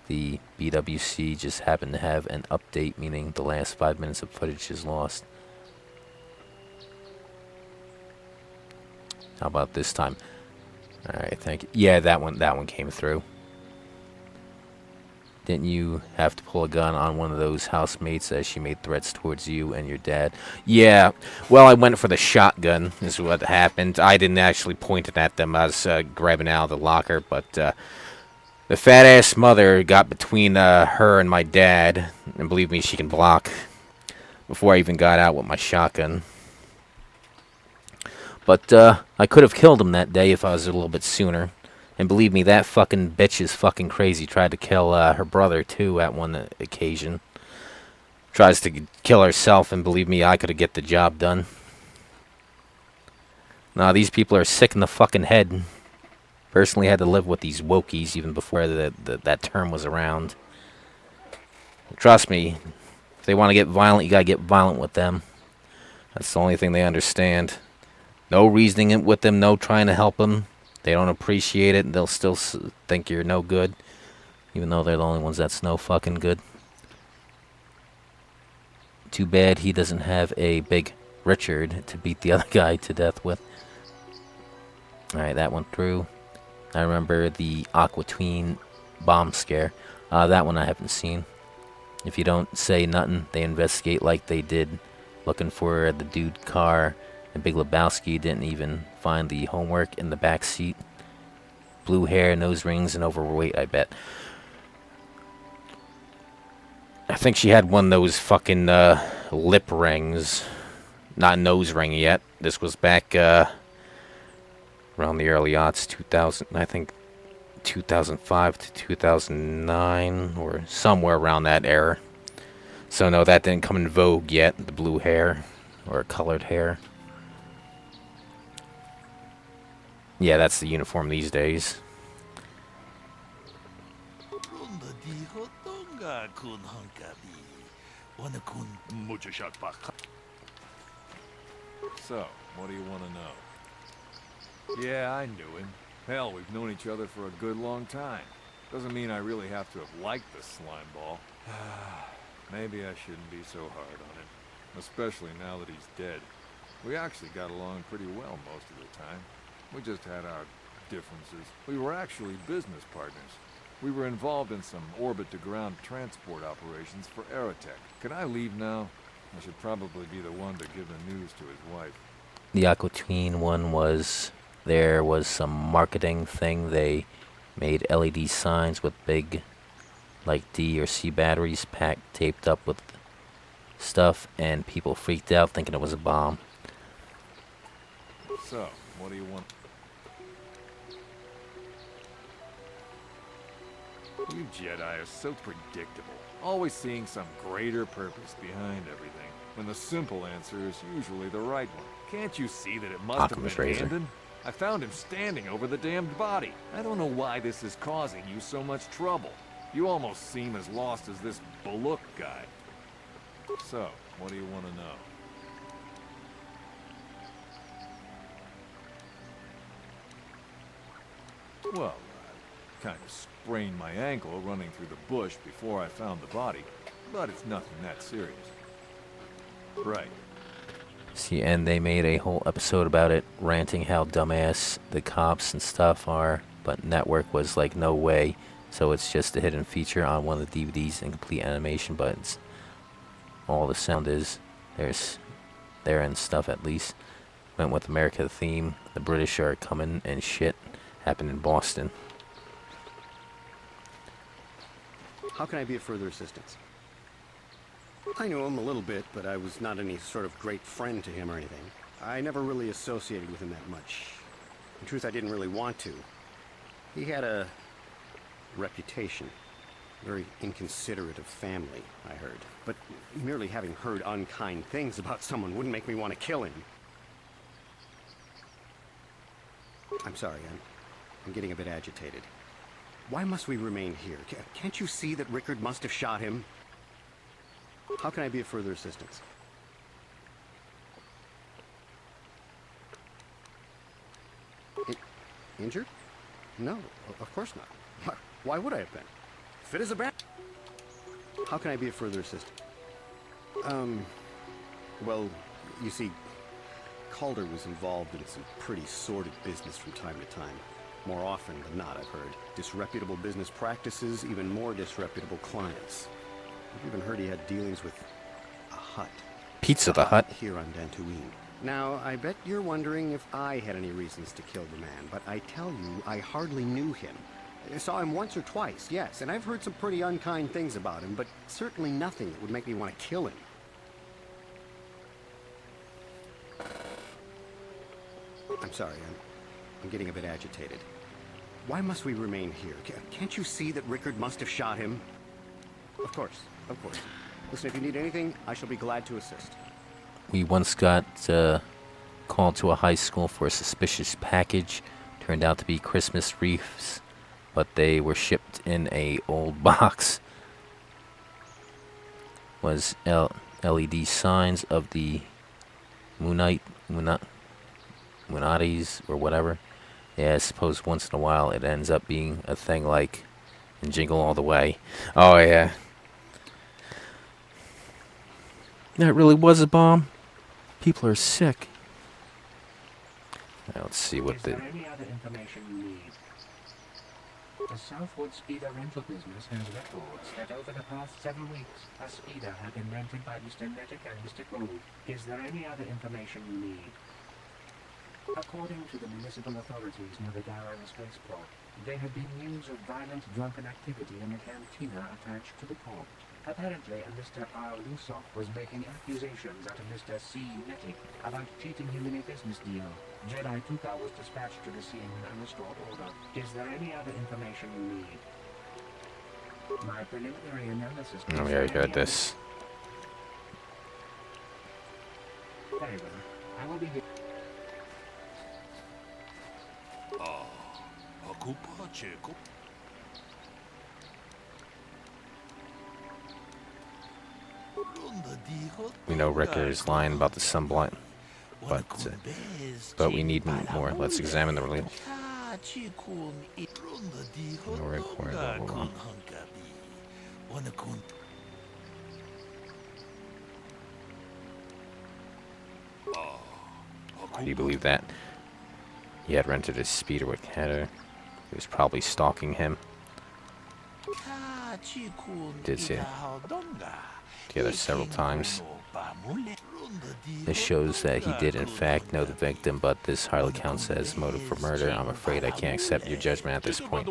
the BWC just happened to have an update, meaning the last 5 minutes of footage is lost. How about this time? Alright, thank you. Yeah, that one came through. Didn't you have to pull a gun on one of those housemates as she made threats towards you and your dad? Yeah, well, I went for the shotgun, is what happened. I didn't actually point it at them. I was grabbing out of the locker, but the fat-ass mother got between her and my dad, and believe me, she can block, before I even got out with my shotgun. But I could have killed him that day if I was a little bit sooner. And believe me, that fucking bitch is fucking crazy. Tried to kill her brother, too, at one occasion. Tries to kill herself, and believe me, I could have get the job done. Nah, these people are sick in the fucking head. Personally had to live with these wokies even before that term was around. Trust me, if they want to get violent, you gotta get violent with them. That's the only thing they understand. No reasoning with them, no trying to help them. They don't appreciate it, and they'll still think you're no good, even though they're the only ones that's no fucking good. Too bad he doesn't have a big Richard to beat the other guy to death with. Alright, that went through. I remember the Dantooine bomb scare. That one I haven't seen. If you don't say nothing, they investigate like they did, looking for the dude car. And Big Lebowski didn't even find the homework in the back seat. Blue hair, nose rings, and overweight, I bet. I think she had one of those fucking lip rings. Not nose ring yet. This was back around the early aughts, 2000, I think 2005 to 2009, or somewhere around that era. So no, that didn't come in vogue yet, the blue hair, or colored hair. Yeah, that's the uniform these days. So, what do you want to know? Yeah, I knew him. Hell, we've known each other for a good long time. Doesn't mean I really have to have liked the slime ball. Maybe I shouldn't be so hard on him. Especially now that he's dead. We actually got along pretty well most of the time. We just had our differences. We were actually business partners. We were involved in some orbit-to-ground transport operations for Aerotech. Can I leave now? I should probably be the one to give the news to his wife. The Dantooine one was, there was some marketing thing. They made LED signs with big, like D or C batteries taped up with stuff, and people freaked out thinking it was a bomb. So, what do you want? You Jedi are so predictable. Always seeing some greater purpose behind everything, when the simple answer is usually the right one. Can't you see that it must have been abandoned? I found him standing over the damned body. I don't know why this is causing you so much trouble. You almost seem as lost as this Baluk guy. So, what do you want to know? Well, I kind of sprained my ankle running through the bush before I found the body, but it's nothing that serious. Right. See, and they made a whole episode about it, ranting how dumbass the cops and stuff are, but Network was like, no way. So it's just a hidden feature on one of the DVDs in complete animation, but it's, all the sound is, there and stuff at least. Went with America theme, the British are coming and shit. Happened in Boston. How can I be of further assistance? I knew him a little bit, but I was not any sort of great friend to him or anything. I never really associated with him that much. In truth, I didn't really want to. He had a reputation. Very inconsiderate of family, I heard. But merely having heard unkind things about someone wouldn't make me want to kill him. I'm sorry, I'm getting a bit agitated. Why must we remain here? Can't you see that Rickard must have shot him? How can I be of further assistance? Injured? No, of course not. Why would I have been? Fit as a bat. How can I be of further assistance? Well, you see, Calder was involved in some pretty sordid business from time to time. More often than not, I've heard. Disreputable business practices, even more disreputable clients. I've even heard he had dealings with a hut. Pizza the Hut? Here on Dantooine. Now, I bet you're wondering if I had any reasons to kill the man, but I tell you, I hardly knew him. I saw him once or twice, yes, and I've heard some pretty unkind things about him, but certainly nothing that would make me want to kill him. I'm sorry, I'm getting a bit agitated. Why must we remain here? Can't you see that Rickard must have shot him? Of course, of course. Listen, if you need anything, I shall be glad to assist. We once got called to a high school for a suspicious package. Turned out to be Christmas wreaths, but they were shipped in a old box. Was LED signs of the Moonites or whatever. Yeah, I suppose once in a while it ends up being a thing like in Jingle All the Way. Oh yeah. That really was a bomb. People are sick. Now, let's see what the... Is there any other information you need? The Southwood Speeder rental business has records that over the past 7 weeks, a speeder had been rented by Mr. Nettic and Mr. Gould. Is there any other information you need? According to the municipal authorities near the Darren spaceport, there had been news of violent drunken activity in the cantina attached to the port. Apparently, a Mr. R. Lusoff was making accusations at a Mr. C. Nettic about cheating him in a business deal. Jedi Tuka was dispatched to the scene and restored order. Is there any other information you need? My preliminary analysis... Oh, yeah, I heard this. Very well. I will be here. We know Ricker is lying about the sunblight, but we need more. Let's examine the real. Do you believe that? He had rented a speeder with Hatter. He was probably stalking him. Did see it together several times. This shows that he did in fact know the victim, but this hardly counts as motive for murder. I'm afraid I can't accept your judgment at this point.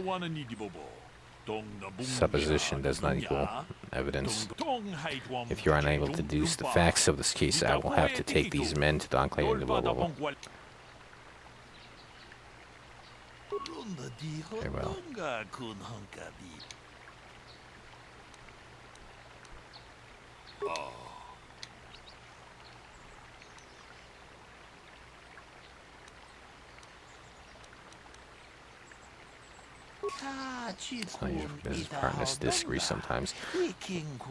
Supposition does not equal evidence. If you are unable to deduce the facts of this case, I will have to take these men to the Enclave and blah, blah, blah. Very well. It's not usual for business partners to disagree sometimes.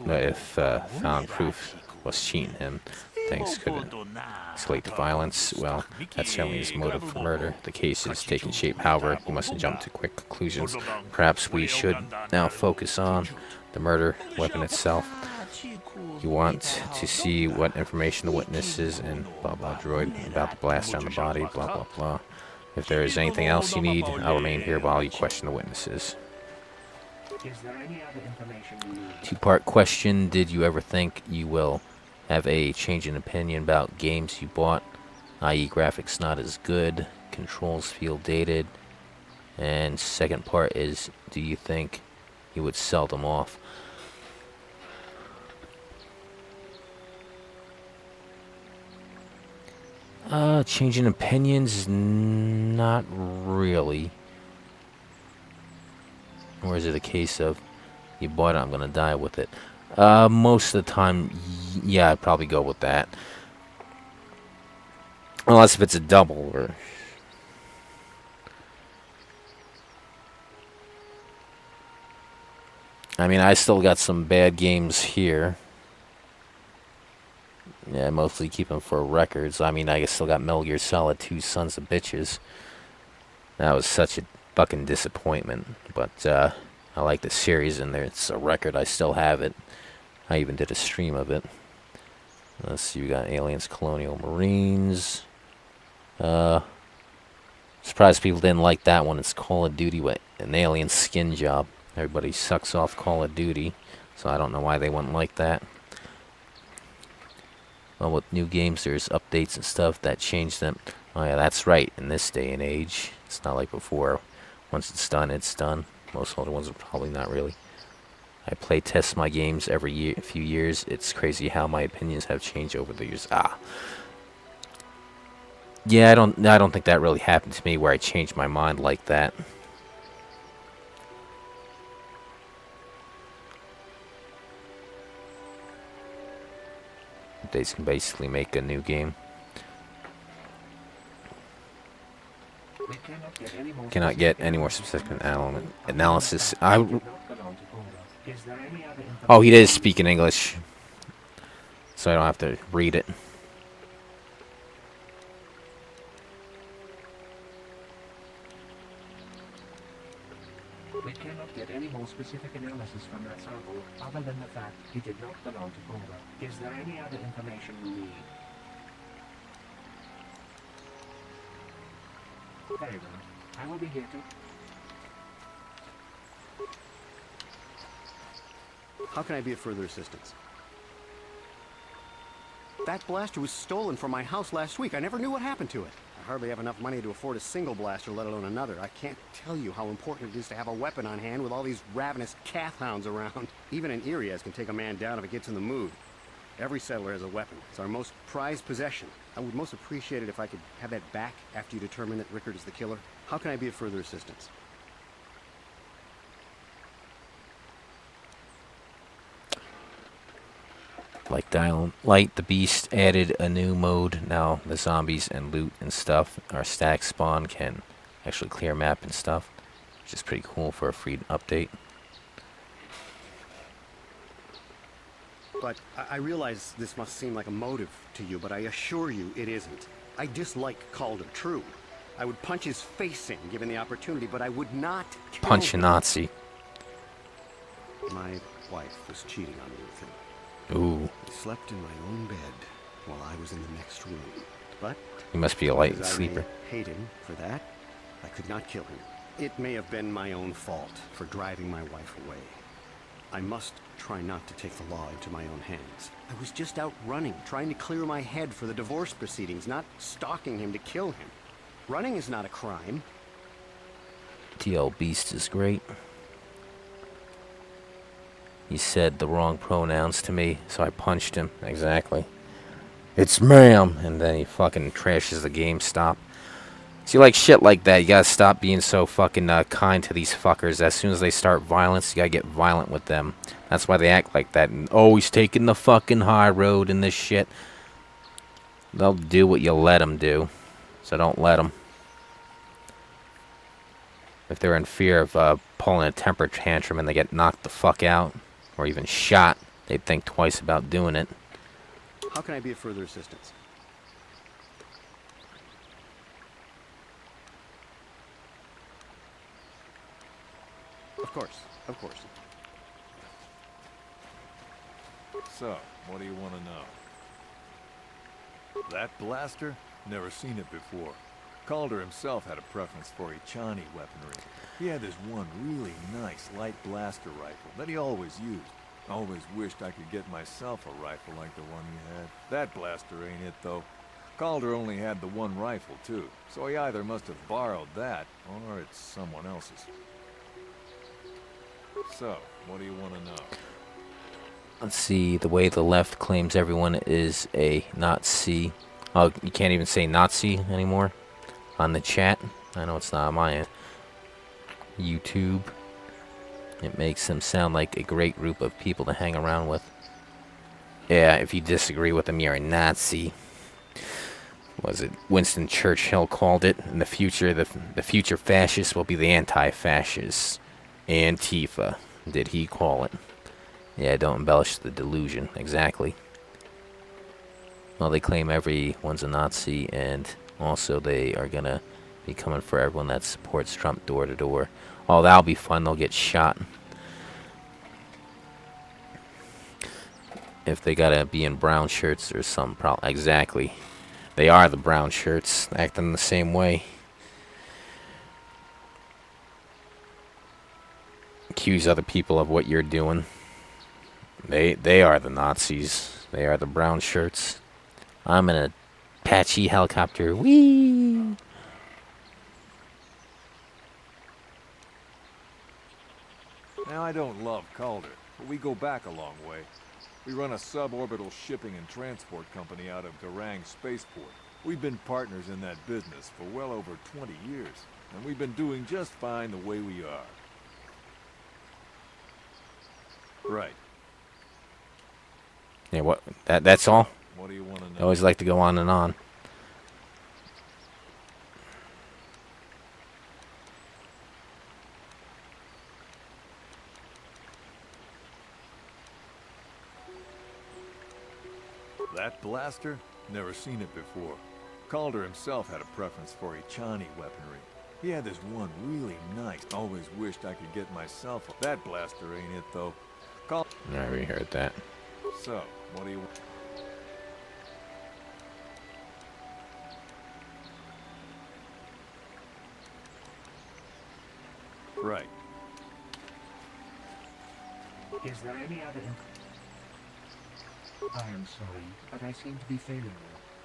But if found proof was cheating him, things could escalate to violence. Well, that's certainly his motive for murder. The case is taking shape. However, we mustn't jump to quick conclusions. Perhaps we should now focus on the murder weapon itself. You want to see what information the witnesses and blah blah droid about the blast on the body, blah blah blah. If there is anything else you need, I'll remain here while you question the witnesses. Is there any other information you need? Two-part question. Did you ever think you will have a change in opinion about games you bought, i.e. graphics not as good, controls feel dated? And second part is, do you think you would sell them off? Changing opinions, not really. Or is it a case of, you bought it, I'm gonna die with it? Most of the time, yeah, I'd probably go with that. Unless if it's a double, or... I mean, I still got some bad games here. Yeah, mostly keep them for records. I mean, I still got Metal Gear Solid 2 Sons of Bitches. That was such a fucking disappointment. But, I like the series, and it's a record. I still have it. I even did a stream of it. Let's see, we got Aliens, Colonial Marines. Surprised people didn't like that one. It's Call of Duty with an alien skin job. Everybody sucks off Call of Duty, so I don't know why they wouldn't like that. Well, with new games, there's updates and stuff that change them. Oh yeah, that's right. In this day and age, it's not like before. Once it's done, it's done. Most older ones are probably not really. I play test my games every year, few years. It's crazy how my opinions have changed over the years. Yeah, I don't think that really happened to me where I changed my mind like that. They can basically make a new game. Cannot get any more specific analysis. Oh, he is speaking English, so I don't have to read it. We cannot get any more specific analysis from that sample, other than the fact he did not belong to Cobra. Is there any other information we need? Very well. I will be here to... How can I be of further assistance? That blaster was stolen from my house last week. I never knew what happened to it. I hardly have enough money to afford a single blaster, let alone another. I can't tell you how important it is to have a weapon on hand with all these ravenous cath hounds around. Even an Irias can take a man down if it gets in the mood. Every settler has a weapon. It's our most prized possession. I would most appreciate it if I could have that back after you determine that Rickard is the killer. How can I be of further assistance? Like Dying Light, the Beast added a new mode. Now the zombies and loot and stuff, our stack spawn can actually clear map and stuff, which is pretty cool for a free update. But I realize this must seem like a motive to you, but I assure you it isn't. I dislike Calder, true. I would punch his face in given the opportunity, but I would not kill Punch a him. Nazi. My wife was cheating on me with him. Ooh. He slept in my own bed while I was in the next room. But He must be a light because I sleeper. may hate him for that, I could not kill him. It may have been my own fault for driving my wife away. I must try not to take the law into my own hands. I was just out running, trying to clear my head for the divorce proceedings, not stalking him to kill him. Running is not a crime. TL Beast is great. He said the wrong pronouns to me, so I punched him. Exactly. It's ma'am! And then he fucking trashes the GameStop. See, like shit like that, you gotta stop being so fucking kind to these fuckers. As soon as they start violence, you gotta get violent with them. That's why they act like that. And, oh, he's taking the fucking high road and this shit. They'll do what you let them do. So don't let them. If they're in fear of pulling a temper tantrum and they get knocked the fuck out, or even shot, they'd think twice about doing it. How can I be of further assistance? Of course, of course. So, what do you want to know? That blaster? Never seen it before. Calder himself had a preference for Ichani weaponry. He had this one really nice light blaster rifle that he always used. Always wished I could get myself a rifle like the one he had. That blaster ain't it, though. Calder only had the one rifle, too, so he either must have borrowed that, or it's someone else's. So, what do you want to know? Let's see, the way the left claims everyone is a Nazi. Oh, you can't even say Nazi anymore on the chat. I know it's not on my YouTube. It makes them sound like a great group of people to hang around with. Yeah, if you disagree with them, you're a Nazi. Was it Winston Churchill called it? In the future, the future fascists will be the anti-fascists. Antifa, did he call it? Yeah, don't embellish the delusion. Exactly. Well, they claim everyone's a Nazi, and also they are gonna be coming for everyone that supports Trump door to door. Oh, that'll be fun. They'll get shot. If they gotta be in brown shirts or some problem. Exactly. They are the brown shirts, acting the same way. Accuse other people of what you're doing. They are the Nazis. They are the brown shirts. I'm in a Apache helicopter. Whee! Now, I don't love Calder, but we go back a long way. We run a suborbital shipping and transport company out of Garang Spaceport. We've been partners in that business for well over 20 years, and we've been doing just fine the way we are. Right. Yeah, what? That's all? What do you want to know? I always like to go on and on. That blaster? Never seen it before. Calder himself had a preference for Ichani weaponry. He had this one really nice. Always wished I could get myself a... That blaster ain't it, though. I already heard that. So, what do you... Right. Is there any other... I am sorry, but I seem to be failing you.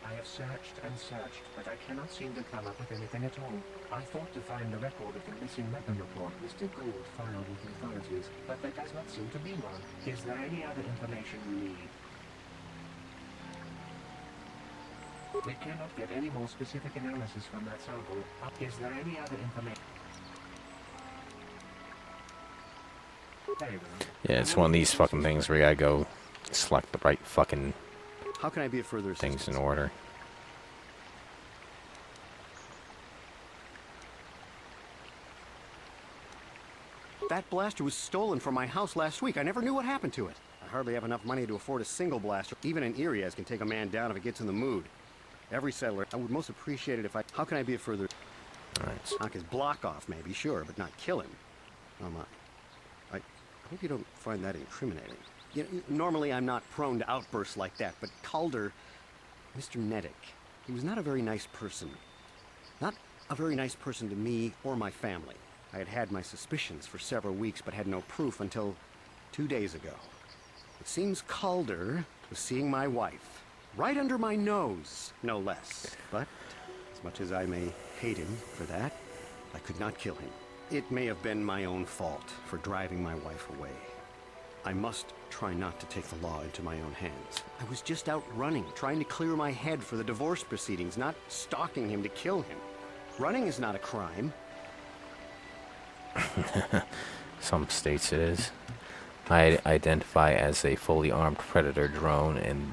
I have searched and searched, but I cannot seem to come up with anything at all. I thought to find the record of the missing weapon report Mr. Gould filed with the authorities, but there does not seem to be one. Is there any other information you need? We cannot get any more specific analysis from that sample. Is there any other information? Yeah, it's one of these fucking things where you gotta go select the right fucking How can I be of further assistance? things in order. That blaster was stolen from my house last week. I never knew what happened to it. I hardly have enough money to afford a single blaster. Even an Irias can take a man down if it gets in the mood. Every settler, I would most appreciate it if I... How can I be of further... Alright. Knock his block off, maybe, sure, but not kill him. Oh my. I hope you don't find that incriminating. You know, normally I'm not prone to outbursts like that, but Calder... Mr. Neddick, he was not a very nice person. Not a very nice person to me or my family. I had had my suspicions for several weeks, but had no proof until 2 days ago. It seems Calder was seeing my wife, right under my nose, no less. But, as much as I may hate him for that, I could not kill him. It may have been my own fault for driving my wife away. I must try not to take the law into my own hands. I was just out running, trying to clear my head for the divorce proceedings, not stalking him to kill him. Running is not a crime. Some states it is. I identify as a fully armed predator drone, and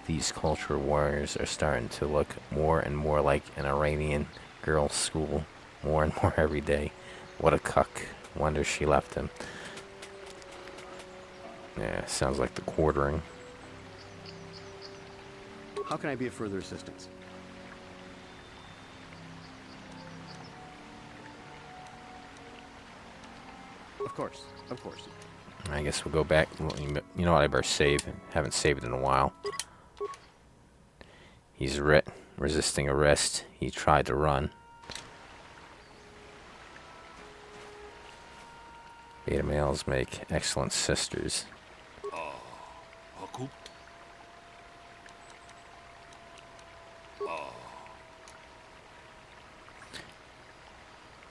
these culture warriors are starting to look more and more like an Iranian girls' school, more and more every day. What a cuck. Wonder she left him. Yeah, sounds like the quartering. How can I be of further assistance? Of course, of course. I guess we'll go back. You know what? I better save. Haven't saved in a while. He's resisting arrest. He tried to run. Beta males make excellent sisters.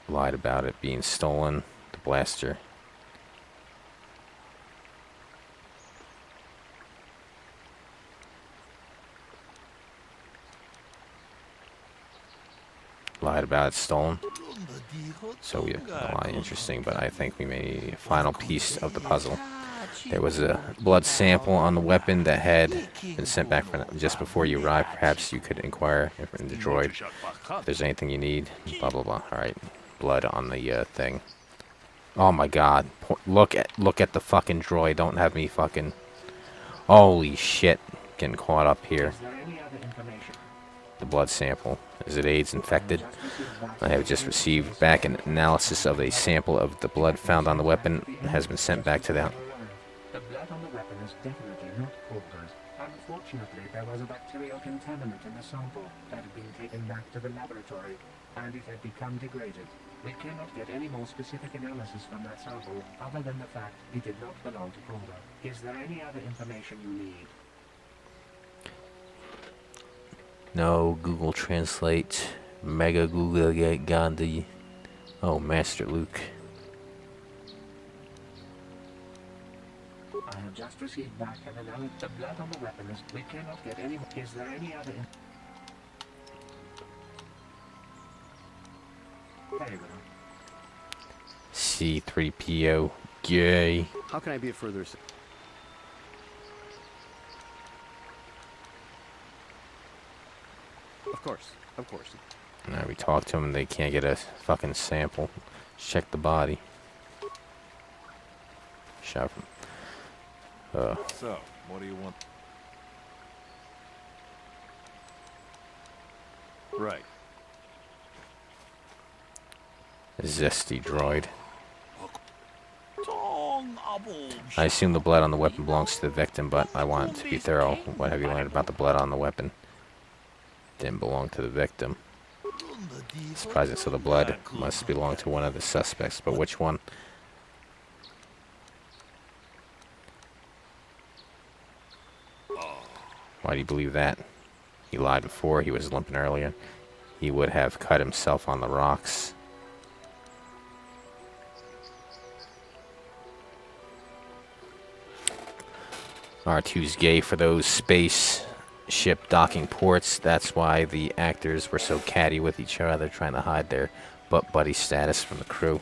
Lied about it being stolen. The blaster. Lied about it stolen. So we lie, interesting, but I think we made a final piece of the puzzle. There was a blood sample on the weapon that had been sent back just before you arrived. Perhaps you could inquire in the droid if there's anything you need. Blah blah blah. All right, blood on the thing. Oh my God! Look at the fucking droid. Don't have me fucking. Holy shit! Getting caught up here. The blood sample. Is it AIDS infected? I have just received back an analysis of a sample of the blood found on the weapon. It has been sent back to them. The blood on the weapon is definitely not Calder's. Unfortunately, there was a bacterial contaminant in the sample that had been taken back to the laboratory, and it had become degraded. We cannot get any more specific analysis from that sample, other than the fact it did not belong to Calder. Is there any other information you need? No, Google Translate. Mega Google Gandhi. Oh, Master Luke. I have just received back an analysis. The blood on the weapon is... We cannot get any... Is there any other... Very well. C3PO. Gay. How can I be of further assistance? Of course, of course. Now we talk to them, they can't get a fucking sample. Check the body. Shove him. So, what do you want? Right. Zesty droid. I assume the blood on the weapon belongs to the victim, but I want to be thorough. What have you learned about the blood on the weapon? Didn't belong to the victim. Surprising, so the blood must belong to one of the suspects, but which one? Why do you believe that? He lied before, he was limping earlier. He would have cut himself on the rocks. R2's gay for those space ship docking ports. That's why the actors were so catty with each other, trying to hide their butt buddy status from the crew.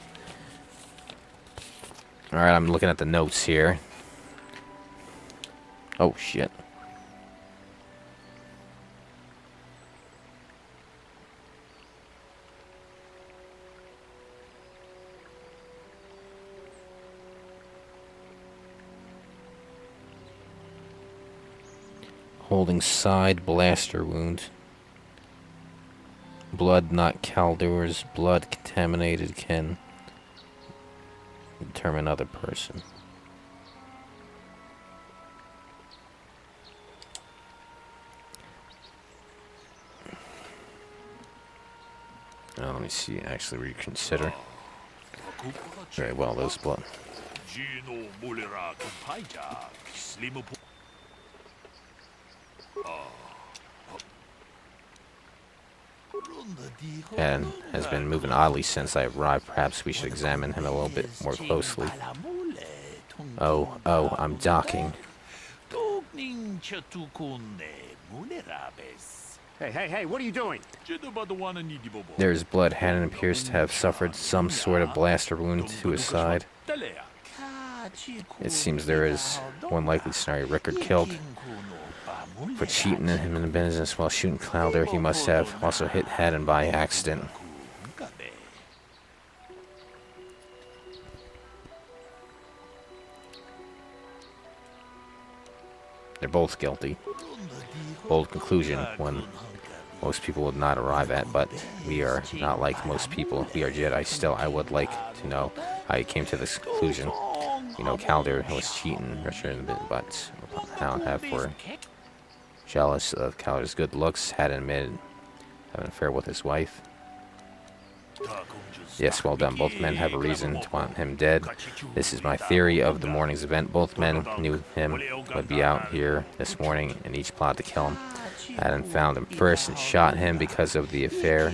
Alright, I'm looking at the notes here. Oh, shit. Holding side blaster wound. Blood not Caldur's. Blood contaminated can determine other person. Now, let me see. Actually, reconsider. Very well, those blood. And has been moving oddly since I arrived. Perhaps we should examine him a little bit more closely. Oh, I'm docking. Hey, what are you doing? There's blood. Hannon appears to have suffered some sort of blaster wound to his side. It seems there is one likely scenario. Rickard killed for cheating him in the business while shooting Clouder. He must have also hit Hannon by accident. They're both guilty. Bold conclusion, one most people would not arrive at, but we are not like most people. We are Jedi. Still, I would like to know how you came to this conclusion. You know, Calder was cheating Richard in a bit, but Hound were jealous of Calder's good looks, had admitted having an affair with his wife. Yes, well done. Both men have a reason to want him dead. This is my theory of the morning's event. Both men knew him would be out here this morning and each plotted to kill him. Haddon found him first and shot him because of the affair.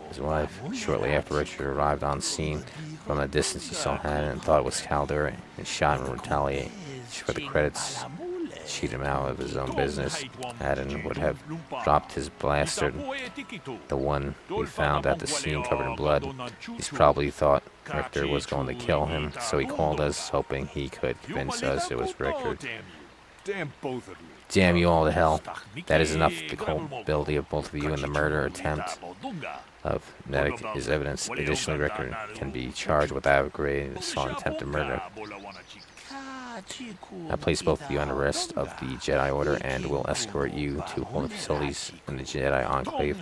His wife, shortly after Richard arrived on scene, from a distance he saw Haddon and thought it was Calder and shot him in retaliation for the credits. Cheat him out of his own business. Haddon would have dropped his blaster, the one we found at the scene covered in blood. He's probably thought Richter was going to kill him, so he called us, hoping he could convince us it was Richter. Damn both of you. Damn you all to hell. That is enough. The culpability of both of you in the murder attempt of Medic is evidence. Additionally, Richter can be charged with aggravated assault and attempted murder. I place both of you on arrest of the Jedi Order and will escort you to holy facilities in the Jedi Enclave.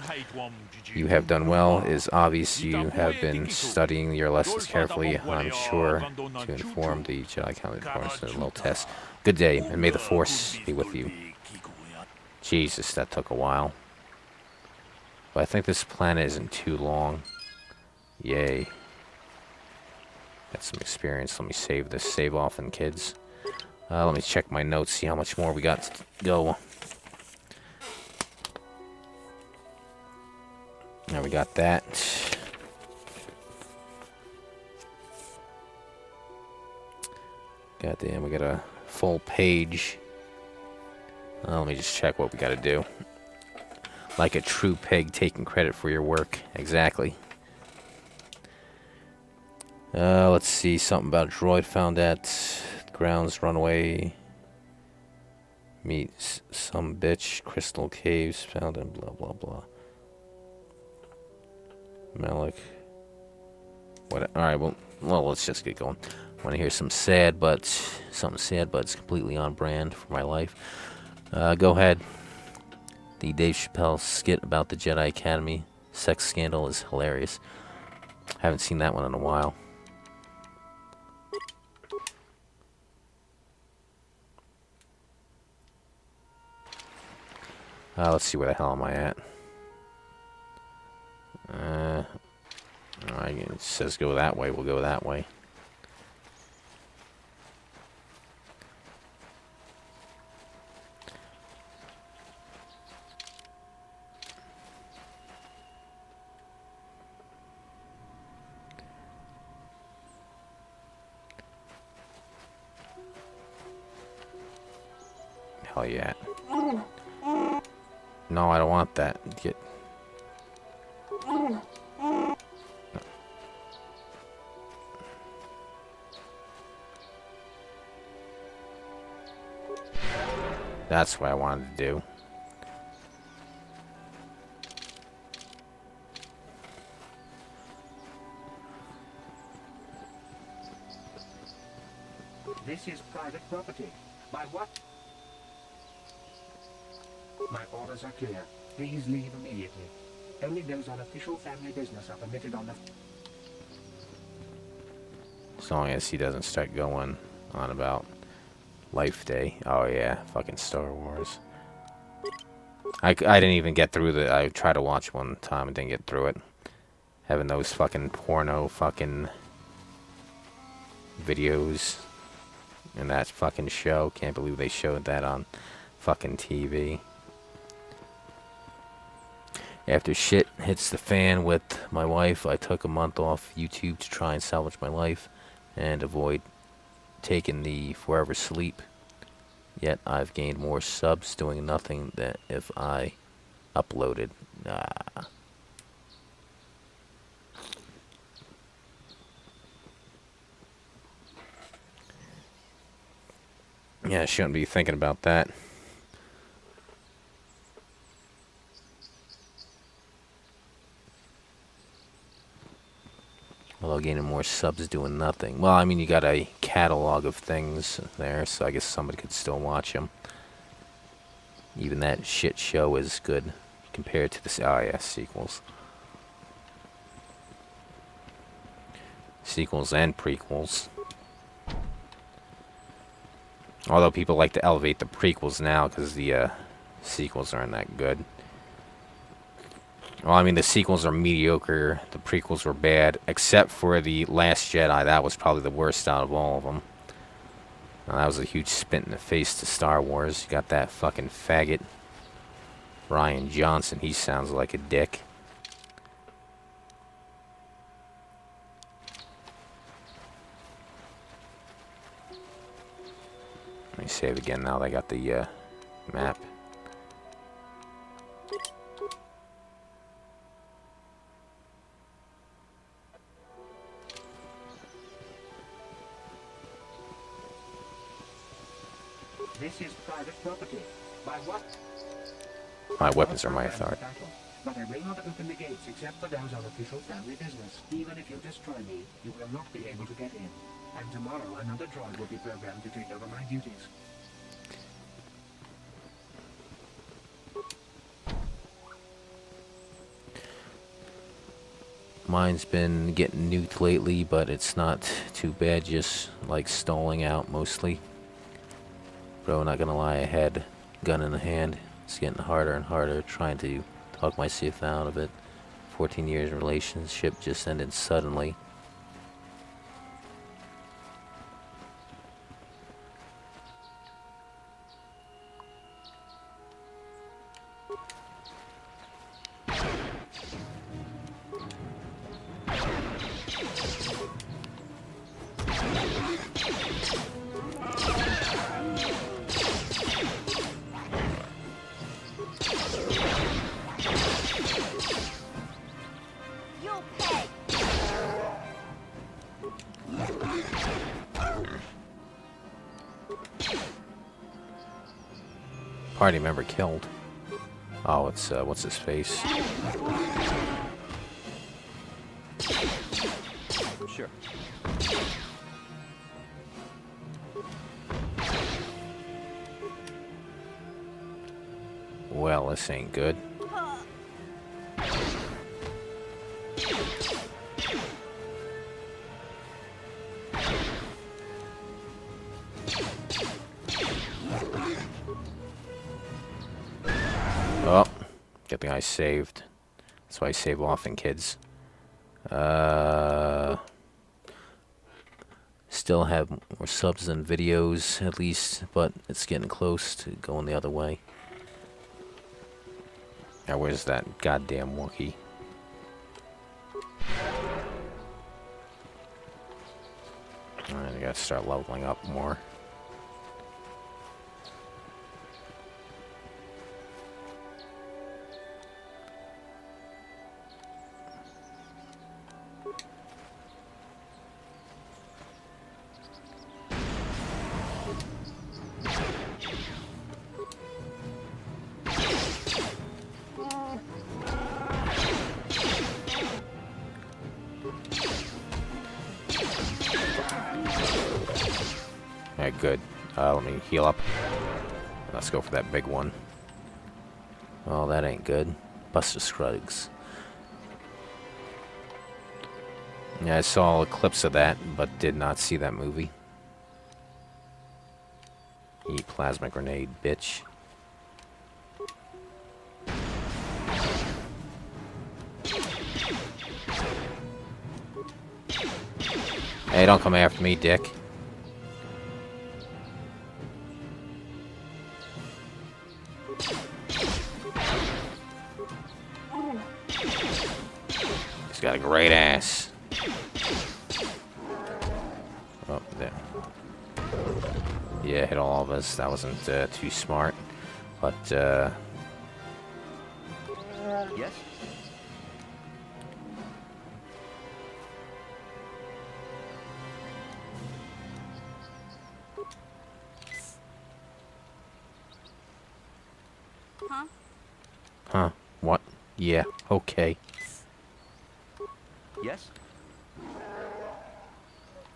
You have done well. It is obvious you have been studying your lessons carefully. I'm sure to inform the Jedi Council of the little test. Good day, and may the Force be with you. Jesus, that took a while. But I think this planet isn't too long. Yay. Got some experience. Let me save this. Save off and kids. Let me check my notes, see how much more we got to go. Now we got that. Goddamn, we got a full page. Let me just check what we gotta do. Like a true pig taking credit for your work. Exactly. Let's see, something about a droid found at grounds runway. Meets some bitch. Crystal caves found in blah blah blah. Malik. What? All right. Well, let's just get going. I want to hear something sad, but it's completely on brand for my life. Go ahead. The Dave Chappelle skit about the Jedi Academy sex scandal is hilarious. Haven't seen that one in a while. Let's see, where the hell am I at? Alright, it says go that way, we'll go that way. Hell yeah. No, I don't want that. Get. That's what I wanted to do. This is private property. My what? My orders are clear. Please leave immediately. Only those on official family business are permitted on the... As long as he doesn't start going on about Life Day. Oh yeah, fucking Star Wars. I didn't even get through the... I tried to watch one time and didn't get through it. Having those fucking porno fucking videos in that fucking show. Can't believe they showed that on fucking TV. After shit hits the fan with my wife, I took a month off YouTube to try and salvage my life and avoid taking the forever sleep. Yet I've gained more subs doing nothing than if I uploaded. Yeah, I shouldn't be thinking about that. Although gaining more subs doing nothing. Well, I mean, you got a catalog of things there, so I guess somebody could still watch them. Even that shit show is good compared to the... Oh, yeah, sequels. Sequels and prequels. Although people like to elevate the prequels now because the sequels aren't that good. Well, I mean, the sequels are mediocre. The prequels were bad, except for The Last Jedi. That was probably the worst out of all of them. That was a huge spit in the face to Star Wars. You got that fucking faggot, Rian Johnson. He sounds like a dick. Let me save again now that I got the map. This is private property. By what? My weapons are my authority. But I will not open the gates except for those on official family business. Even if you destroy me, you will not be able to get in. And tomorrow another droid will be programmed to take over my duties. Mine's been getting nuked lately, but it's not too bad, just like stalling out mostly. Bro, not gonna lie, I had gun in the hand. It's getting harder and harder, trying to talk myself out of it. 14 years in relationship just ended suddenly. Party member killed. Oh, it's what's his face? Sure. Well, this ain't good. Oh, good thing I saved. That's why I save often, kids. Still have more subs than videos, at least, but it's getting close to going the other way. Now, where's that goddamn Wookiee? Alright, I gotta start leveling up more. Alright, good. Let me heal up. Let's go for that big one. Oh, that ain't good. Buster Scruggs. Yeah, I saw clips of that, but did not see that movie. You plasma grenade, bitch. Hey, don't come after me, dick. He's got a great ass. Oh, there. Yeah, hit all of us. That wasn't too smart. But, Yes? Huh? huh? What? Yeah, okay. Yes?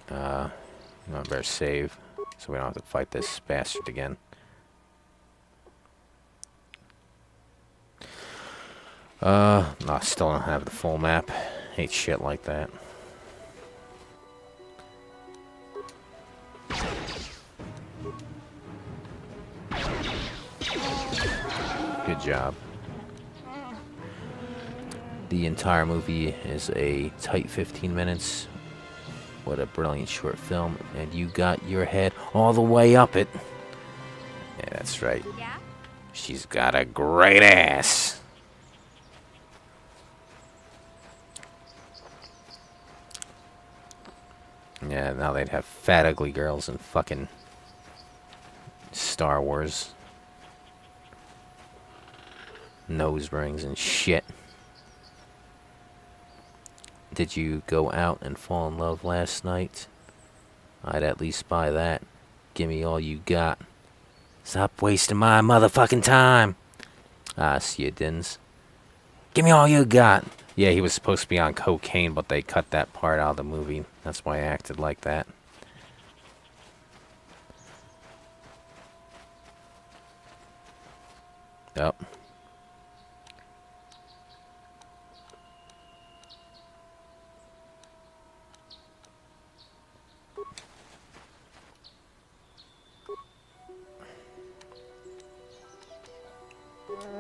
I better save, so we don't have to fight this bastard again. No, still don't have the full map. Hate shit like that. Good job. The entire movie is a tight 15 minutes. What a brilliant short film. And you got your head all the way up it. Yeah, that's right. Yeah? She's got a great ass. Yeah, now they'd have fat, ugly girls in fucking Star Wars. Nose rings and shit. Did you go out and fall in love last night? I'd at least buy that. Give me all you got. Stop wasting my motherfucking time. Ah, see you, Dins. Give me all you got. Yeah, he was supposed to be on cocaine, but they cut that part out of the movie. That's why I acted like that. Yep.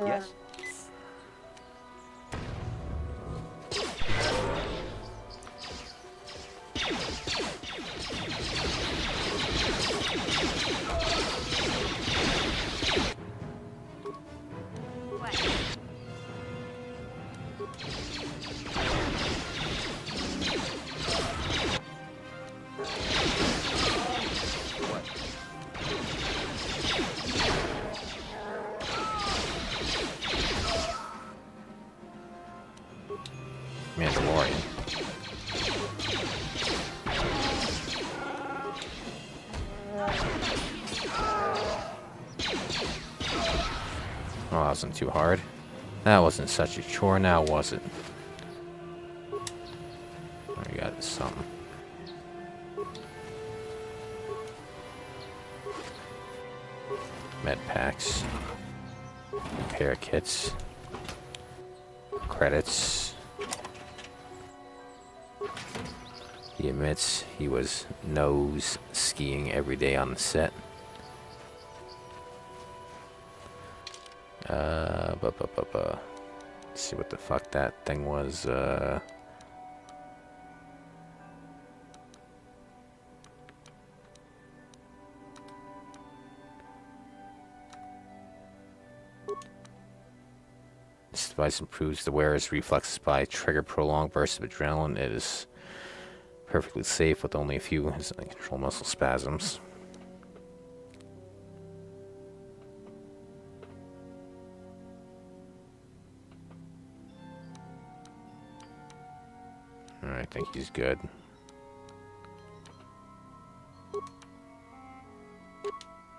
Yes? Mandalorian. Oh, that wasn't too hard. That wasn't such a chore now, was it? We got something. Med packs. Repair kits. Credits. He admits he was nose skiing every day on the set. Let's see what the fuck that thing was. This device improves the wearer's reflexes by trigger prolonged bursts of adrenaline. It is perfectly safe with only a few control muscle spasms. Alright, I think he's good.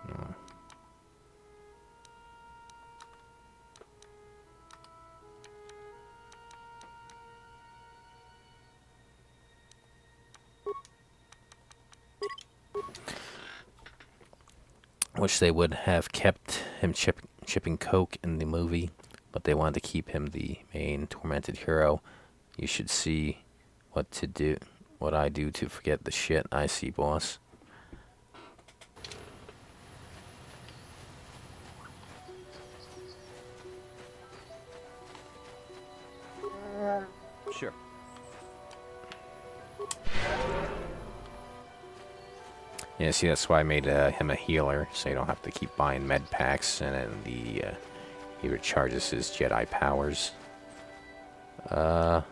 No. Wish they would have kept him chipping coke in the movie, but they wanted to keep him the main tormented hero. You should see what I do to forget the shit I see, boss. Sure. Yeah, see, that's why I made him a healer, so you don't have to keep buying med packs, and then he recharges his Jedi powers. Fine.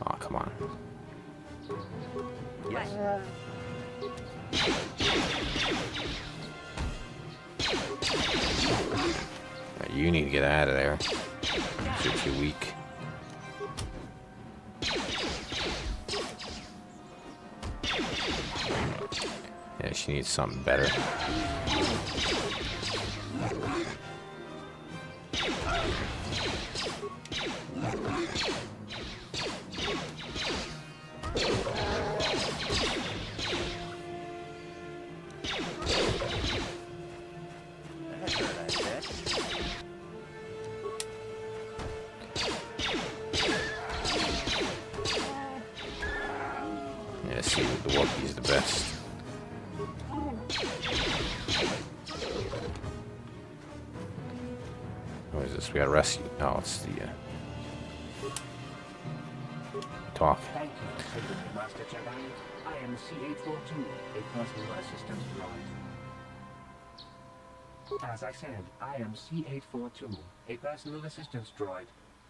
Oh, come on. Yes. You need to get out of there. You're too weak. Yeah, she needs something better. Yeah, see, the Wookiee's the best. What is this? We gotta rescue. Oh, it's the talk. Thank you, Secretary Master Jedi. I am C842, a personal assistance droid. As I said, I am C842, a personal assistance droid.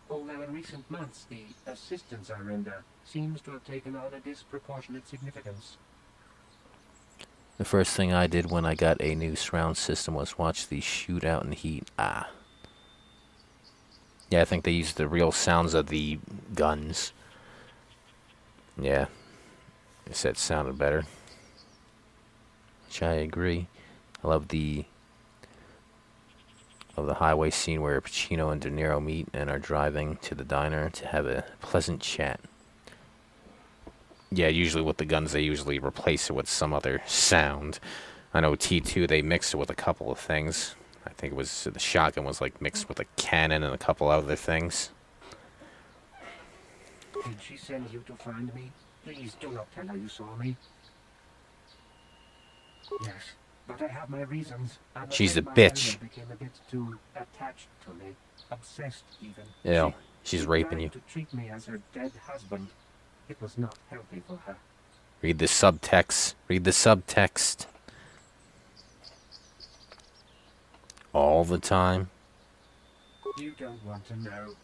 Although in recent months, the assistance I render seems to have taken on a disproportionate significance. The first thing I did when I got a new surround system was watch the shootout in the heat. Ah. Yeah, I think they used the real sounds of the guns. Yeah. I said it sounded better. Which I agree. I love the highway scene where Pacino and De Niro meet and are driving to the diner to have a pleasant chat. Yeah, usually with the guns they usually replace it with some other sound. I know T2 they mixed it with a couple of things. I think it was the shotgun was like mixed with a cannon and a couple other things. Did she send you to find me? Please do not tell her you saw me. Yes, but I have my reasons. She's a my bitch. Elder became a bit too attached to me, obsessed even. Yeah, she's raping tried you. to treat me as her dead husband. It was not healthy for her. Read the subtext. Read the subtext. All the time. You don't want to know.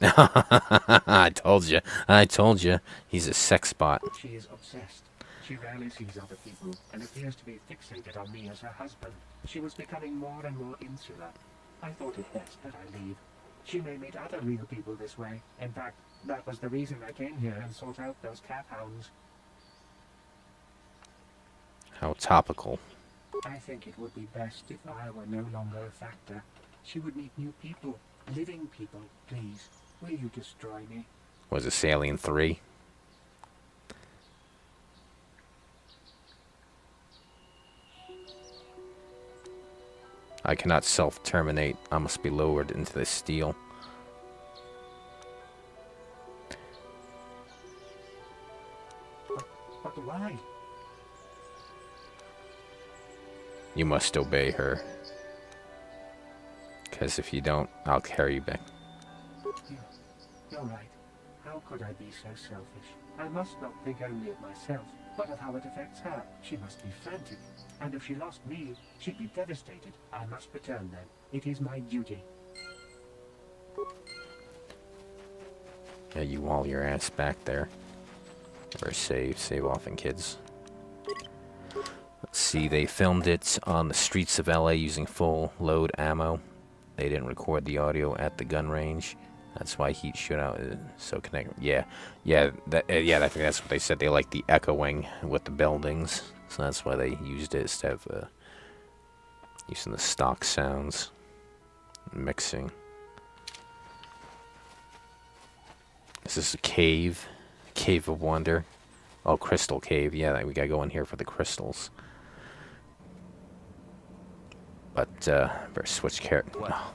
I told you. I told you. He's a sex bot. She is obsessed. She rarely sees other people and appears to be fixated on me as her husband. She was becoming more and more insular. I thought it best that I leave. She may meet other real people this way. In fact, that was the reason I came here and sought out those cat hounds. How topical. I think it would be best if I were no longer a factor. She would meet new people, living people. Please, will you destroy me? Was it Alien 3? I cannot self-terminate. I must be lowered into the steel. But why? You must obey her. Because if you don't, I'll carry you back. You're right. How could I be so selfish? I must not think only of myself, but of how it affects her. She must be frantic. And if she lost me, she'd be devastated. I must return then. It is my duty. Yeah, you wall your ass back there. Or save often, kids. Let's see, they filmed it on the streets of LA using full load ammo. They didn't record the audio at the gun range. That's why heat shootout is so connected. Yeah, I think that's what they said. They like the echoing with the buildings, so that's why they used it instead of using the stock sounds, mixing. This is a cave. Cave of Wonder. Oh, Crystal Cave. Yeah, we gotta go in here for the crystals. But, better switch character. What? Oh.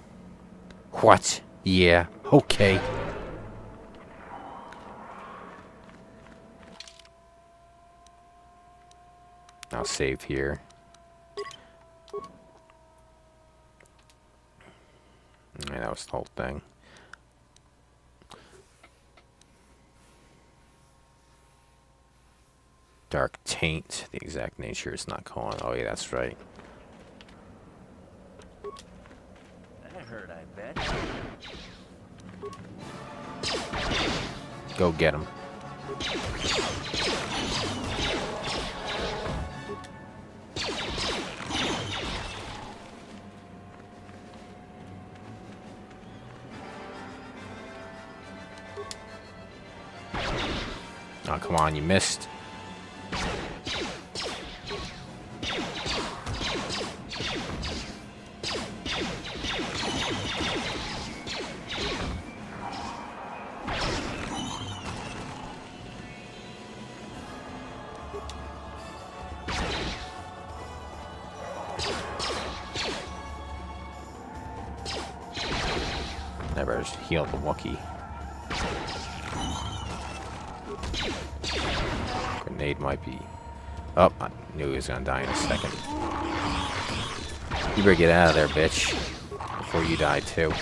What? Yeah. Okay. I'll save here. Yeah, that was the whole thing. Dark taint. The exact nature is not calling. Oh, yeah, that's right. That hurt, I bet. Go get him. Oh, come on, you missed. Never healed the Wookiee. Grenade might be... Oh, I knew he was gonna die in a second. You better get out of there, bitch. Before you die, too.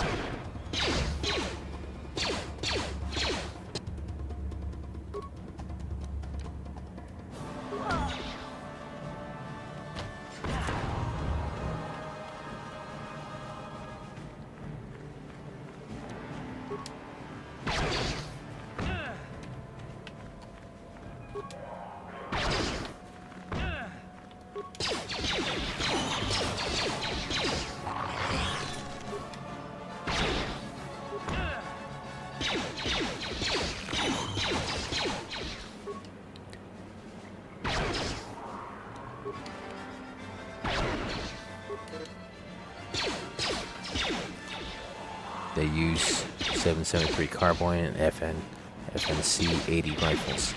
They use 773 Carbine and FNC 80 rifles.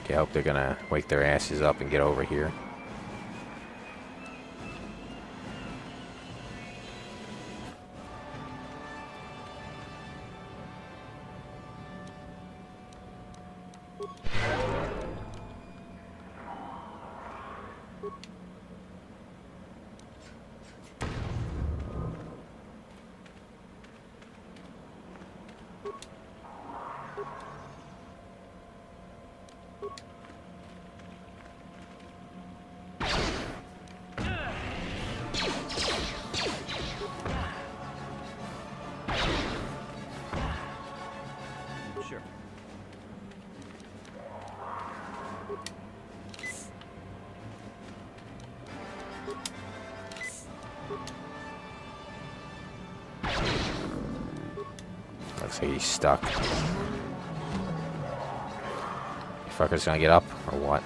Okay, I hope they're gonna wake their asses up and get over here. Sure. Looks like he's stuck. You fuckers gonna get up, or what?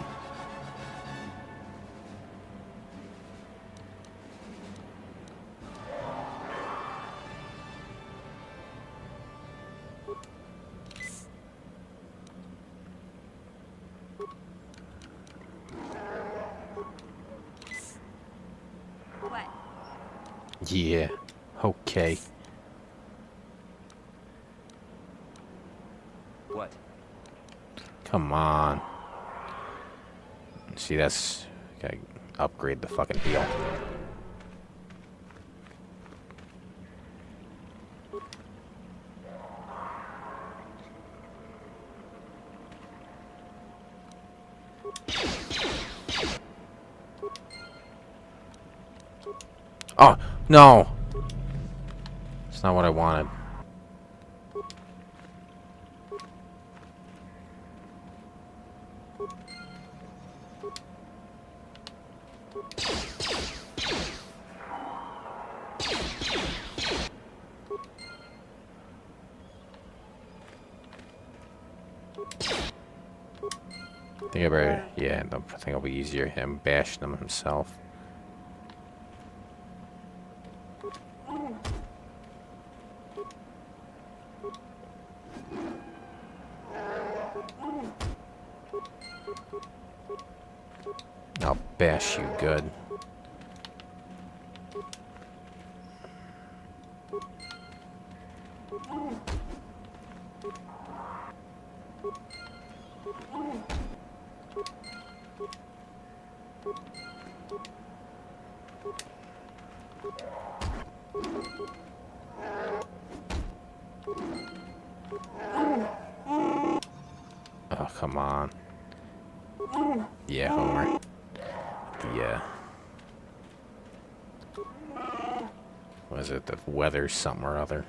What? Yeah. Okay. What? Come on. See, that's... Gotta upgrade the fucking heal. Oh, no! It's not what I wanted. I think I better, yeah, I think it'll be easier him bashing them himself. I'll bash you good. Oh, come on. Yeah, Homer. Yeah. Was it the weather, something or other?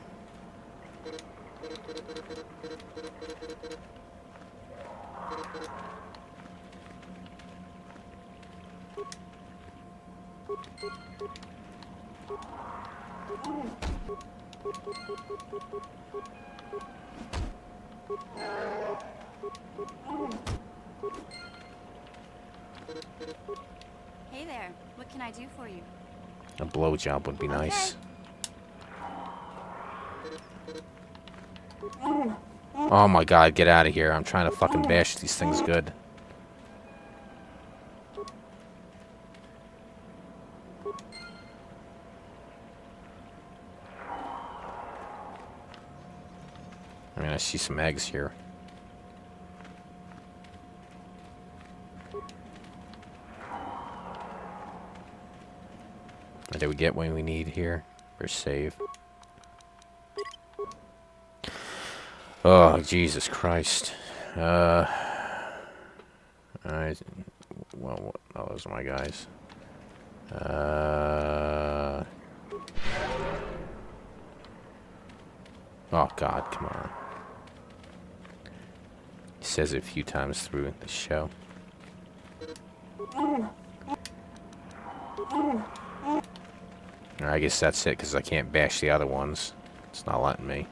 Hey there, what can I do for you? A blowjob would be nice. Oh my god, get out of here. I'm trying to fucking bash these things good. I mean, I see some eggs here. Did we get what we need here for save? Oh, Jesus Christ. Alright. Well, oh, those are my guys. Oh, God, come on. He says it a few times through the show. I guess that's it, because I can't bash the other ones. It's not letting me.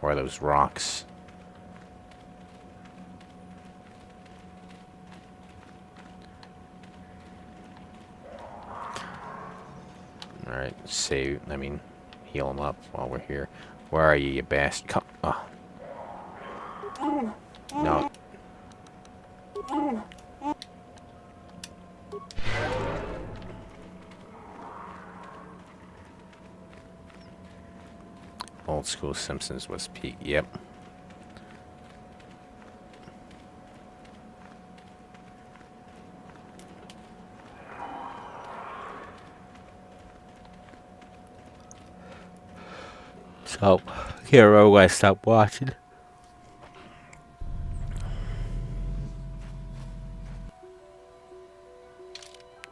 Or those rocks. Alright, save, heal them up while we're here. Where are you, you bastard? Come, no. Old school Simpsons was peak. Yep. So, here I stopped watching.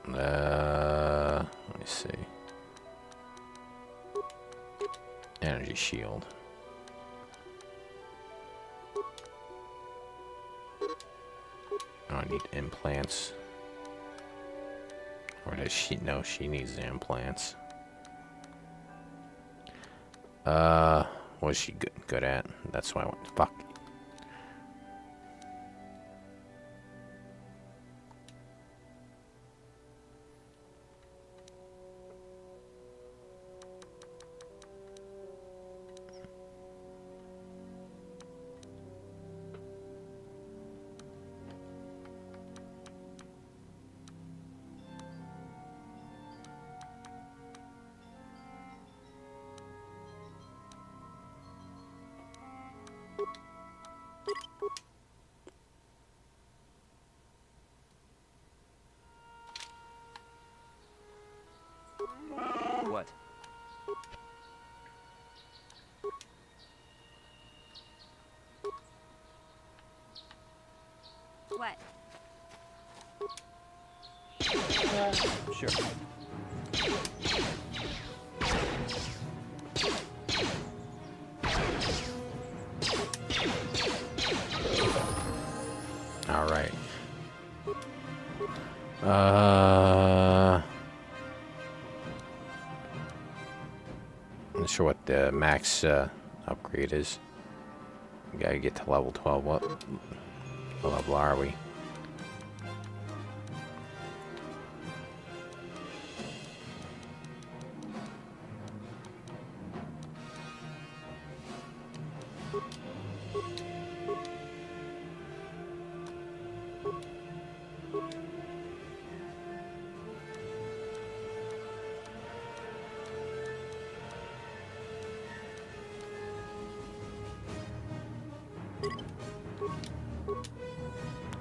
Let me see. Energy shield. Oh, I need implants. Or does she? No, she needs the implants. What's she good at? That's why I want. Fuck. What? What? Sure. All right. Not sure what the max upgrade is. We gotta get to level 12. What level are we?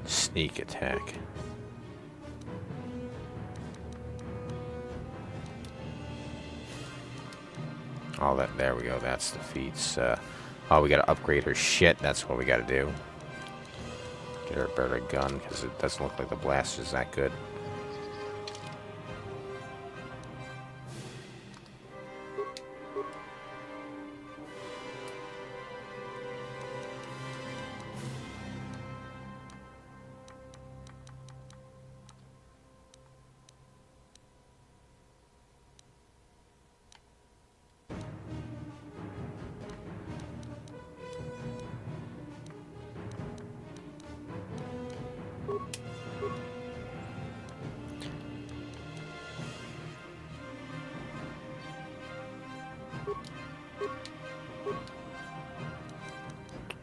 Sneak attack. Oh, there we go. That's the feats. Oh, we gotta upgrade her shit. That's what we gotta do. Get her a better gun, because it doesn't look like the blast is that good.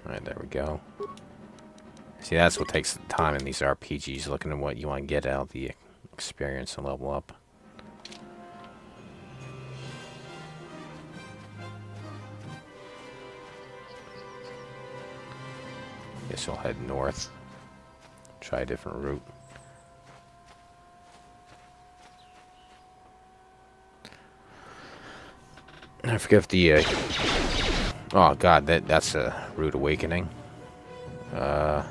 Alright, there we go. See, that's what takes the time in these RPGs, looking at what you want to get out of the experience and level up. Guess we'll head north. Try a different route. I forget if the oh god, that's a rude awakening. Oh,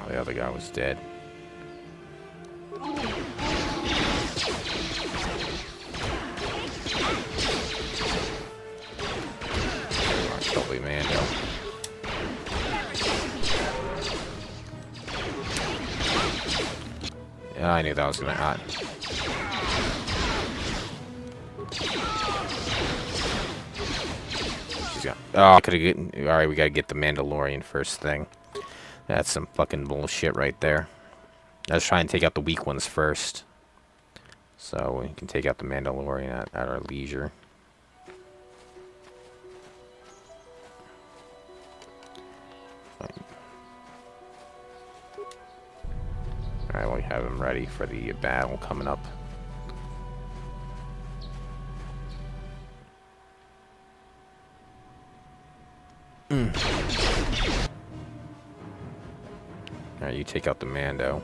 the other guy was dead. Totally Mando. Yeah, I knew that was gonna happen. Oh, I could have gotten. Alright, we gotta get the Mandalorian first thing. That's some fucking bullshit right there. Let's try and take out the weak ones first. So we can take out the Mandalorian at our leisure. Alright, we have him ready for the battle coming up. Alright, you take out the Mando.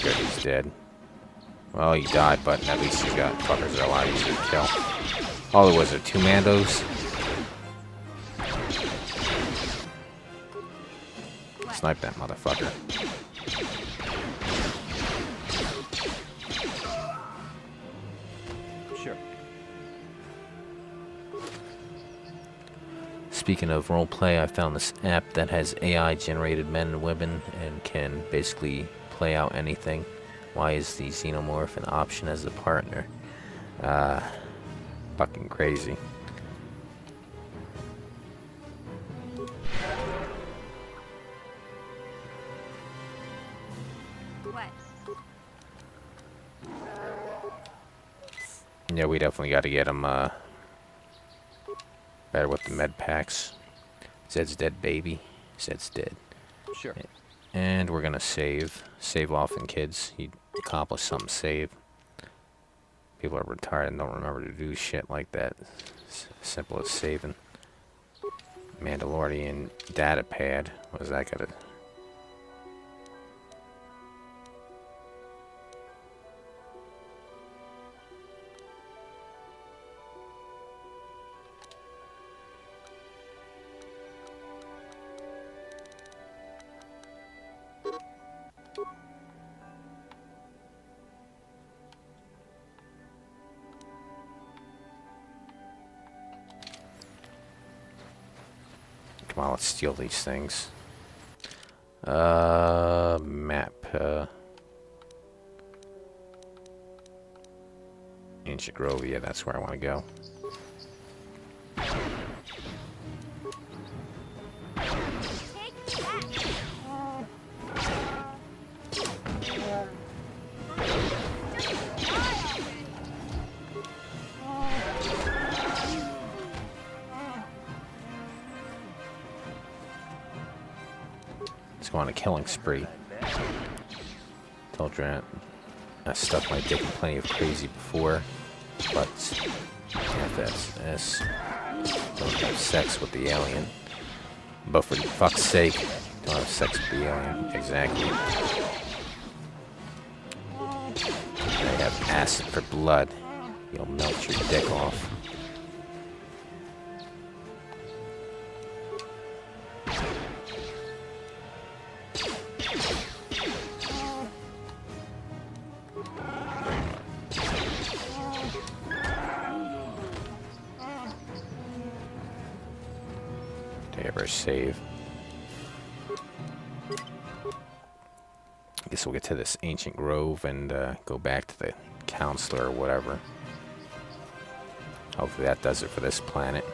Good, he's dead. Well, he died, but at least he's got fuckers that are a lot easier to kill. Oh, there was 2 Mandos. Snipe that motherfucker. Sure. Speaking of roleplay, I found this app that has AI-generated men and women and can basically play out anything. Why is the xenomorph an option as a partner? Fucking crazy. Yeah, we definitely got to get him better with the med packs. Zed's dead, baby. Zed's dead. Sure. And we're gonna save often, kids. You accomplish something, save. People are retired and don't remember to do shit like that. Simple as saving. Mandalorian data pad. What is that gonna? Come on, let's steal these things. Map. Ancient Grove, yeah, that's where I want to go. Let's go on a killing spree. Told you I stuck my dick in plenty of crazy before, but if that's this, don't have sex with the alien. But for fuck's sake, don't have sex with the alien. Exactly. I have acid for blood. You'll melt your dick off. Ever save. I guess we'll get to this ancient grove and go back to the counselor or whatever. Hopefully that does it for this planet.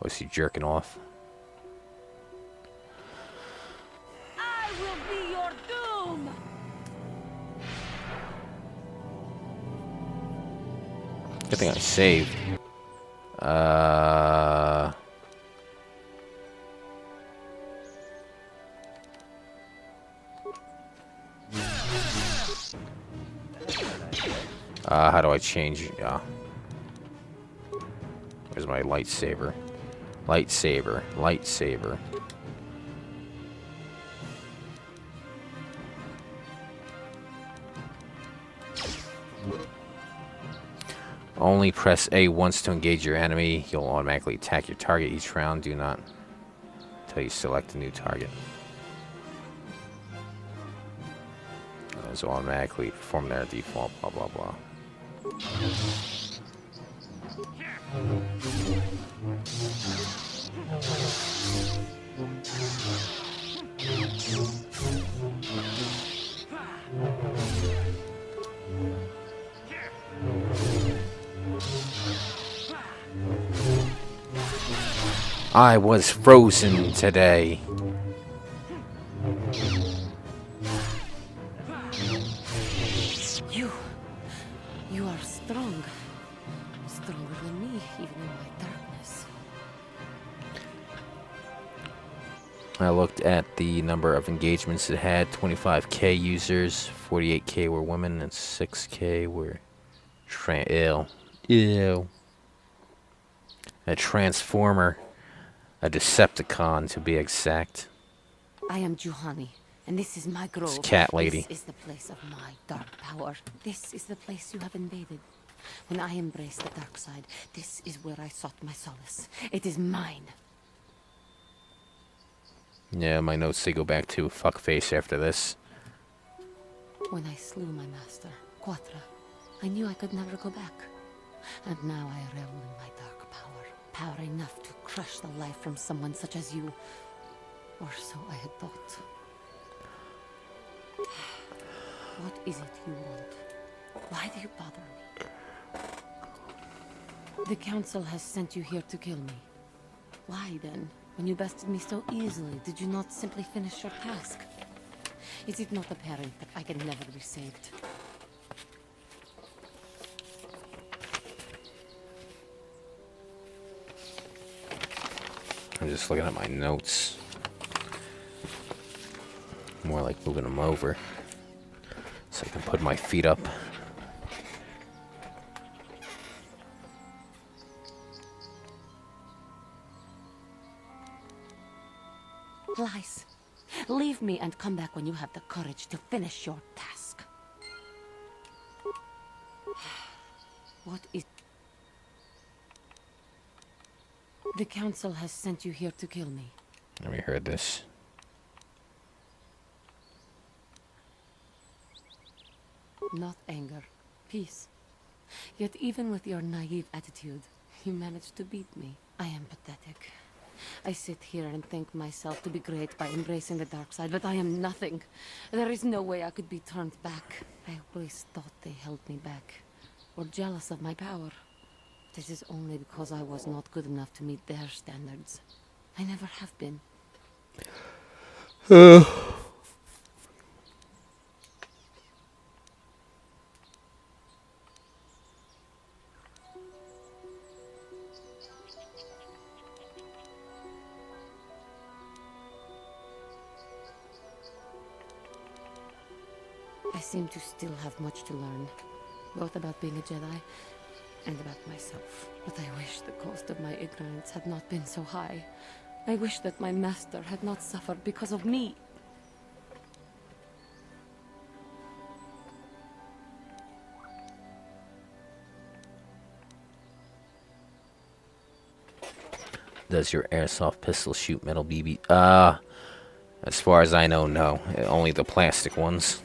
Was he jerking off? I will be your doom! Good thing I saved. How do I change? Where's my lightsaber? Lightsaber. Lightsaber. Only press A once to engage your enemy. You'll automatically attack your target each round. Do not until you select a new target. Those will automatically perform their default, blah, blah, blah. I was frozen today. You are strong. Stronger than me, even in my darkness. I looked at the number of engagements it had. 25k users, 48k were women, and 6k were Ew. A transformer. A Decepticon, to be exact. I am Juhani, and this is my grove. It's cat lady. This is the place of my dark power. This is the place you have invaded. When I embraced the dark side, this is where I sought my solace. It is mine. Yeah, my notes say go back to fuckface after this. When I slew my master, Quatra, I knew I could never go back. And now I revel in my dark power. Power enough to crush the life from someone such as you. Or so I had thought. What is it you want? Why do you bother me? The council has sent you here to kill me. Why then, when you bested me so easily, did you not simply finish your task? Is it not apparent that I can never be saved? I'm just looking at my notes. More like moving them over so I can put my feet up. Lies. Leave me and come back when you have the courage to finish your task. What is... The council has sent you here to kill me. Have you heard this? not anger. Peace. Yet even with your naive attitude, you managed to beat me. I am pathetic. I sit here and think myself to be great by embracing the dark side, but I am nothing. There is no way I could be turned back. I always thought they held me back, or jealous of my power. This is only because I was not good enough to meet their standards. I never have been. I seem to still have much to learn, both about being a Jedi and about myself. But I wish the cost of my ignorance had not been so high. I wish that my master had not suffered because of me. Does your airsoft pistol shoot metal BB? As far as I know, no. Only the plastic ones.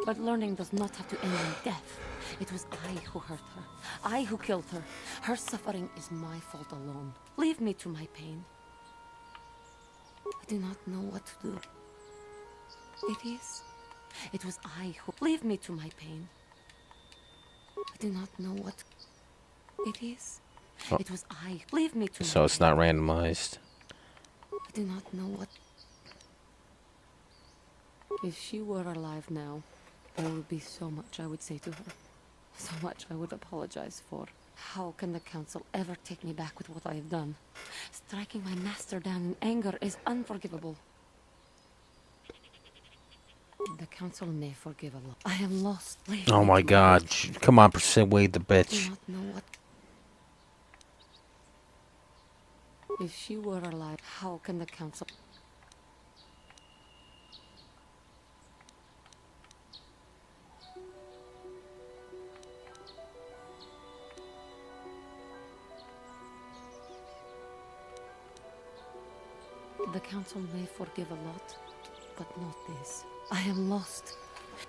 But learning does not have to end in death. It was I who hurt her. I who killed her. Her suffering is my fault alone. Leave me to my pain. I do not know what to do. It is. It was I who... Leave me to my pain. I do not know what... It is. Oh. It was I... Leave me to So my it's pain. not randomized. I do not know what... If she were alive now, there would be so much I would say to her. So much I would apologize for. How can the council ever take me back with what I have done? Striking my master down in anger is unforgivable. The council may forgive a lot. I am lost. Leave Oh me my to god. Come on, persuade the I bitch. do not know what... If she were alive, how can the council... The council may forgive a lot, but not this. I am lost.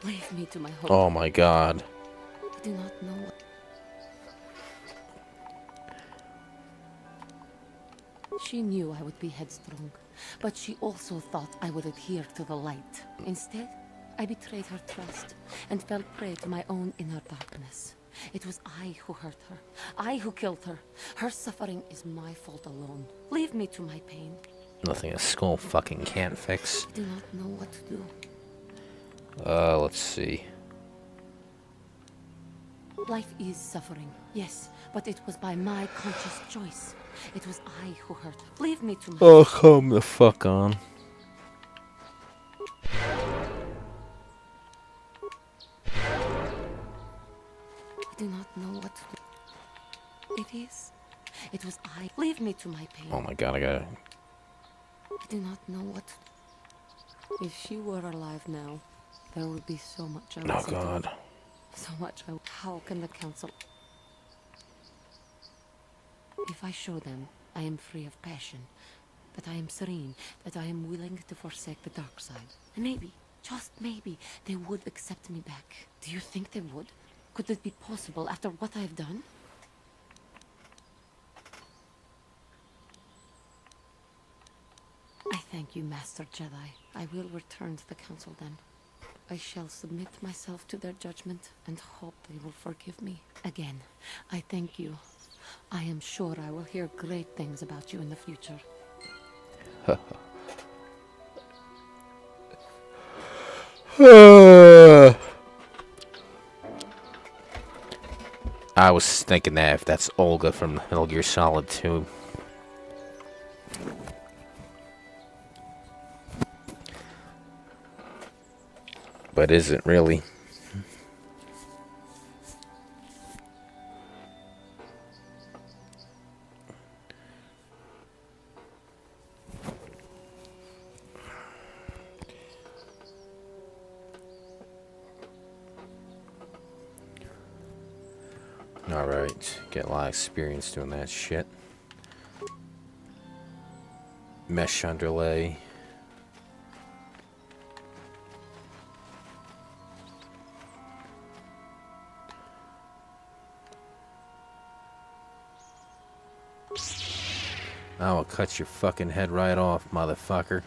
Leave me to my home. Oh my god. I do not know what... She knew I would be headstrong, but she also thought I would adhere to the light. Instead, I betrayed her trust and fell prey to my own inner darkness. It was I who hurt her. I who killed her. Her suffering is my fault alone. Leave me to my pain. Nothing a skull fucking can't fix. I do not know what to do. Let's see. Life is suffering, yes, but it was by my conscious choice. It was I who hurt her. Leave me to my... Oh, come the fuck on. I do not know what to do. It is. It was I. Leave me to my pain. Oh my god, I gotta... I do not know what to do. If she were alive now, there would be so much I would Oh say to her. god. So much I... How can the council... If I show them I am free of passion, that I am serene, that I am willing to forsake the dark side, and maybe, just maybe, they would accept me back. Do you think they would? Could it be possible after what I have done? I thank you, Master Jedi. I will return to the council then. I shall submit myself to their judgment and hope they will forgive me. Again, I thank you. I am sure I will hear great things about you in the future. I was thinking that if that's Olga from Metal Gear Solid 2. But isn't really. Alright, get a lot of experience doing that shit. mesh underlay. I will cut your fucking head right off, motherfucker.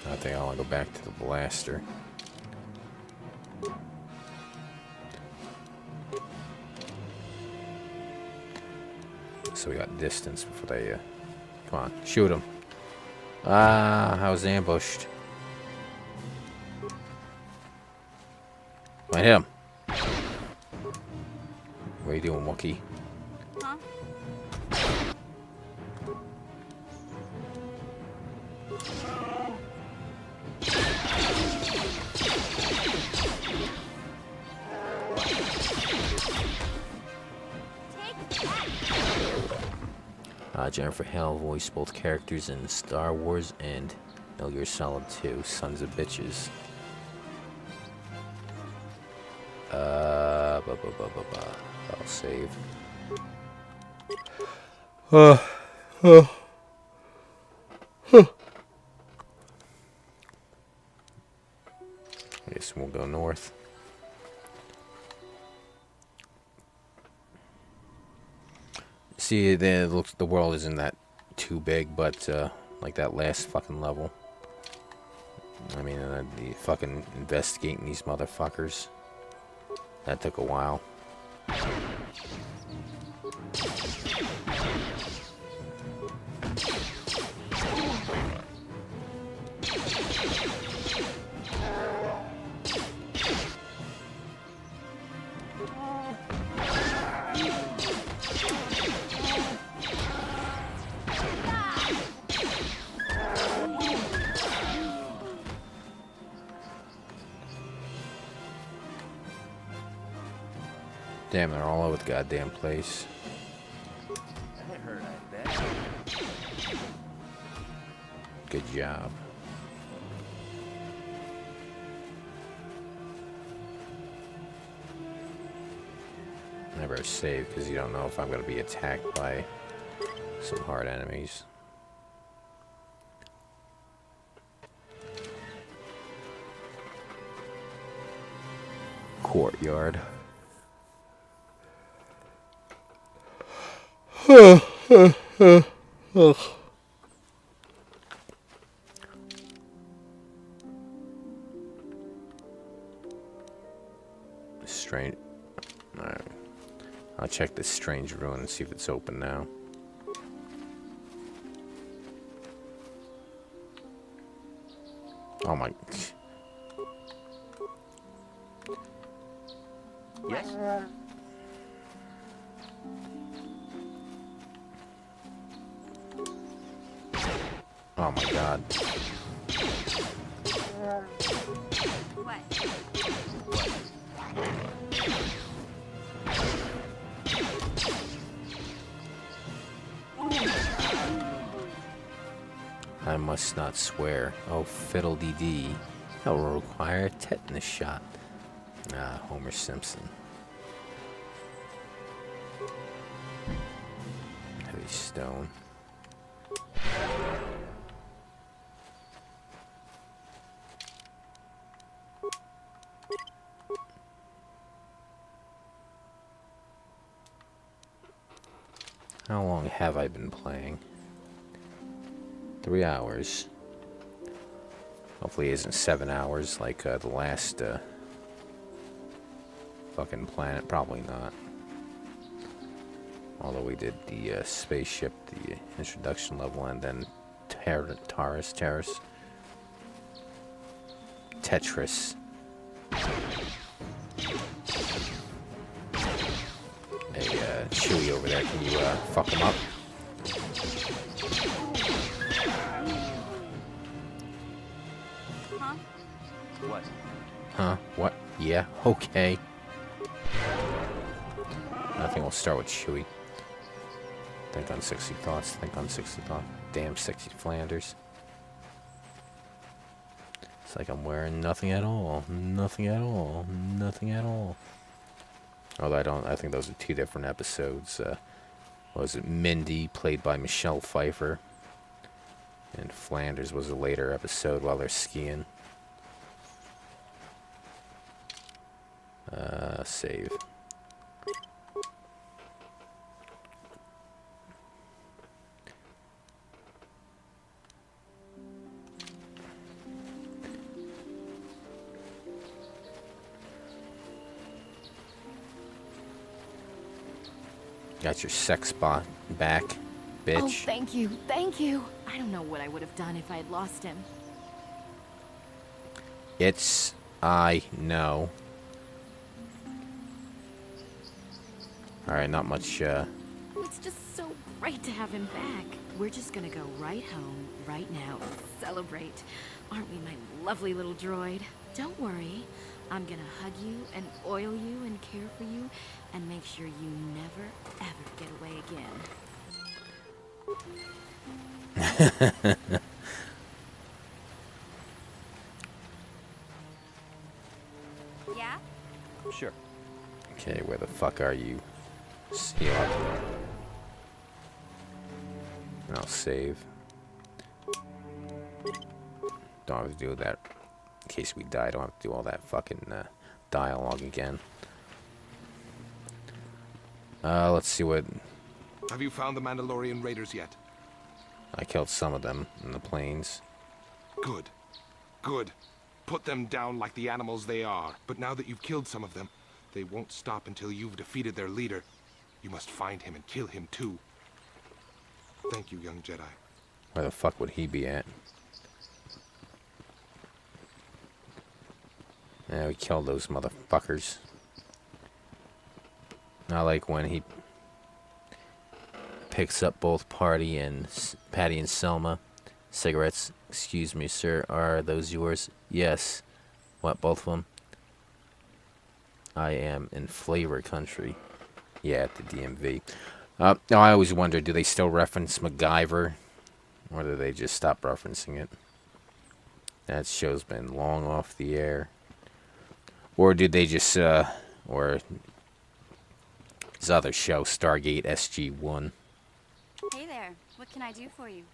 I think I want to go back to the blaster. So we got distance before they, come on, shoot him. Ah, I was ambushed. Find him. What are you doing, Wookie? Huh? Jennifer Hale voiced both characters in Star Wars and Metal Gear Solid 2, Sons of Bitches. I'll save. I guess we'll go north. See, the world isn't that too big, but like that last fucking level. I mean, the fucking investigating these motherfuckers. That took a while. Damn, they're all over the goddamn place. I heard, I bet. Good job. Never save, because you don't know if I'm going to be attacked by some hard enemies. Courtyard. Strange. Alright. I'll check this strange ruin and see if it's open now. Oh my. Yes? Oh my god. What? I must not swear. Oh, fiddle-dee-dee. That will require a tetanus shot. Ah, Homer Simpson. Heavy stone. How long have I been playing? 3 hours. Hopefully it isn't 7 hours like the last fucking planet. Probably not. Although we did the spaceship, the introduction level, and then Tetris. Hey, Chewie over there, can you fuck him up? Huh? What? Yeah, okay. I think we'll start with Chewie. Think on 60 thoughts, think on 60 thoughts. Damn 60 Flanders. It's like I'm wearing nothing at all. Nothing at all. Nothing at all. Although I think those are two different episodes. What was it? Mindy, played by Michelle Pfeiffer. And Flanders was a later episode while they're skiing. Save. Got your sex bot back, bitch. Oh, thank you. Thank you. I don't know what I would have done if I had lost him. I know. Alright, not much, It's just so great to have him back. We're just gonna go right home, right now, and celebrate. Aren't we, my lovely little droid? Don't worry. I'm gonna hug you and oil you and care for you and make sure you never, ever get away again. Yeah? Sure. Okay, where the fuck are you? See you later. And I'll save. Don't have to do that. In case we die, don't have to do all that fucking dialogue again. Let's see what... Have you found the Mandalorian raiders yet? I killed some of them in the plains. Good. Good. Put them down like the animals they are. But now that you've killed some of them, they won't stop until you've defeated their leader. You must find him and kill him too. Thank you, young Jedi. Where the fuck would he be at? Yeah, we killed those motherfuckers. I like when he picks up both Patty and Selma. Cigarettes. Excuse me, sir. Are those yours? Yes. What, both of them? I am in flavor country. Yeah, at the DMV. Now, I always wonder, do they still reference MacGyver? Or do they just stop referencing it? That show's been long off the air. Or did they just, or his other show, Stargate SG-1. Hey there. What can I do for you?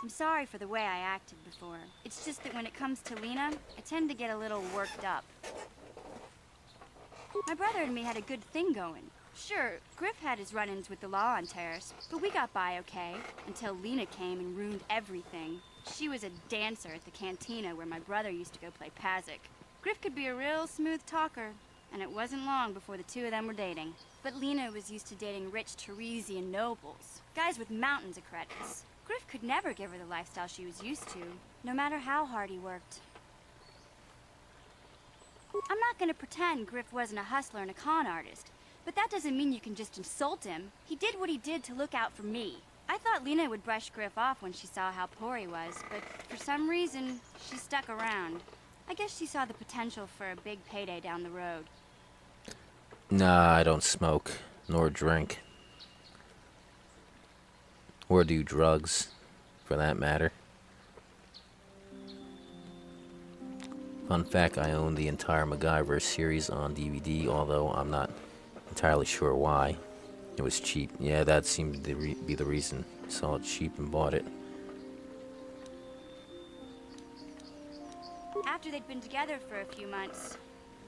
I'm sorry for the way I acted before. It's just that when it comes to Lena, I tend to get a little worked up. My brother and me had a good thing going. Sure, Griff had his run-ins with the law on Terrace, but we got by okay, until Lena came and ruined everything. She was a dancer at the cantina where my brother used to go play Pazik. Griff could be a real smooth talker, and it wasn't long before the two of them were dating. But Lena was used to dating rich Teresian nobles, guys with mountains of credits. Griff could never give her the lifestyle she was used to, no matter how hard he worked. I'm not gonna pretend Griff wasn't a hustler and a con artist, but that doesn't mean you can just insult him. He did what he did to look out for me. I thought Lena would brush Griff off when she saw how poor he was, but for some reason, she stuck around. I guess she saw the potential for a big payday down the road. Nah, I don't smoke, nor drink. Or do drugs, for that matter. Fun fact, I own the entire MacGyver series on DVD, although I'm not entirely sure why. It was cheap. Yeah, that seemed to be the reason. Saw it cheap and bought it. After they'd been together for a few months,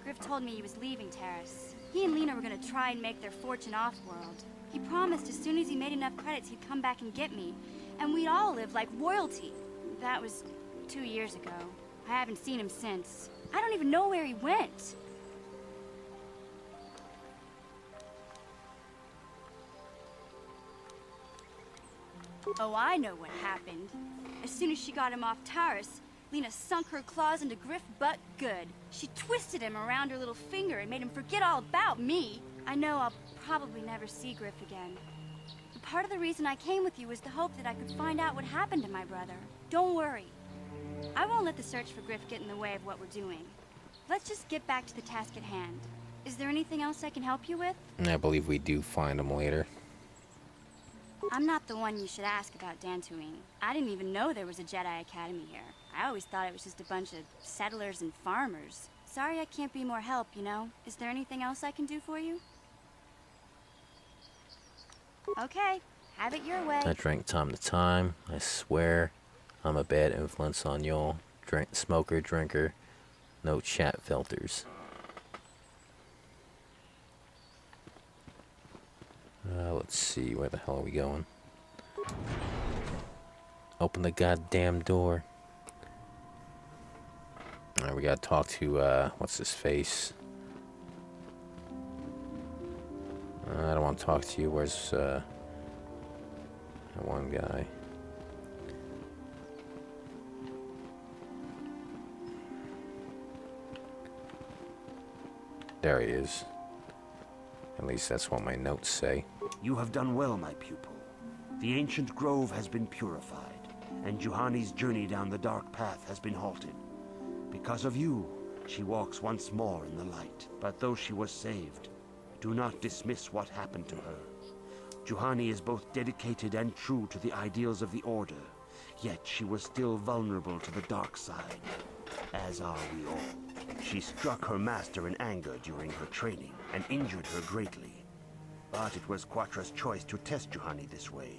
Griff told me he was leaving Terrace. He and Lena were gonna try and make their fortune off-world. He promised as soon as he made enough credits he'd come back and get me, and we'd all live like royalty. That was 2 years ago. I haven't seen him since. I don't even know where he went. Oh, I know what happened. As soon as she got him off Taurus, Lena sunk her claws into Griff butt good. She twisted him around her little finger and made him forget all about me. I know I'll probably never see Griff again. The part of the reason I came with you was the hope that I could find out what happened to my brother. Don't worry. I won't let the search for Griff get in the way of what we're doing. Let's just get back to the task at hand. Is there anything else I can help you with? And I believe we do find him later. I'm not the one you should ask about Dantooine. I didn't even know there was a Jedi Academy here. I always thought it was just a bunch of settlers and farmers. Sorry I can't be more help, you know? Is there anything else I can do for you? Okay, have it your way. I drink time to time. I swear I'm a bad influence on y'all. Smoker, drinker, no chat filters. Let's see, where the hell are we going? Open the goddamn door. Alright, we gotta talk to, what's his face? I don't want to talk to you. Where's, that one guy? There he is. At least that's what my notes say. You have done well, my pupil. The ancient grove has been purified, and Juhani's journey down the dark path has been halted. Because of you, she walks once more in the light. But though she was saved, do not dismiss what happened to her. Juhani is both dedicated and true to the ideals of the Order, yet she was still vulnerable to the dark side, as are we all. She struck her master in anger during her training, and injured her greatly. But it was Quatra's choice to test Juhani this way,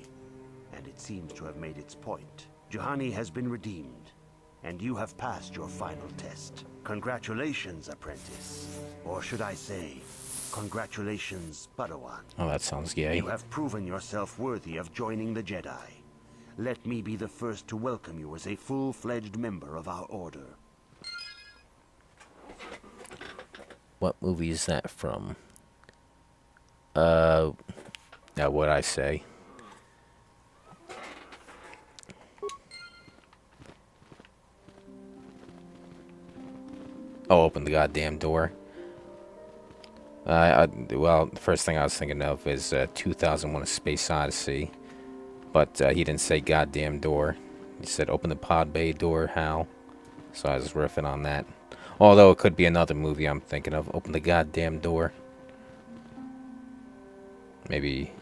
and it seems to have made its point. Juhani has been redeemed, and you have passed your final test. Congratulations, apprentice. Or should I say, congratulations, Padawan. Oh, that sounds gay. You have proven yourself worthy of joining the Jedi. Let me be the first to welcome you as a full-fledged member of our Order. What movie is that from? Now what'd I say? Oh, open the goddamn door. Well, the first thing I was thinking of is 2001: A Space Odyssey, but he didn't say goddamn door. He said open the pod bay door, Hal. So I was riffing on that. Although it could be another movie I'm thinking of. Open the goddamn door. Maybe.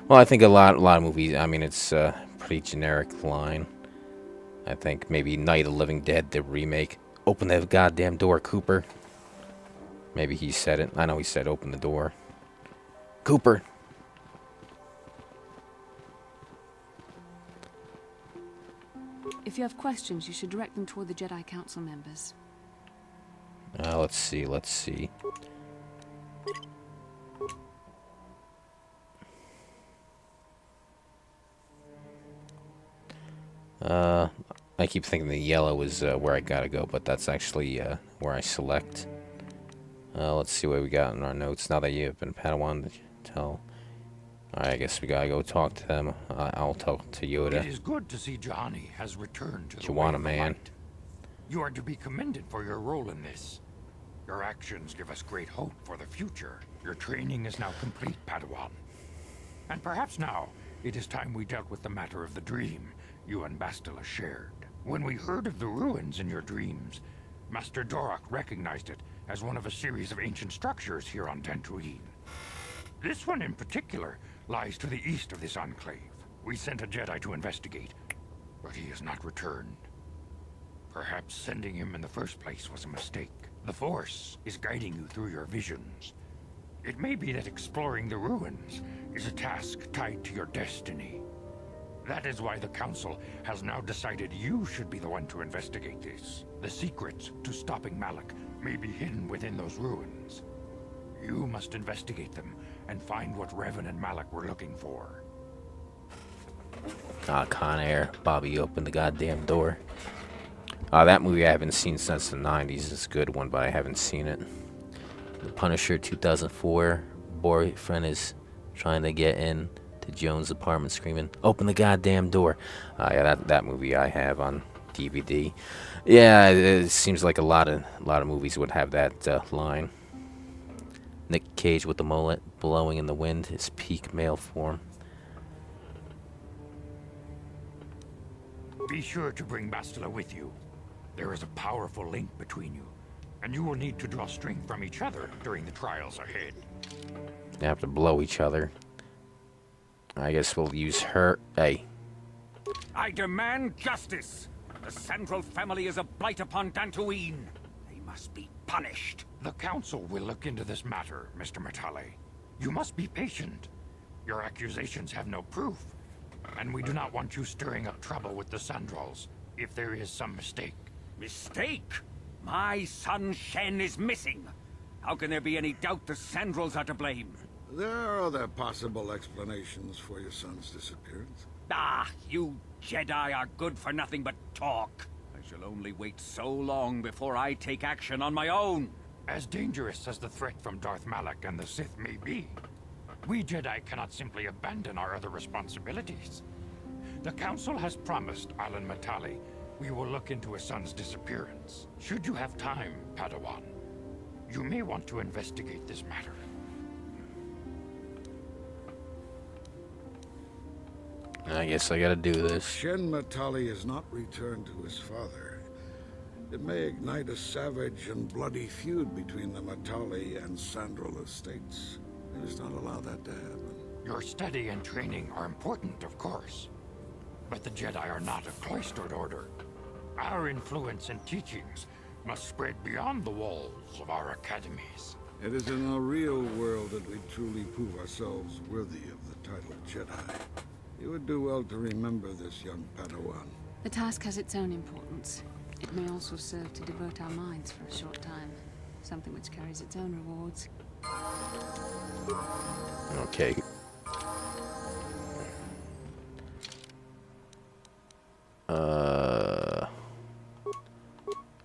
Well, I think a lot of movies. I mean, it's a pretty generic line. I think maybe Night of the Living Dead, the remake. Open the goddamn door, Cooper. Maybe he said it. I know he said open the door. Cooper. If you have questions, you should direct them toward the Jedi Council members. Let's see, let's see. I keep thinking the yellow is where I gotta go, but that's actually where I select. Let's see what we got in our notes. Now that you have been Padawan, tell. Alright, I guess we gotta go talk to them. I'll talk to Yoda. It is good to see Juhani has returned to the way Juana, of the man. light. You are to be commended for your role in this. Your actions give us great hope for the future. Your training is now complete, Padawan. And perhaps now, it is time we dealt with the matter of the dream you and Bastila shared. When we heard of the ruins in your dreams, Master Dorak recognized it as one of a series of ancient structures here on Dantooine. This one in particular lies to the east of this enclave. We sent a Jedi to investigate, but he has not returned. Perhaps sending him in the first place was a mistake. The Force is guiding you through your visions. It may be that exploring the ruins is a task tied to your destiny. That is why the Council has now decided you should be the one to investigate this. The secrets to stopping Malak may be hidden within those ruins. You must investigate them and find what Revan and Malak were looking for. Con Air. Bobby opened the goddamn door. That movie I haven't seen since the 90s. It's a good one, but I haven't seen it. The Punisher 2004. Boyfriend is trying to get in to Joan's apartment screaming, open the goddamn door. Yeah, that movie I have on DVD. Yeah, it seems like a lot of movies would have that line. Nick Cage with the mullet blowing in the wind, his peak male form. Be sure to bring Bastila with you. There is a powerful link between you, and you will need to draw strength from each other during the trials ahead. They have to blow each other. I guess we'll use her. Hey. I demand justice! The Sandral family is a blight upon Dantooine. They must be punished. The Council will look into this matter, Mr. Matale. You must be patient. Your accusations have no proof, and we do not want you stirring up trouble with the Sandrals if there is some mistake. Mistake? My son Shen is missing. How can there be any doubt the Sandrals are to blame? There are other possible explanations for your son's disappearance. Ah, you Jedi are good for nothing but talk. I shall only wait so long before I take action on my own. As dangerous as the threat from Darth Malak and the Sith may be, we Jedi cannot simply abandon our other responsibilities. The Council has promised Alan Matale we will look into his son's disappearance. Should you have time, Padawan, you may want to investigate this matter. I guess I gotta do this. Shen Matale has not returned to his father. It may ignite a savage and bloody feud between the Matale and Sandral estates. Let us not allow that to happen. Your study and training are important, of course. But the Jedi are not a cloistered order. Our influence and teachings must spread beyond the walls of our academies. It is in the real world that we truly prove ourselves worthy of the title Jedi. You would do well to remember this, young Padawan. The task has its own importance. It may also serve to divert our minds for a short time. Something which carries its own rewards. Okay.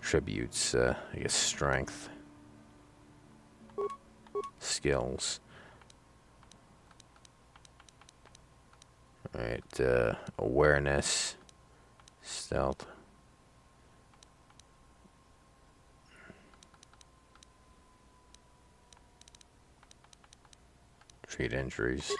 Tributes, I guess strength. Skills. Alright, awareness. Stealth. Treat injuries.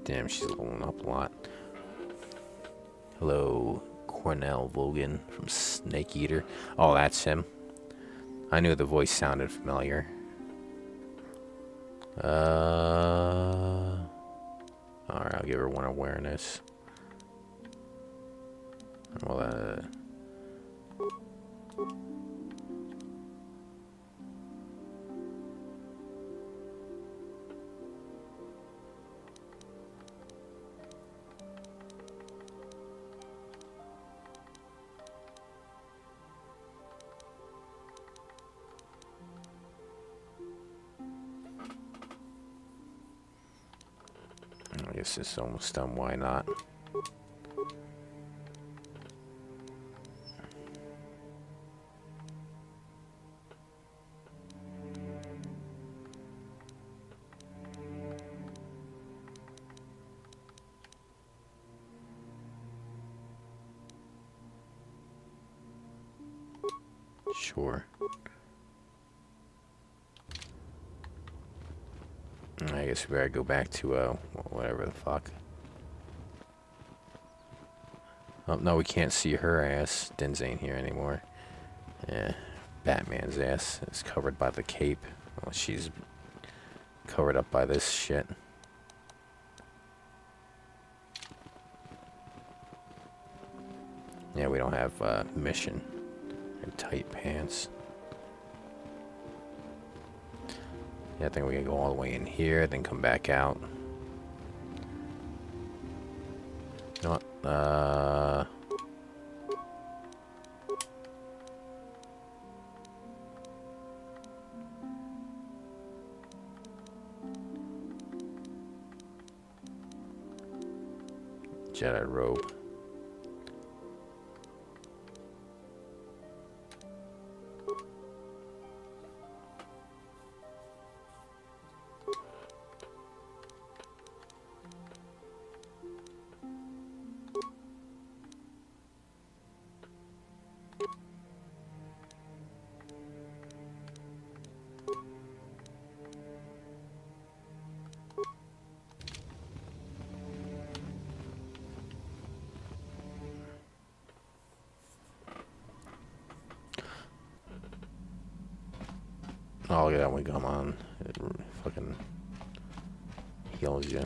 Damn, she's leveling up a lot. Hello, Cornell Vogan from Snake Eater. Oh, that's him. I knew the voice sounded familiar. Alright, I'll give her one awareness. Well, I guess it's almost done, why not? Sure. I guess we better go back to, whatever the fuck. Oh, no, we can't see her ass. Din's ain't here anymore. Yeah, Batman's ass is covered by the cape. Well, she's covered up by this shit. Yeah, we don't have, mission. And tight pants. Yeah, I think we can go all the way in here, then come back out. You know what? Jedi robe. Oh, yeah, we come on. It fucking heals you.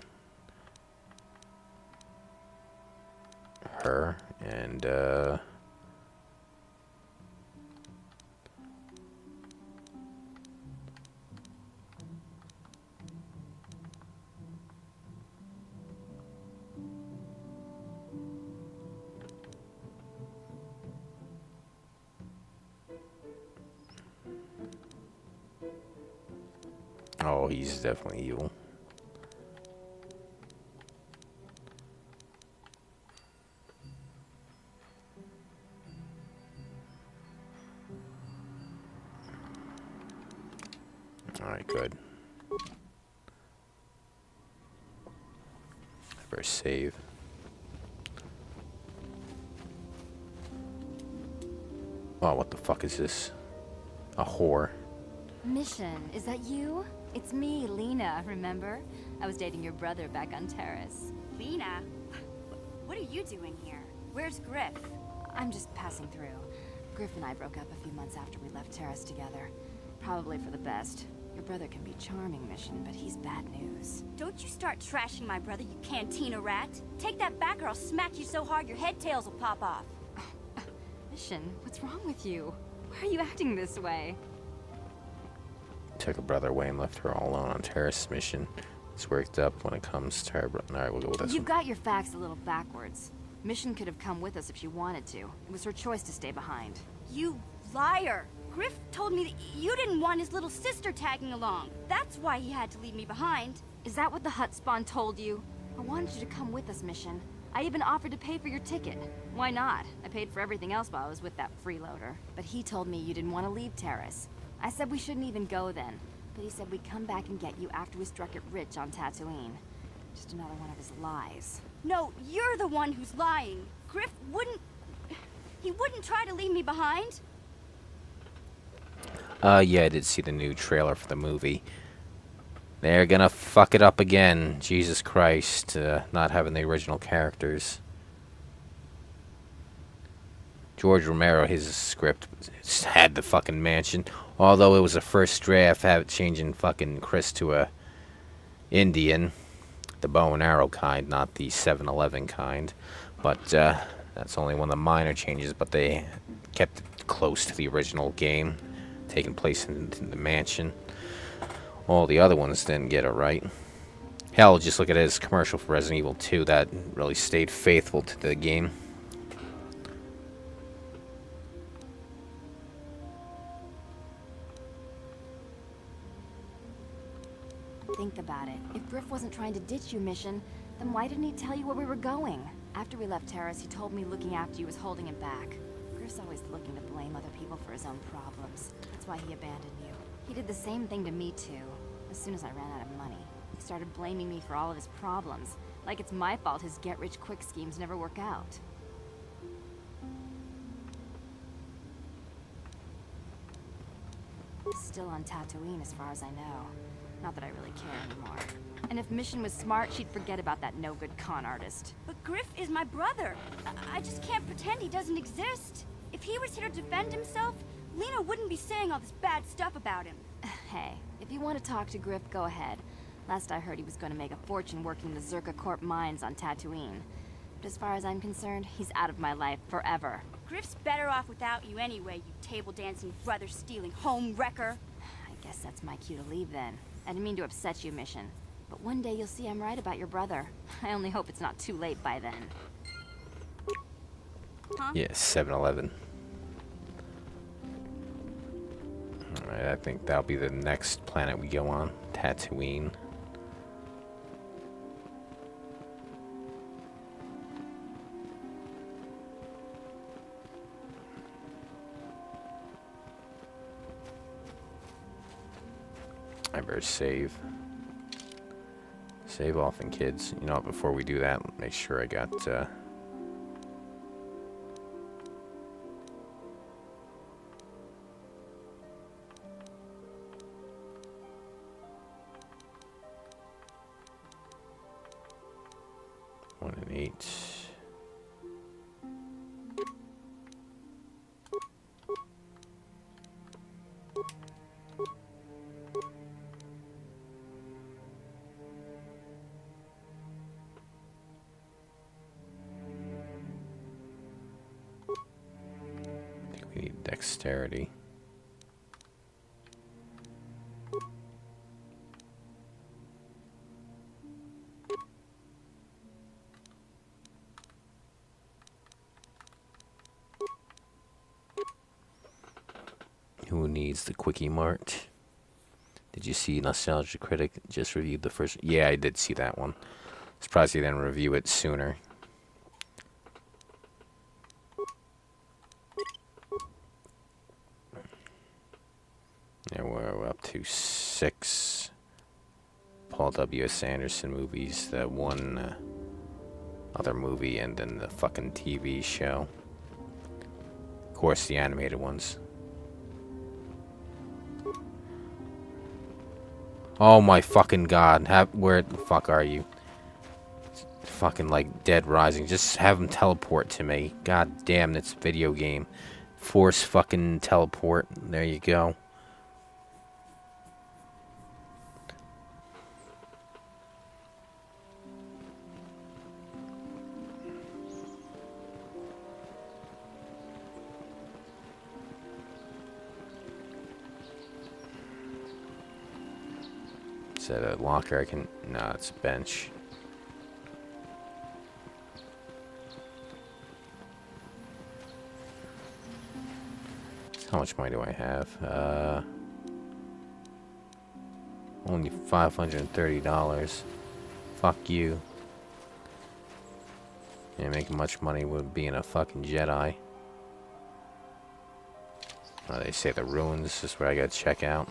Her and oh, he's definitely evil. Alright, good. First save. Oh, what the fuck is this? A whore. Mission, is that you? It's me, Lena, remember? I was dating your brother back on Terrace. Lena? What are you doing here? Where's Griff? I'm just passing through. Griff and I broke up a few months after we left Terrace together. Probably for the best. Your brother can be charming, Mission, but he's bad news. Don't you start trashing my brother, you cantina rat. Take that back or I'll smack you so hard your head tails will pop off. Mission, what's wrong with you? Why are you acting this way? Took her brother away and left her all alone on Terrace mission. It's worked up when it comes to her brother. Alright, we'll go with this You've one. got your facts a little backwards. Mission could have come with us if she wanted to. It was her choice to stay behind. You liar! Griff told me that you didn't want his little sister tagging along. That's why he had to leave me behind. Is that what the Hut Spawn told you? I wanted you to come with us, Mission. I even offered to pay for your ticket. Why not? I paid for everything else while I was with that freeloader. But he told me you didn't want to leave Terrace. I said we shouldn't even go then. But he said we'd come back and get you after we struck it rich on Dantooine. Just another one of his lies. No, you're the one who's lying. Griff wouldn't... He wouldn't try to leave me behind. Yeah, I did see the new trailer for the movie. They're gonna fuck it up again. Jesus Christ, not having the original characters. George Romero, his script had the fucking mansion. Although it was a first draft, have it changing fucking Chris to a Indian. The bow and arrow kind, not the 7-Eleven kind. But that's only one of the minor changes, but they kept it close to the original game, taking place in the mansion. All the other ones didn't get it right. Hell, just look at his commercial for Resident Evil 2. That really stayed faithful to the game. Think about it. If Griff wasn't trying to ditch you, Mission, then why didn't he tell you where we were going? After we left Terrace, he told me looking after you was holding him back. Griff's always looking to blame other people for his own problems. That's why he abandoned you. He did the same thing to me, too. As soon as I ran out of money, he started blaming me for all of his problems. Like it's my fault his get-rich-quick schemes never work out. Still on Dantooine as far as I know. Not that I really care anymore. And if Mission was smart, she'd forget about that no-good con artist. But Griff is my brother. I just can't pretend he doesn't exist. If he was here to defend himself, Lena wouldn't be saying all this bad stuff about him. Hey, if you want to talk to Griff, go ahead. Last I heard he was going to make a fortune working the Zerka Corp mines on Dantooine. But as far as I'm concerned, he's out of my life forever. Griff's better off without you anyway, you table-dancing, brother-stealing home wrecker. I guess that's my cue to leave then. I didn't mean to upset you, Mission. But one day you'll see I'm right about your brother. I only hope it's not too late by then. Huh? Yeah, 7-Eleven. Alright, I think that'll be the next planet we go on. Dantooine. I better save. Save often, kids. You know what, before we do that, make sure I got, one and 8. dexterity. Who needs the Quickie Mart? Did you see Nostalgia Critic just reviewed the first? Yeah, I did see that one. Surprised he didn't review it sooner. Yeah, we're up to 6 Paul W.S. Anderson movies. The one other movie, and then the fucking TV show. Of course, the animated ones. Oh my fucking god. Where the fuck are you? Fucking like Dead Rising. Just have him teleport to me. God damn, that's video game. Force fucking teleport. There you go. Is that a locker? I can... No, it's a bench. How much money do I have? Only $530. Fuck you. You ain't making much money with being a fucking Jedi. They say the ruins is where I gotta check out.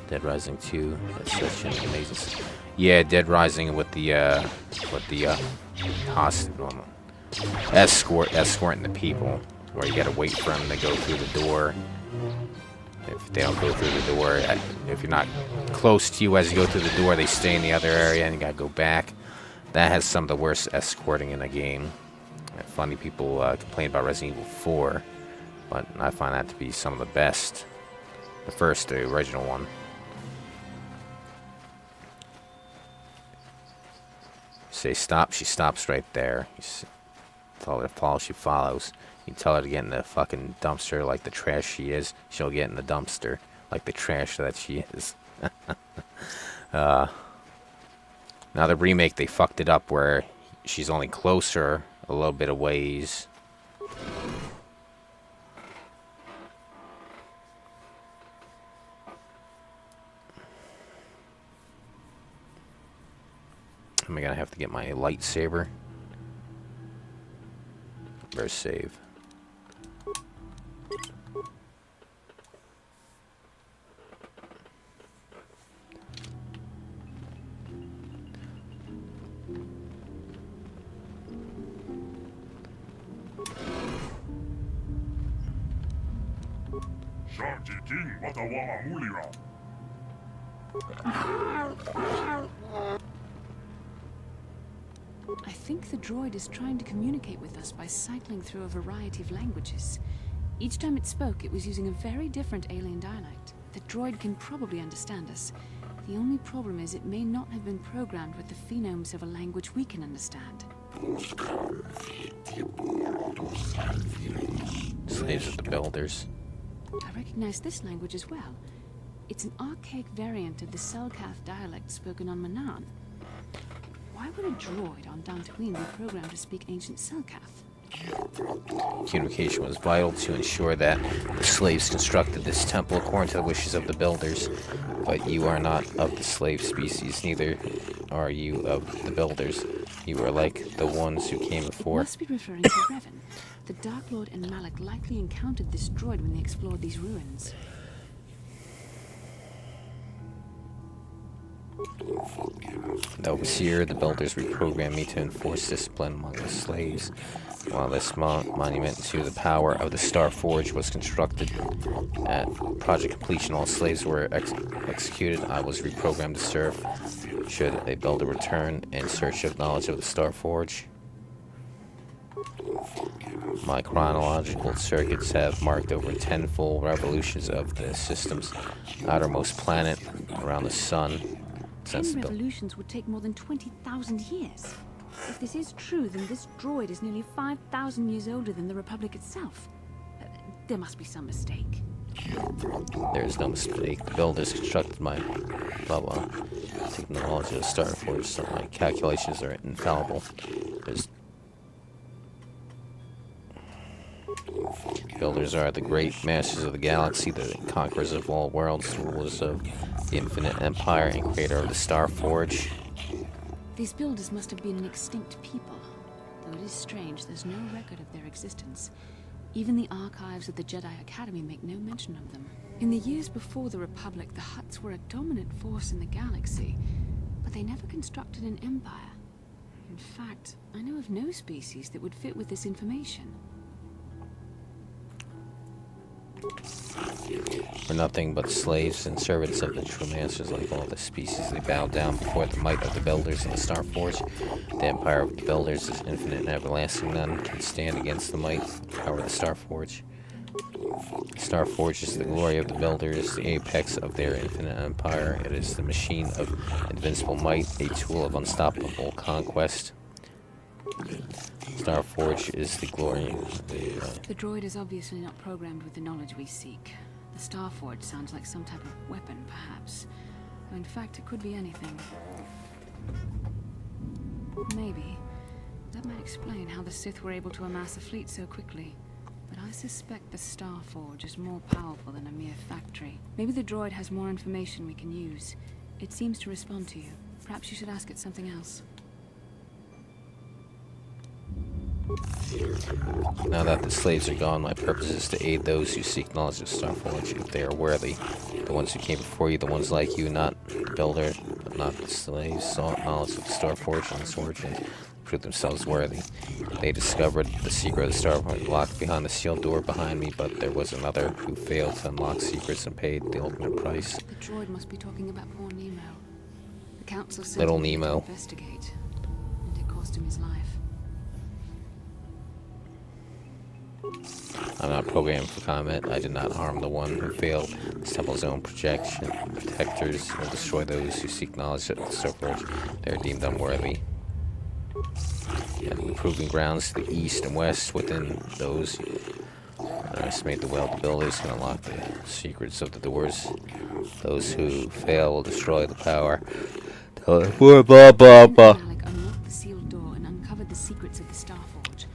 Dead Rising 2. That's such an amazing. Yeah, Dead Rising with the escorting the people, where you gotta wait for them to go through the door. If they don't go through the door, if you're not close to you as you go through the door, they stay in the other area and you gotta go back. That has some of the worst escorting in the game. Funny people complain about Resident Evil 4, but I find that to be some of the best. The original one. Say stop, she stops right there. You tell her to follow, she follows. You tell her to get in the fucking dumpster like the trash she is, she'll get in the dumpster like the trash that she is. Now the remake, they fucked it up where she's only closer a little bit of ways. I'm gonna have to get my lightsaber. Where's save? I think the droid is trying to communicate with us by cycling through a variety of languages. Each time it spoke, it was using a very different alien dialect. The droid can probably understand us. The only problem is it may not have been programmed with the phonemes of a language we can understand. Slaves of the Builders. I recognize this language as well. It's an archaic variant of the Selkath dialect spoken on Manan. Why would a droid on Dantooine be programmed to speak ancient Selkath? Communication was vital to ensure that the slaves constructed this temple according to the wishes of the builders. But you are not of the slave species, neither are you of the builders. You are like the ones who came before. It must be referring to Revan. The Dark Lord and Malik likely encountered this droid when they explored these ruins. The overseer, the builders reprogrammed me to enforce discipline among the slaves. While this monument to the power of the Star Forge was constructed, at project completion all slaves were executed. I was reprogrammed to serve should a builder return in search of knowledge of the Star Forge. My chronological circuits have marked over 10 full revolutions of the system's outermost planet around the sun. 10 revolutions would take more than 20,000 years. If this is true, then this droid is nearly 5,000 years older than the Republic itself. There must be some mistake. There is no mistake. The builders constructed my blah technology of the Star Forge, so my calculations are infallible. Builders are the great masters of the galaxy, the conquerors of all worlds, rulers of the infinite empire, and creator of the Star Forge. These builders must have been an extinct people. Though it is strange, there's no record of their existence. Even the archives of the Jedi Academy make no mention of them. In the years before the Republic, the Hutts were a dominant force in the galaxy, but they never constructed an empire. In fact, I know of no species that would fit with this information. Were nothing but slaves and servants of the true masters. Like all the species, they bowed down before the might of the builders and the Star Forge. The empire of the builders is infinite and everlasting. None can stand against the might and power of the Star Forge. The Star Forge is the glory of the builders, the apex of their infinite empire. It is the machine of invincible might, a tool of unstoppable conquest. Star Forge is the glory of The droid is obviously not programmed with the knowledge we seek. The Star Forge sounds like some type of weapon, perhaps. Though in fact, it could be anything. Maybe. That might explain how the Sith were able to amass a fleet so quickly. But I suspect the Star Forge is more powerful than a mere factory. Maybe the droid has more information we can use. It seems to respond to you. Perhaps you should ask it something else. Now that the slaves are gone, my purpose is to aid those who seek knowledge of Star Forge if they are worthy. The ones who came before you, the ones like you, not the builder, but not the slaves, sought knowledge of the Star Forge and its origin, proved themselves worthy. They discovered the secret of the Star Forge locked behind the sealed door behind me, but there was another who failed to unlock secrets and paid the ultimate price. The droid must be talking about poor Nemo. The council sent Little him to Nemo. investigate, and it cost him his life. I'm not programmed for comment. I did not harm the one who failed. This temple's own protectors will destroy those who seek knowledge of the Star Forge. They are deemed unworthy. And the proving grounds to the east and west within those underestimate the will of the builders can unlock the secrets of the doors. Those who fail will destroy the power. Blah blah blah. Malik unlocked the sealed door and uncovered the secrets of the Star Forge.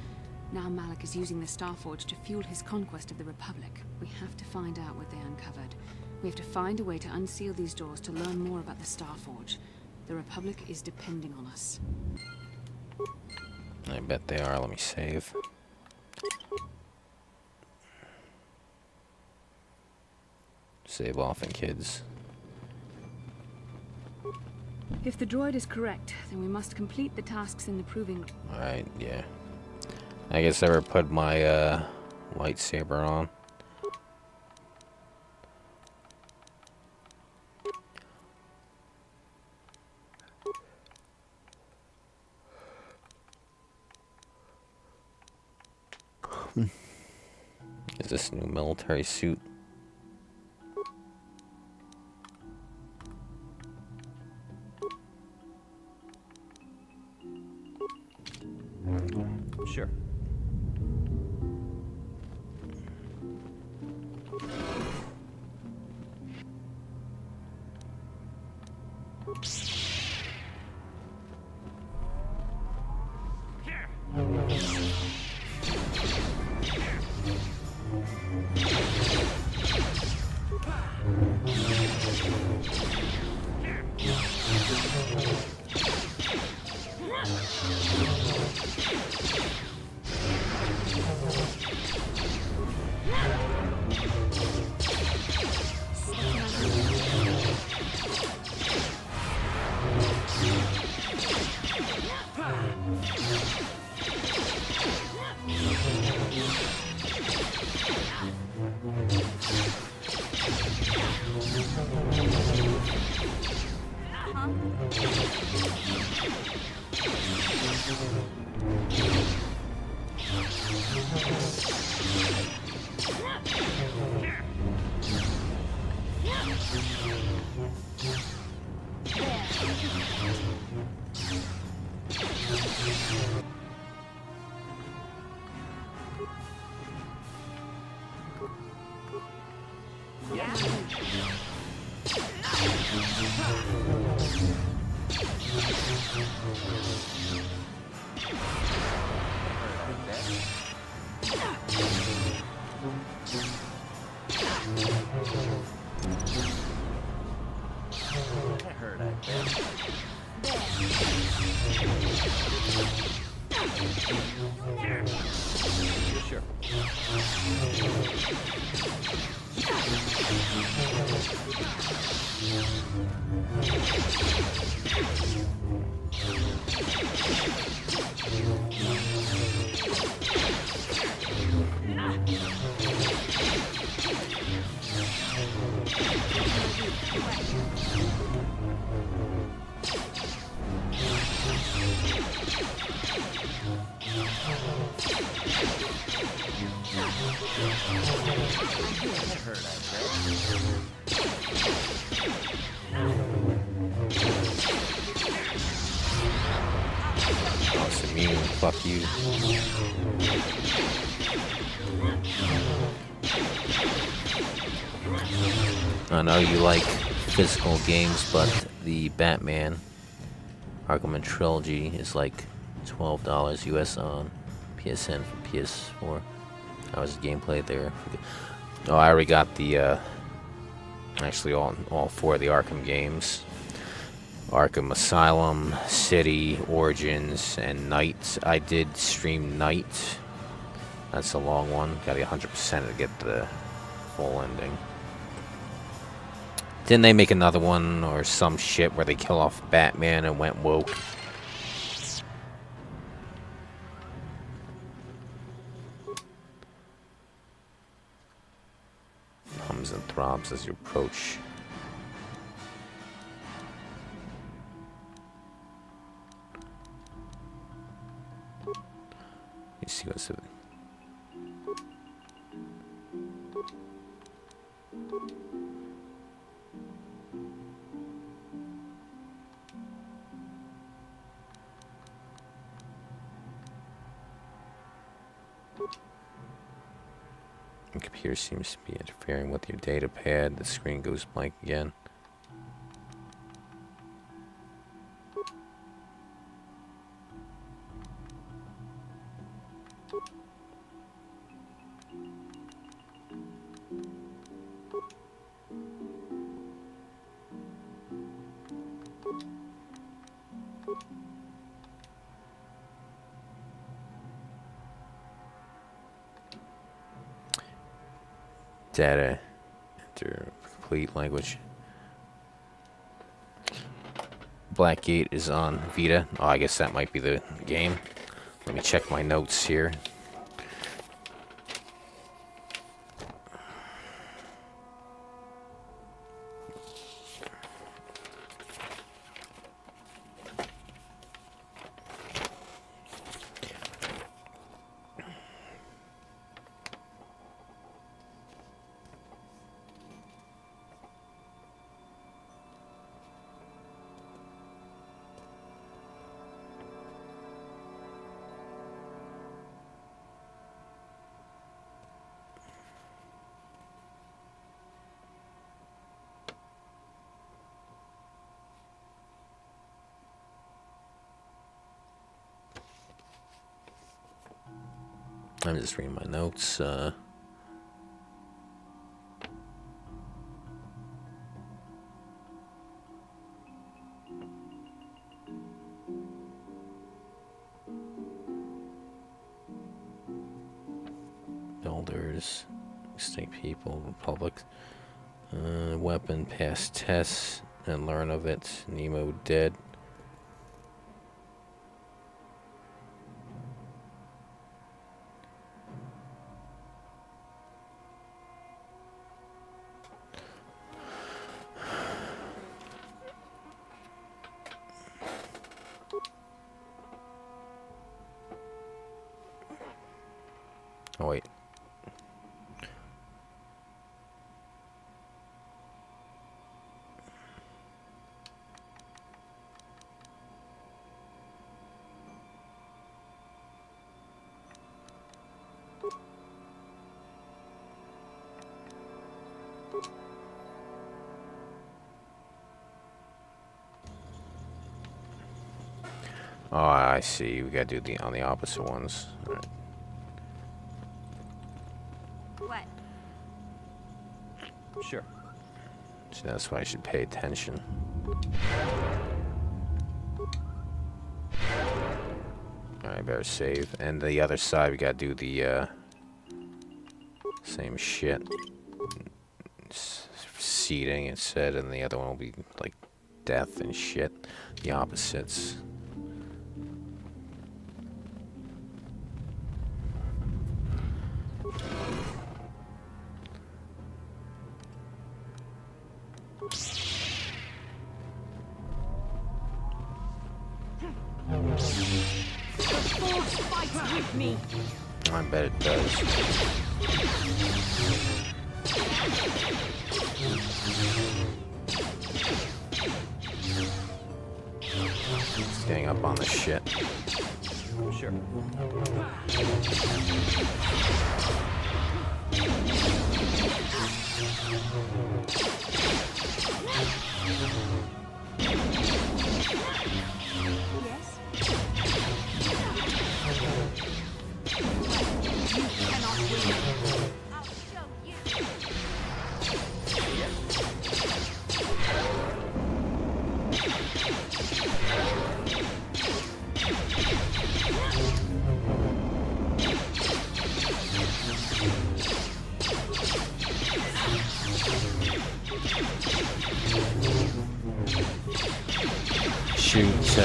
Now Malik is using the Star Forge to fuel his conquest of the Republic. We have to find out what they uncovered. We have to find a way to unseal these doors to learn more about the Star Forge. The Republic is depending on us. I bet they are. Let me save. Save often, kids. If the droid is correct, then we must complete the tasks in the proving. Alright, yeah. I guess I ever put my lightsaber on. Is this new military suit? Sure. Oh, it's immune. Fuck you. I know you like physical games, but the Batman Arkham Trilogy is like $12 US on PSN for PS4. How was the gameplay there? Oh, I already got the actually all four of the Arkham games. Arkham Asylum, City, Origins, and Night. I did stream Night. That's a long one. Got to 100% to get the full ending. Didn't they make another one or some shit where they kill off Batman and went woke? Hums and throbs as you approach. You see what's it? The computer seems to be interfering with your data pad. The screen goes blank again. Data enter complete language. Blackgate is on Vita. Oh, I guess that might be the game. Let me check my notes here. I'm just reading my notes. Builders, extinct people, Republic, weapon, pass tests, and learn of it. Nemo dead. Oh, wait. Oh, I see. We gotta do the on the opposite ones. All right. What? Sure. So that's why I should pay attention. Alright, better save. And the other side, we gotta do the same shit. Seating, it said, and the other one will be like death and shit. The opposites. With me. I bet it does. Staying up on the shit. Sure. Shoot,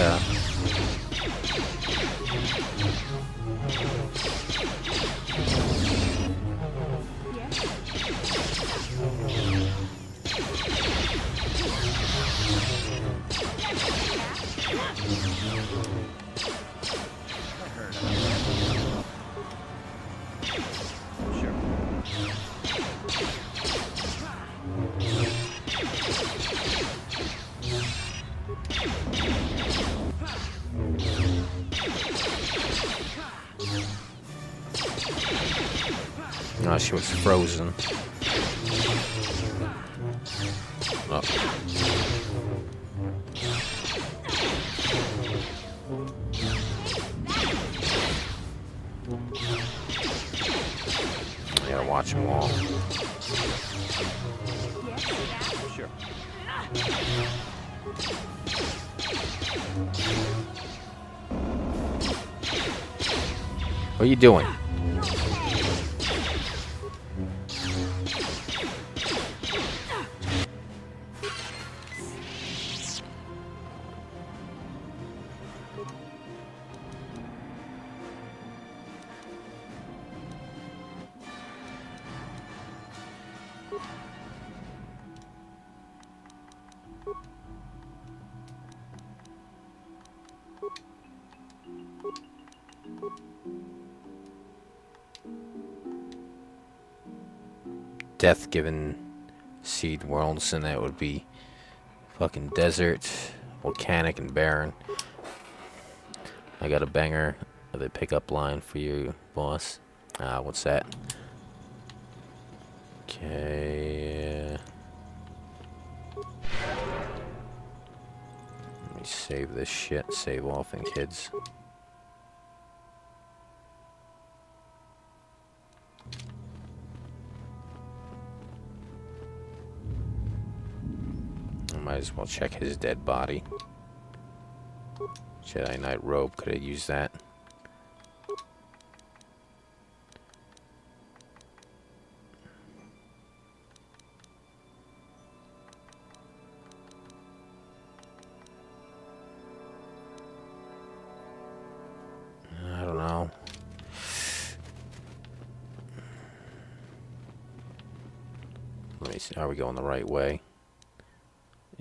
oh, she was frozen. Oh. I gotta watch them all. Sure. What are you doing? Death-given seed worlds, and that would be fucking desert, volcanic, and barren. I got a banger of a pickup line for you, boss. What's that? Okay. Let me save this shit. Save often, kids. Might as well check his dead body. Jedi Knight robe, could have used that. I don't know. Let me see, are we going the right way?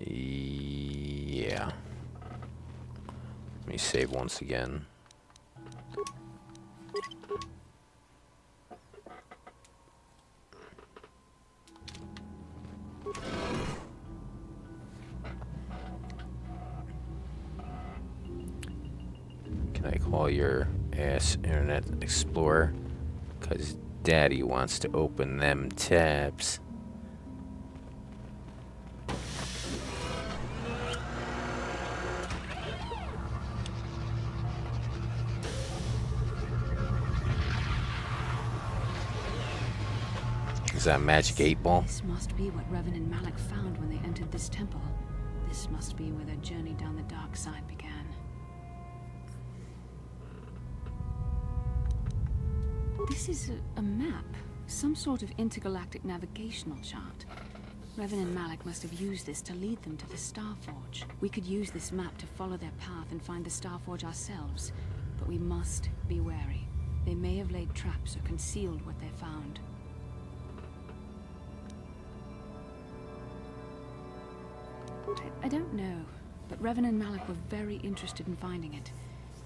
Yeah. Let me save once again. Can I call your ass Internet Explorer? 'Cause Daddy wants to open them tabs. Is that a magic 8-ball? This must be what Revan and Malik found when they entered this temple. This must be where their journey down the dark side began. This is a map. Some sort of intergalactic navigational chart. Revan and Malik must have used this to lead them to the Starforge. We could use this map to follow their path and find the Starforge ourselves. But we must be wary. They may have laid traps or concealed what they found. I don't know, but Revan and Malik were very interested in finding it.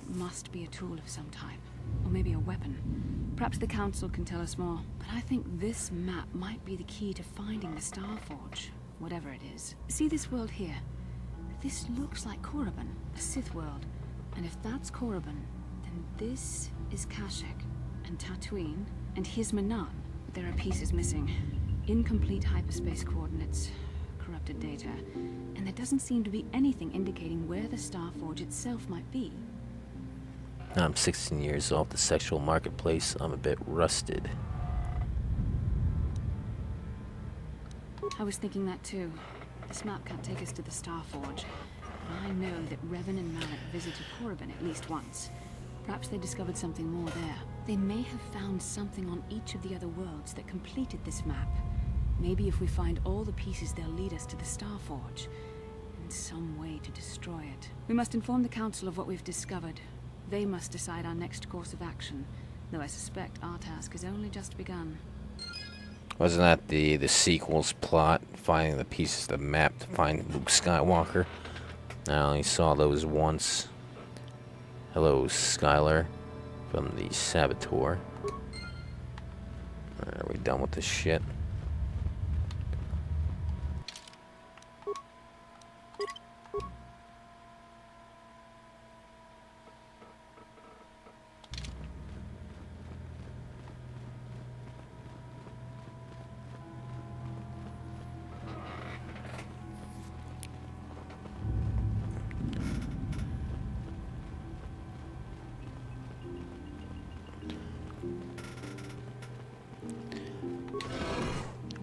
It must be a tool of some type, or maybe a weapon. Perhaps the Council can tell us more, but I think this map might be the key to finding the Starforge, whatever it is. See this world here? This looks like Korriban, a Sith world. And if that's Korriban, then this is Kashyyyk, and Dantooine, and here's Manan. There are pieces missing. Incomplete hyperspace coordinates, corrupted data, and there doesn't seem to be anything indicating where the Starforge itself might be. I'm 16 years off the sexual marketplace. I'm a bit rusted. I was thinking that too. This map can't take us to the Starforge. But I know that Revan and Malik visited Korriban at least once. Perhaps they discovered something more there. They may have found something on each of the other worlds that completed this map. Maybe if we find all the pieces, they'll lead us to the Starforge. And some way to destroy it. We must inform the Council of what we've discovered. They must decide our next course of action. Though I suspect our task has only just begun. Wasn't that the sequel's plot? Finding the pieces of the map to find Luke Skywalker? I only saw those once. Hello, Skylar. From the Saboteur. Are we done with this shit?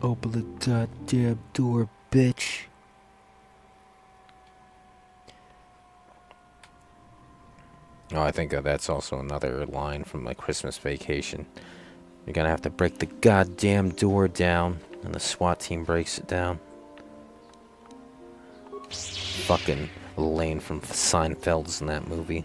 Open the goddamn door, bitch. Oh, I think that's also another line from my Christmas Vacation. You're gonna have to break the goddamn door down, and the SWAT team breaks it down. Fucking Elaine from Seinfeld's in that movie.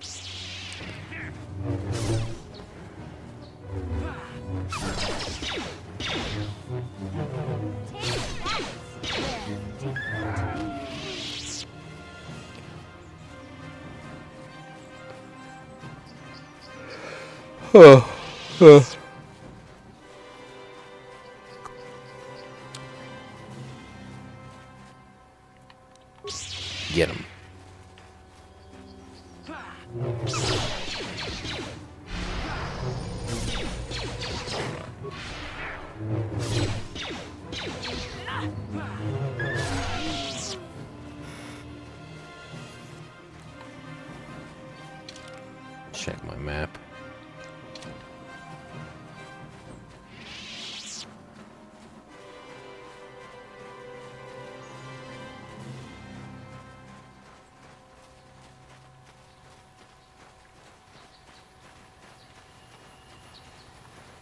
Get him. Check my map.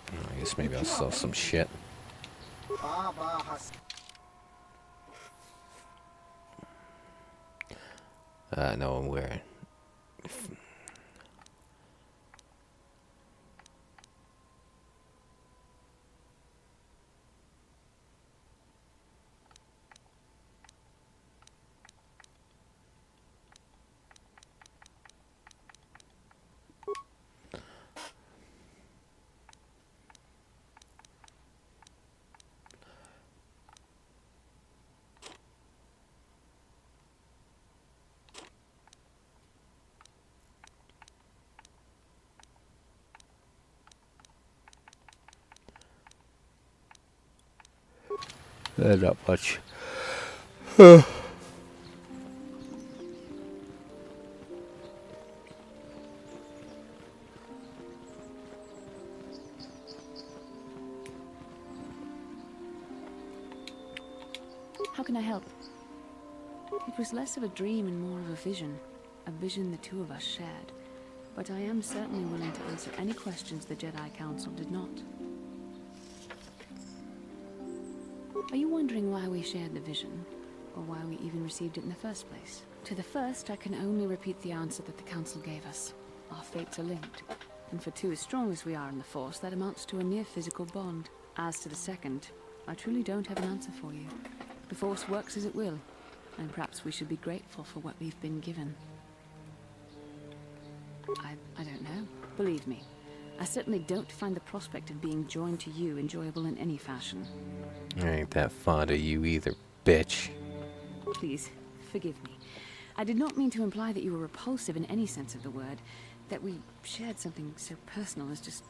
I guess maybe I'll sell some shit. No, where? Not much. How can I help? It was less of a dream and more of a vision the two of us shared. But I am certainly willing to answer any questions the Jedi Council did not. Are you wondering why we shared the vision? Or why we even received it in the first place? To the first, I can only repeat the answer that the Council gave us. Our fates are linked. And for two as strong as we are in the Force, that amounts to a near physical bond. As to the second, I truly don't have an answer for you. The Force works as it will, and perhaps we should be grateful for what we've been given. I don't know. Believe me, I certainly don't find the prospect of being joined to you enjoyable in any fashion. I ain't that fond of you either, bitch. Please, forgive me. I did not mean to imply that you were repulsive in any sense of the word. That we shared something so personal is just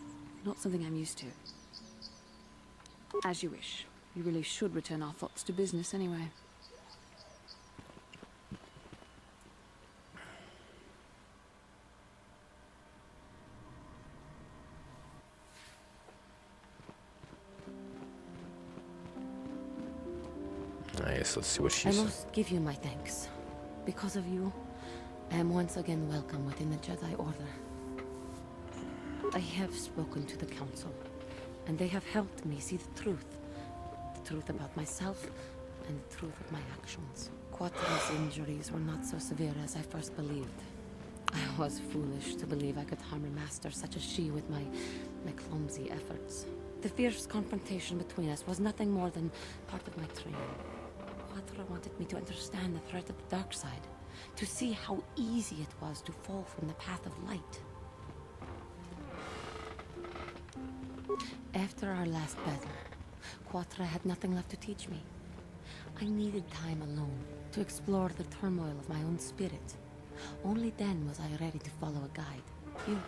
not something I'm used to. As you wish. We really should return our thoughts to business anyway. Nice, let's see what she I says. must give you my thanks. Because of you, I am once again welcome within the Jedi Order. I have spoken to the Council, and they have helped me see the truth. The truth about myself, and the truth of my actions. Quattro's injuries were not so severe as I first believed. I was foolish to believe I could harm a master such as she with my clumsy efforts. The fierce confrontation between us was nothing more than part of my training. Quattro wanted me to understand the threat of the dark side, to see how easy it was to fall from the path of light. After our last battle, Quattro had nothing left to teach me. I needed time alone to explore the turmoil of my own spirit. Only then was I ready to follow a guide. You,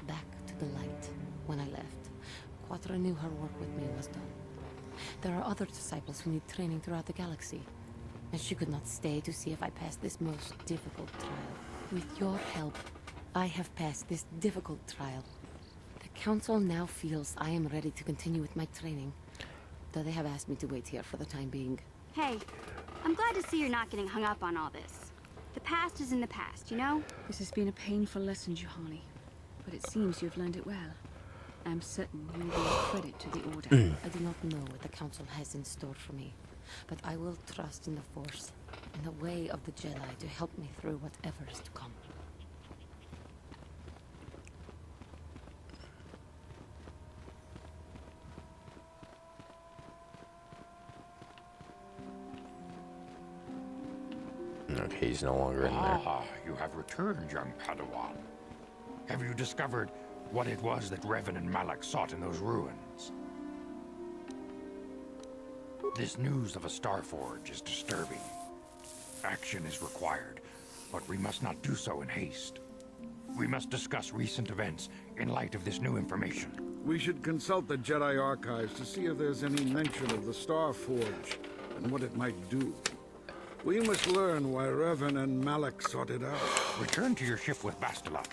back to the light. When I left, Quattro knew her work with me was done. There are other disciples who need training throughout the galaxy, and she could not stay to see if I passed this most difficult trial. With your help, I have passed this difficult trial. The Council now feels I am ready to continue with my training, though they have asked me to wait here for the time being. Hey, I'm glad to see you're not getting hung up on all this. The past is in the past, you know? This has been a painful lesson, Juhani, but it seems you've learned it well. I'm certain you will be a credit to the Order. I do not know what the Council has in store for me, but I will trust in the Force, in the way of the Jedi to help me through whatever is to come. Okay, he's no longer in there. Ah, you have returned, young Padawan. Have you discovered what it was that Revan and Malak sought in those ruins? This news of a Starforge is disturbing. Action is required, but we must not do so in haste. We must discuss recent events in light of this new information. We should consult the Jedi archives to see if there's any mention of the Starforge and what it might do. We must learn why Revan and Malak sought it out. Return to your ship with Bastila,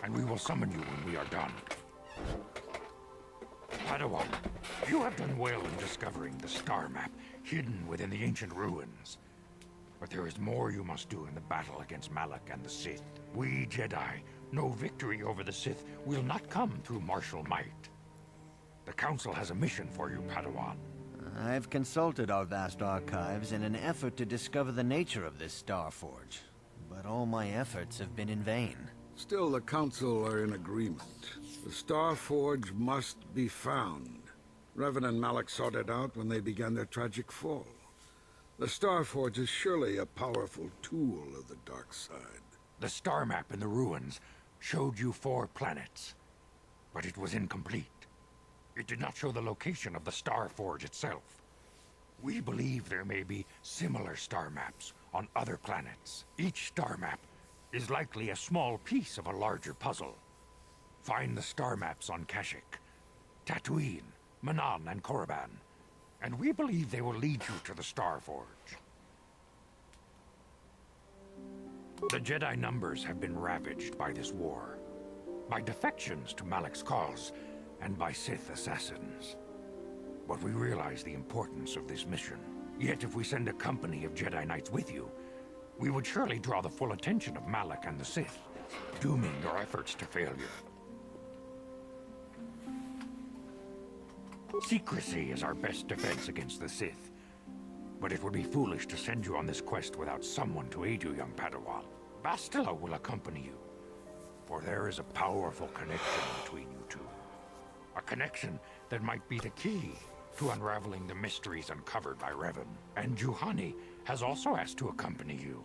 and we will summon you when we are done. Padawan, you have done well in discovering the star map hidden within the ancient ruins. But there is more you must do in the battle against Malak and the Sith. We Jedi know victory over the Sith will not come through martial might. The Council has a mission for you, Padawan. I've consulted our vast archives in an effort to discover the nature of this Starforge, but all my efforts have been in vain. Still, the Council are in agreement. The Starforge must be found. Revan and Malak sought it out when they began their tragic fall. The Starforge is surely a powerful tool of the dark side. The star map in the ruins showed you 4 planets, but it was incomplete. It did not show the location of the Starforge itself. We believe there may be similar star maps on other planets. Each star map is likely a small piece of a larger puzzle. Find the star maps on Kashyyyk, Dantooine, Manaan, and Korriban, and we believe they will lead you to the Star Forge. The Jedi numbers have been ravaged by this war, by defections to Malak's cause, and by Sith assassins. But we realize the importance of this mission. Yet if we send a company of Jedi Knights with you, we would surely draw the full attention of Malak and the Sith, dooming your efforts to failure. Secrecy is our best defense against the Sith, but it would be foolish to send you on this quest without someone to aid you, young Padawan. Bastila will accompany you, for there is a powerful connection between you two. A connection that might be the key to unraveling the mysteries uncovered by Revan. And Juhani has also asked to accompany you.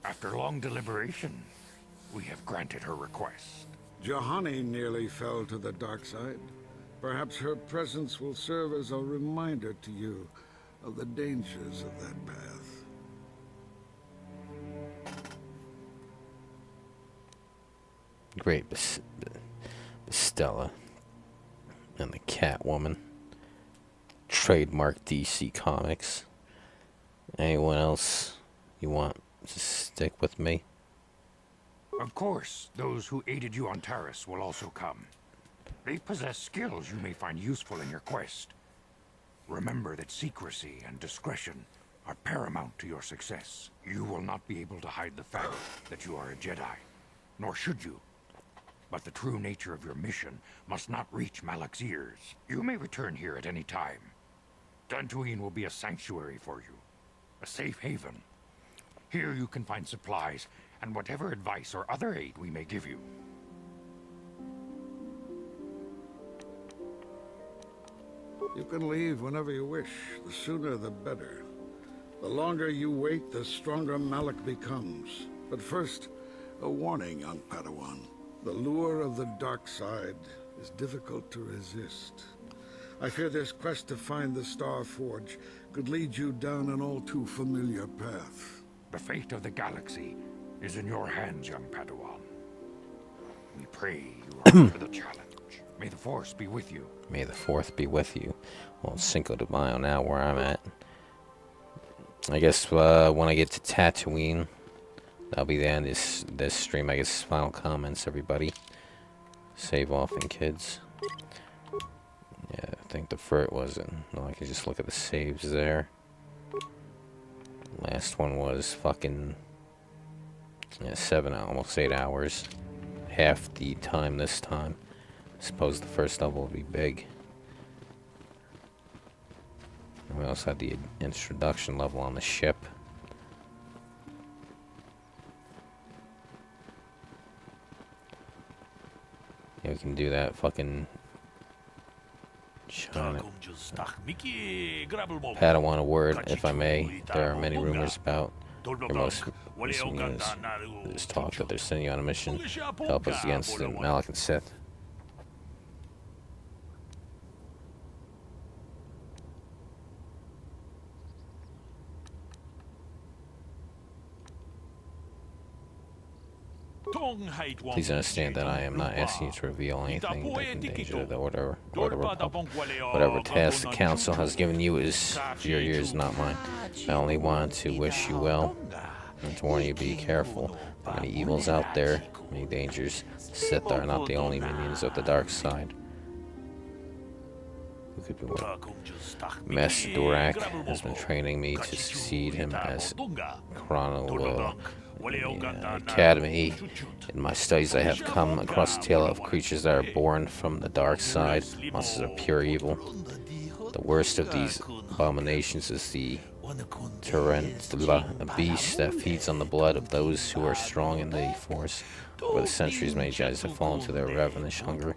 After long deliberation, we have granted her request. Juhani nearly fell to the dark side. Perhaps her presence will serve as a reminder to you of the dangers of that path. Great Bastila and the Catwoman. Trademark DC Comics. Anyone else you want to stick with me? Of course, those who aided you on Taris will also come. They possess skills you may find useful in your quest. Remember that secrecy and discretion are paramount to your success. You will not be able to hide the fact that you are a Jedi, nor should you. But the true nature of your mission must not reach Malak's ears. You may return here at any time. Dantooine will be a sanctuary for you, a safe haven. Here you can find supplies and whatever advice or other aid we may give you. You can leave whenever you wish. The sooner the better. The longer you wait, the stronger Malak becomes. But first, a warning, young Padawan. The lure of the dark side is difficult to resist. I fear this quest to find the Star Forge could lead you down an all too familiar path. The fate of the galaxy is in your hands, young Padawan. We pray you are up for the challenge. May the Force be with you. May the Fourth be with you. Well, it's Cinco de Mayo now, where I'm at. I guess when I get to Tatooine, that'll be the end of this stream. I guess final comments, everybody. Save off and kids. Yeah, I think the first wasn't. No, I can just look at the saves there. Last one was fucking almost 8 hours. Half the time this time. I suppose the first level will be big. And we also had the introduction level on the ship. Yeah, we can do that fucking China. Padawan a word, if I may. There are many rumors about your most recent news. There's talk that they're sending you on a mission to help us against the Malak and Sith. Please understand that I am not asking you to reveal anything that can endanger the Order or the Republic. Whatever task the Council has given you is for your ears, not mine. I only want to wish you well and to warn you, be careful. There are many evils out there, many dangers. Sith are not the only minions of the dark side. Who could be more? Master Durak has been training me to succeed him as Chrono will. In the Academy, in my studies, I have come across a tale of creatures that are born from the dark side. Monsters of pure evil. The worst of these abominations is the Tarantula, a beast that feeds on the blood of those who are strong in the Force. Over the centuries, many Jedi have fallen to their ravenous hunger.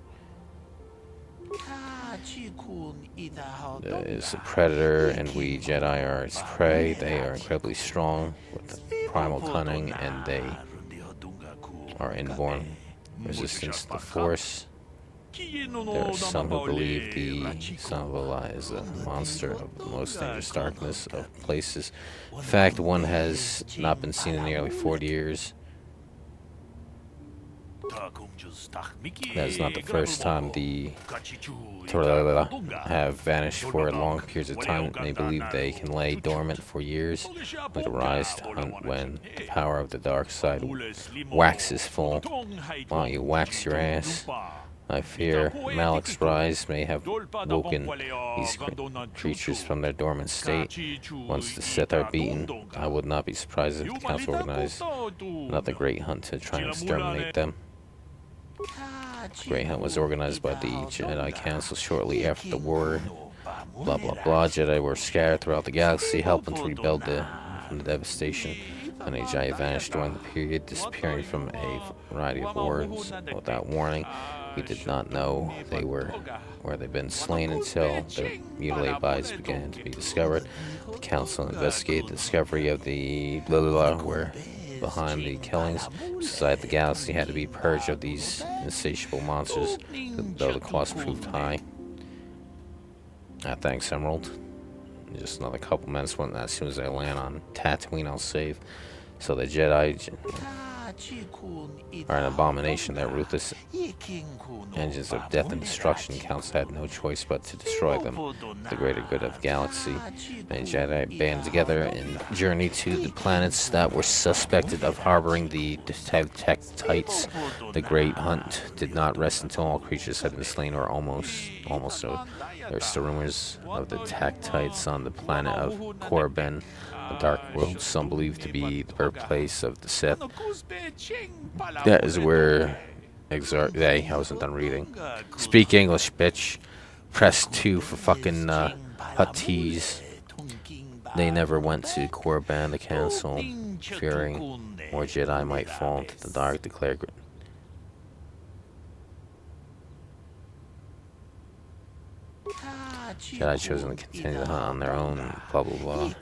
There is a predator, and we Jedi are its prey. They are incredibly strong with primal cunning, and they are inborn resistance to the Force. There are some who believe the Son of Allah is a monster of the most dangerous darkness of places. In fact, one has not been seen in nearly 40 years. That is not the first time the Torella have vanished for long periods of time. They believe they can lay dormant for years, like a rise to hunt when the power of the dark side waxes full. Why don't you wax your ass? I fear Malik's rise may have woken these creatures from their dormant state. Once the Sith are beaten, I would not be surprised if the Council organized another great hunt to try and exterminate them. The Great Hunt was organized by the Jedi Council shortly after the war. Blah blah blah. Jedi were scattered throughout the galaxy, helping to rebuild from the devastation. Many Jedi vanished during the period, disappearing from a variety of wars without warning. We did not know where they'd been slain until their mutilated bodies began to be discovered. The Council investigated the discovery of the were behind the killings. Society, the galaxy had to be purged of these insatiable monsters, though the cost proved high. Thanks, Emerald. Just another couple minutes. When as soon as I land on Dantooine, I'll save. So the Jedi are an abomination. Their ruthless engines of death and destruction. Council had no choice but to destroy them for the greater good of the galaxy. Many Jedi banded together and journeyed to the planets that were suspected of harboring the Tektites. The Great Hunt did not rest until all creatures had been slain, or almost so. There are still rumors of the Tektites on the planet of Korriban, a dark world some believe to be the birthplace of the Sith. That is where I wasn't done reading. Speak English, bitch. Press 2 for fucking hutties. They never went to Korriban, the council, fearing more Jedi might fall into the dark, declared. Jedi chosen to continue the hunt on their own, blah blah blah.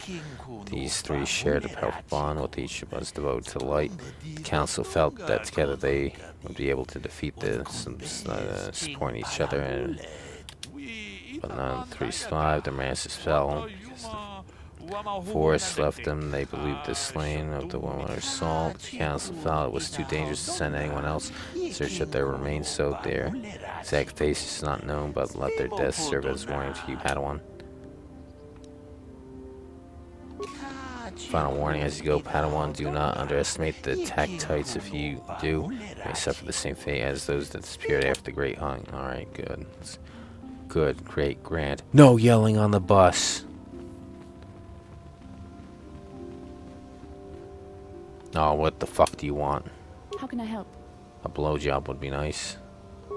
These three shared a powerful bond with each of us devoted to the light. The council felt that together they would be able to defeat supporting each other, but none of the three survived. Their masters fell because the force left them. They believed the slaying of the woman or Saul. The council felt it was too dangerous to send anyone else in search of their remains, so their exact fate is not known, but let their deaths serve as warning to you, Padawan. Final warning as you go, Padawan, do not underestimate the Tektites. If you do, you may suffer the same fate as those that disappeared after the Great Hunt. Alright, good. Good, great, grand. No yelling on the bus! Oh, what the fuck do you want? How can I help? A blowjob would be nice.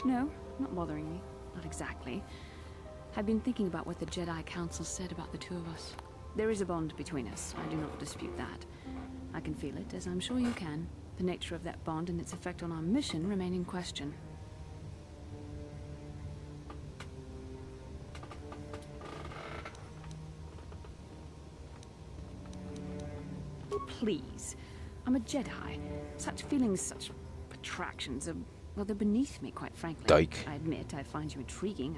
No, not bothering me. Not exactly. I've been thinking about what the Jedi Council said about the two of us. There is a bond between us. I do not dispute that. I can feel it, as I'm sure you can. The nature of that bond and its effect on our mission remain in question. Please. I'm a Jedi. Such feelings, such attractions are, well, they're beneath me, quite frankly. Dyke. I admit I find you intriguing.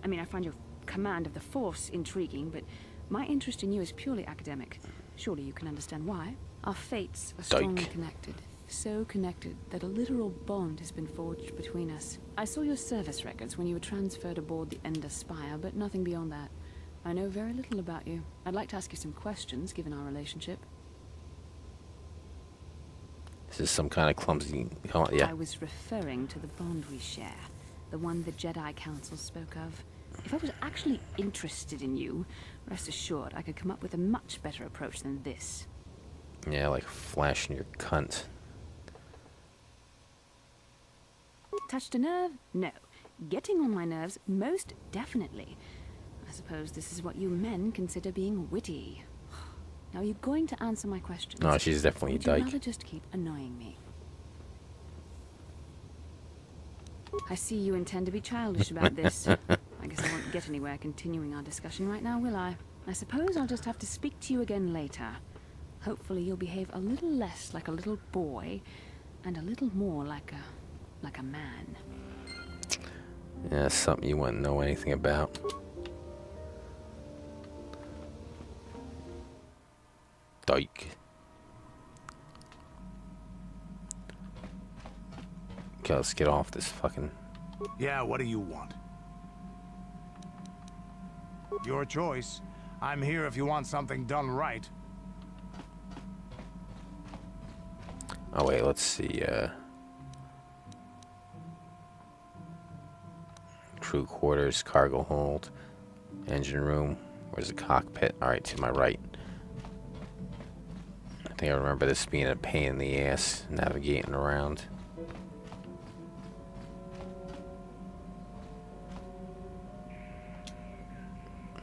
I mean, I find your command of the Force intriguing, but my interest in you is purely academic. Surely you can understand why. Our fates are strongly connected. So connected that a literal bond has been forged between us. I saw your service records when you were transferred aboard the Ender Spire, but nothing beyond that. I know very little about you. I'd like to ask you some questions, given our relationship. This is some kind of clumsy... Oh, yeah. I was referring to the bond we share. The one the Jedi Council spoke of. If I was actually interested in you, rest assured I could come up with a much better approach than this. Yeah, like flashing your cunt. Touched a nerve? No. Getting on my nerves? Most definitely. I suppose this is what you men consider being witty. Now, are you going to answer my questions? No, she's definitely a dyke. Would you rather just keep annoying me? I see you intend to be childish about this. I guess I won't get anywhere continuing our discussion right now, will I? I suppose I'll just have to speak to you again later. Hopefully you'll behave a little less like a little boy and a little more like a man. Yeah, something you wouldn't know anything about. Dyke. let's get off this fucking... Yeah, what do you want? Your choice. I'm here if you want something done right. Oh wait, let's see, crew quarters, cargo hold, engine room. Where's the cockpit? Alright, to my right. I think I remember this being a pain in the ass, navigating around.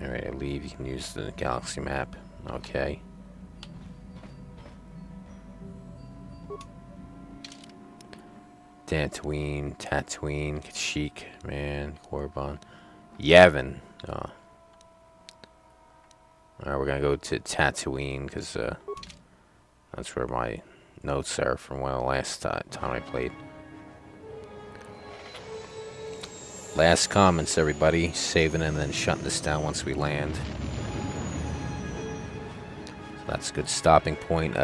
Alright, I leave. You can use the galaxy map. Okay. Dantooine, Tatooine, Kashyyyk, man, Korriban, Yavin. Oh. Alright, we're gonna go to Dantooine because that's where my notes are from when the last time I played. Last comments, everybody. Saving and then shutting this down once we land. So that's a good stopping point.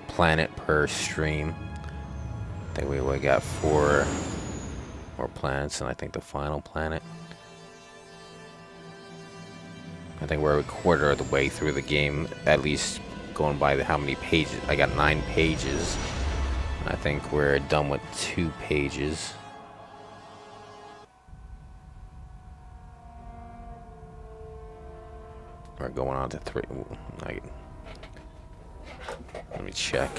Planet per stream. I think we got 4 more planets, and I think the final planet. I think we're a quarter of the way through the game, at least going by how many pages. I got 9 pages. I think we're done with 2 pages. We're going on to 3. Let me check.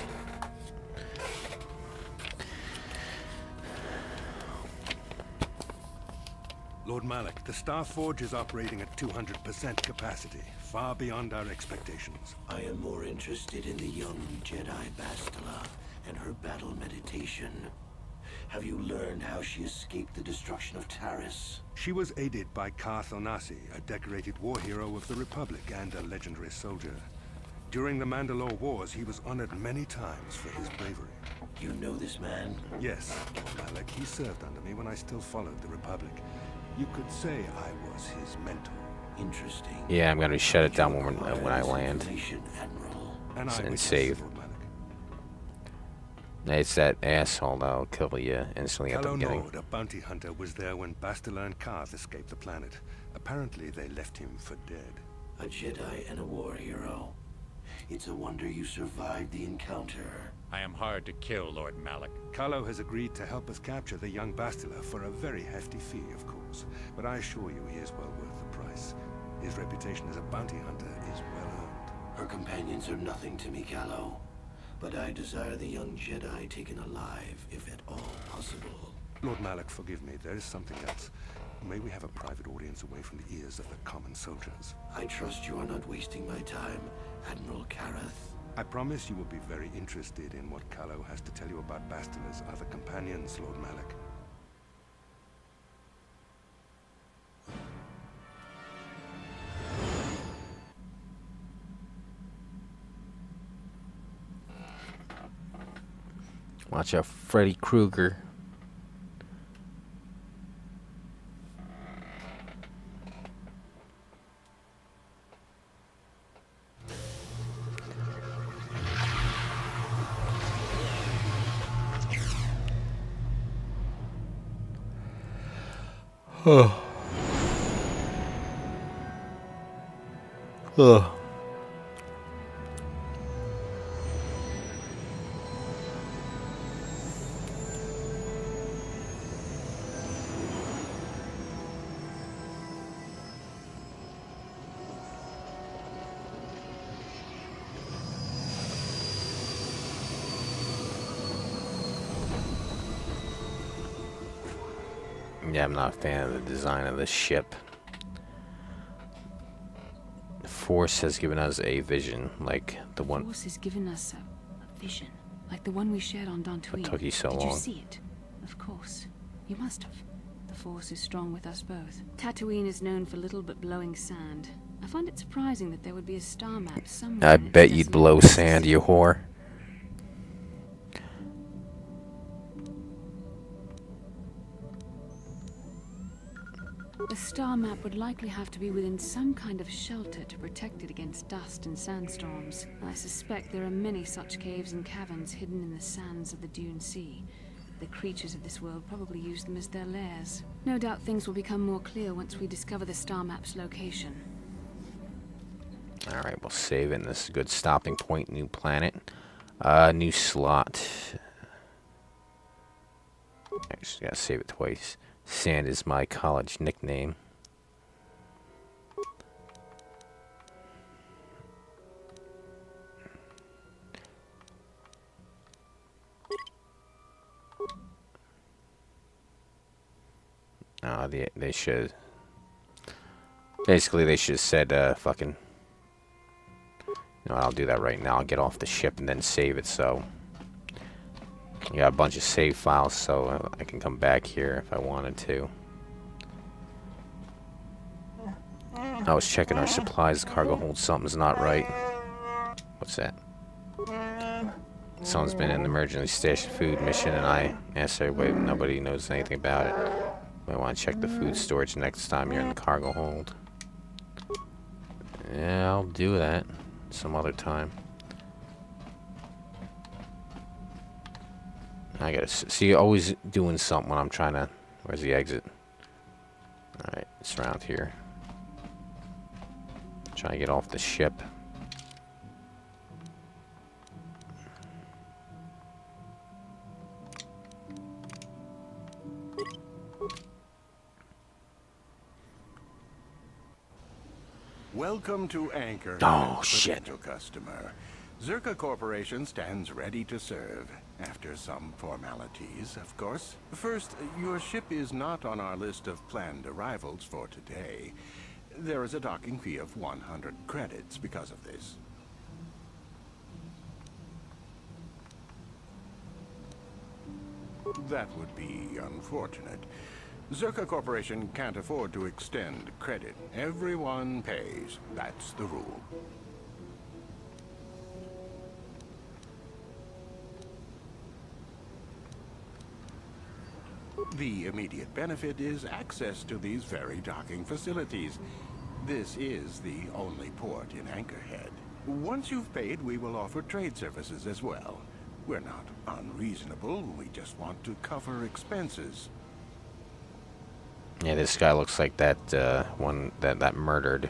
Lord Malik, the Star Forge is operating at 200% capacity, far beyond our expectations. I am more interested in the young Jedi Bastila and her battle meditation. Have you learned how she escaped the destruction of Taris? She was aided by Karth Onasi, a decorated war hero of the Republic and a legendary soldier. During the Mandalore Wars, he was honored many times for his bravery. You know this man? Yes, Lord Malik. He served under me when I still followed the Republic. You could say I was his mentor. Interesting. Yeah, I'm gonna shut it down when I land And save. It's that asshole that'll kill you instantly at the Calo beginning. Nord, a bounty hunter, was there when Bastila and Karth escaped the planet. Apparently, they left him for dead. A Jedi and a war hero. It's a wonder you survived the encounter. I am hard to kill, Lord Malik. Calo has agreed to help us capture the young Bastila for a very hefty fee, of course. But I assure you he is well worth the price. His reputation as a bounty hunter is well earned. Her companions are nothing to me, Calo. But I desire the young Jedi taken alive, if at all possible. Lord Malik, forgive me. There is something else. May we have a private audience away from the ears of the common soldiers? I trust you are not wasting my time, Admiral Kareth. I promise you will be very interested in what Calo has to tell you about Bastila's other companions, Lord Malik. Watch out, Freddy Krueger. Oh. Oh. Yeah, I'm not a fan of the design of this ship. The Force has given us a vision, like the one. The Force has given us a vision, like the one we shared on Dantooine. What took you so Did long? you see it? Of course. You must have. The Force is strong with us both. Tatooine is known for little but blowing sand. I find it surprising that there would be a star map somewhere. I in its bet you'd desolate blow wastes. sand, you whore. The star map would likely have to be within some kind of shelter to protect it against dust and sandstorms. I suspect there are many such caves and caverns hidden in the sands of the Dune Sea. the creatures of this world probably use them as their lairs. No doubt things will become more clear once we discover the star map's location. Alright, we'll save it. This is a good stopping point. New planet. New slot. I just gotta save it twice. Sand is my college nickname. They should. Basically, they should have said, fucking. You know, I'll do that right now. I'll get off the ship and then save it. So, I got a bunch of save files, so I can come back here if I wanted to. I was checking our supplies. The cargo hold. Something's not right. What's that? Someone's been in an emergency station food mission, and I asked everybody. Nobody knows anything about it. Might want to check the food storage next time you're in the cargo hold. Yeah, I'll do that some other time. I gotta see, always doing something when I'm trying to. Where's the exit? Alright, it's around here. Trying to get off the ship. Welcome to Anchor. Oh, shit. Potential customer. Zerka Corporation stands ready to serve. After some formalities, of course. First, your ship is not on our list of planned arrivals for today. There is a docking fee of 100 credits because of this. That would be unfortunate. Zerka Corporation can't afford to extend credit. Everyone pays. That's the rule. The immediate benefit is access to these very docking facilities. This is the only port in Anchorhead. Once you've paid, we will offer trade services as well. We're not unreasonable. We just want to cover expenses. Yeah, this guy looks like that one that murdered.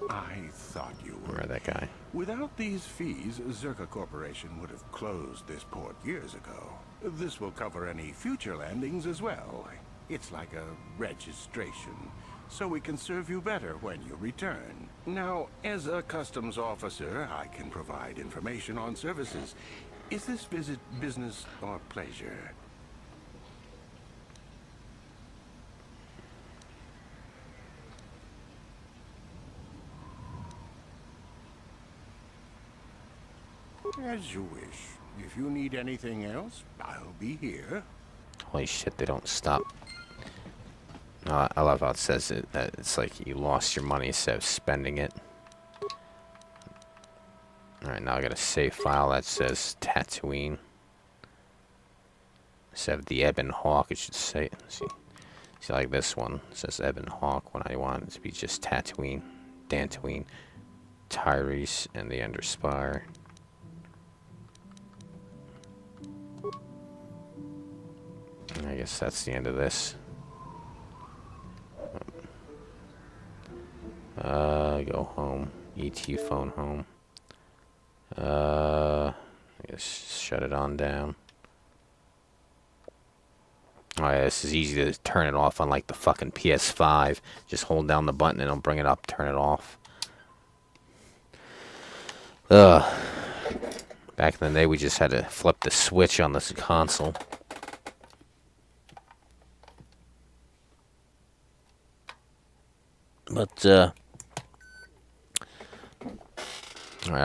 I thought you were. Remember that guy? Without these fees, Zerka Corporation would have closed this port years ago. This will cover any future landings as well. It's like a registration, so we can serve you better when you return. Now, as a customs officer, I can provide information on services. Is this visit business or pleasure? As you wish. If you need anything else, I'll be here. Holy shit, they don't stop. I love how it says it. That it's like you lost your money instead of spending it. Alright, now I got a save file that says Dantooine. Instead of the Ebon Hawk, it should say. See like this one. It says Ebon Hawk when I want it to be just Dantooine, Tyrese, and the Underspire. I guess that's the end of this. Go home. ET phone home. I guess shut it on down. Oh yeah, this is easy to turn it off on like the fucking PS5. Just hold down the button and it'll bring it up, turn it off. Back in the day we just had to flip the switch on this console. But, I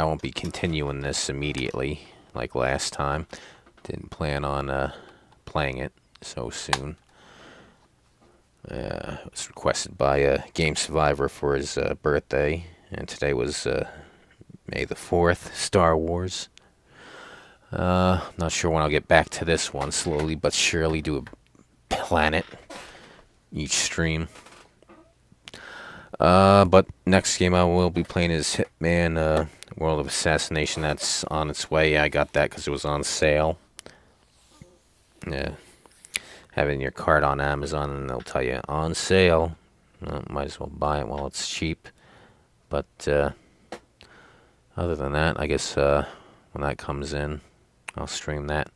won't be continuing this immediately, like last time. Didn't plan on, playing it so soon. It was requested by, Game Survivor for his, birthday, and today was, May the 4th, Star Wars. Not sure when I'll get back to this one, slowly but surely do a planet each stream. But next game I will be playing is Hitman, World of Assassination. That's on its way. I got that because it was on sale. Yeah. Having your cart on Amazon and they'll tell you on sale. Well, might as well buy it while it's cheap. But other than that, I guess when that comes in, I'll stream that.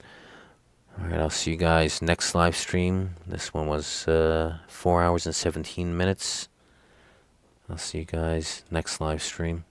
Alright, I'll see you guys next live stream. This one was 4 hours and 17 minutes. I'll see you guys next live stream.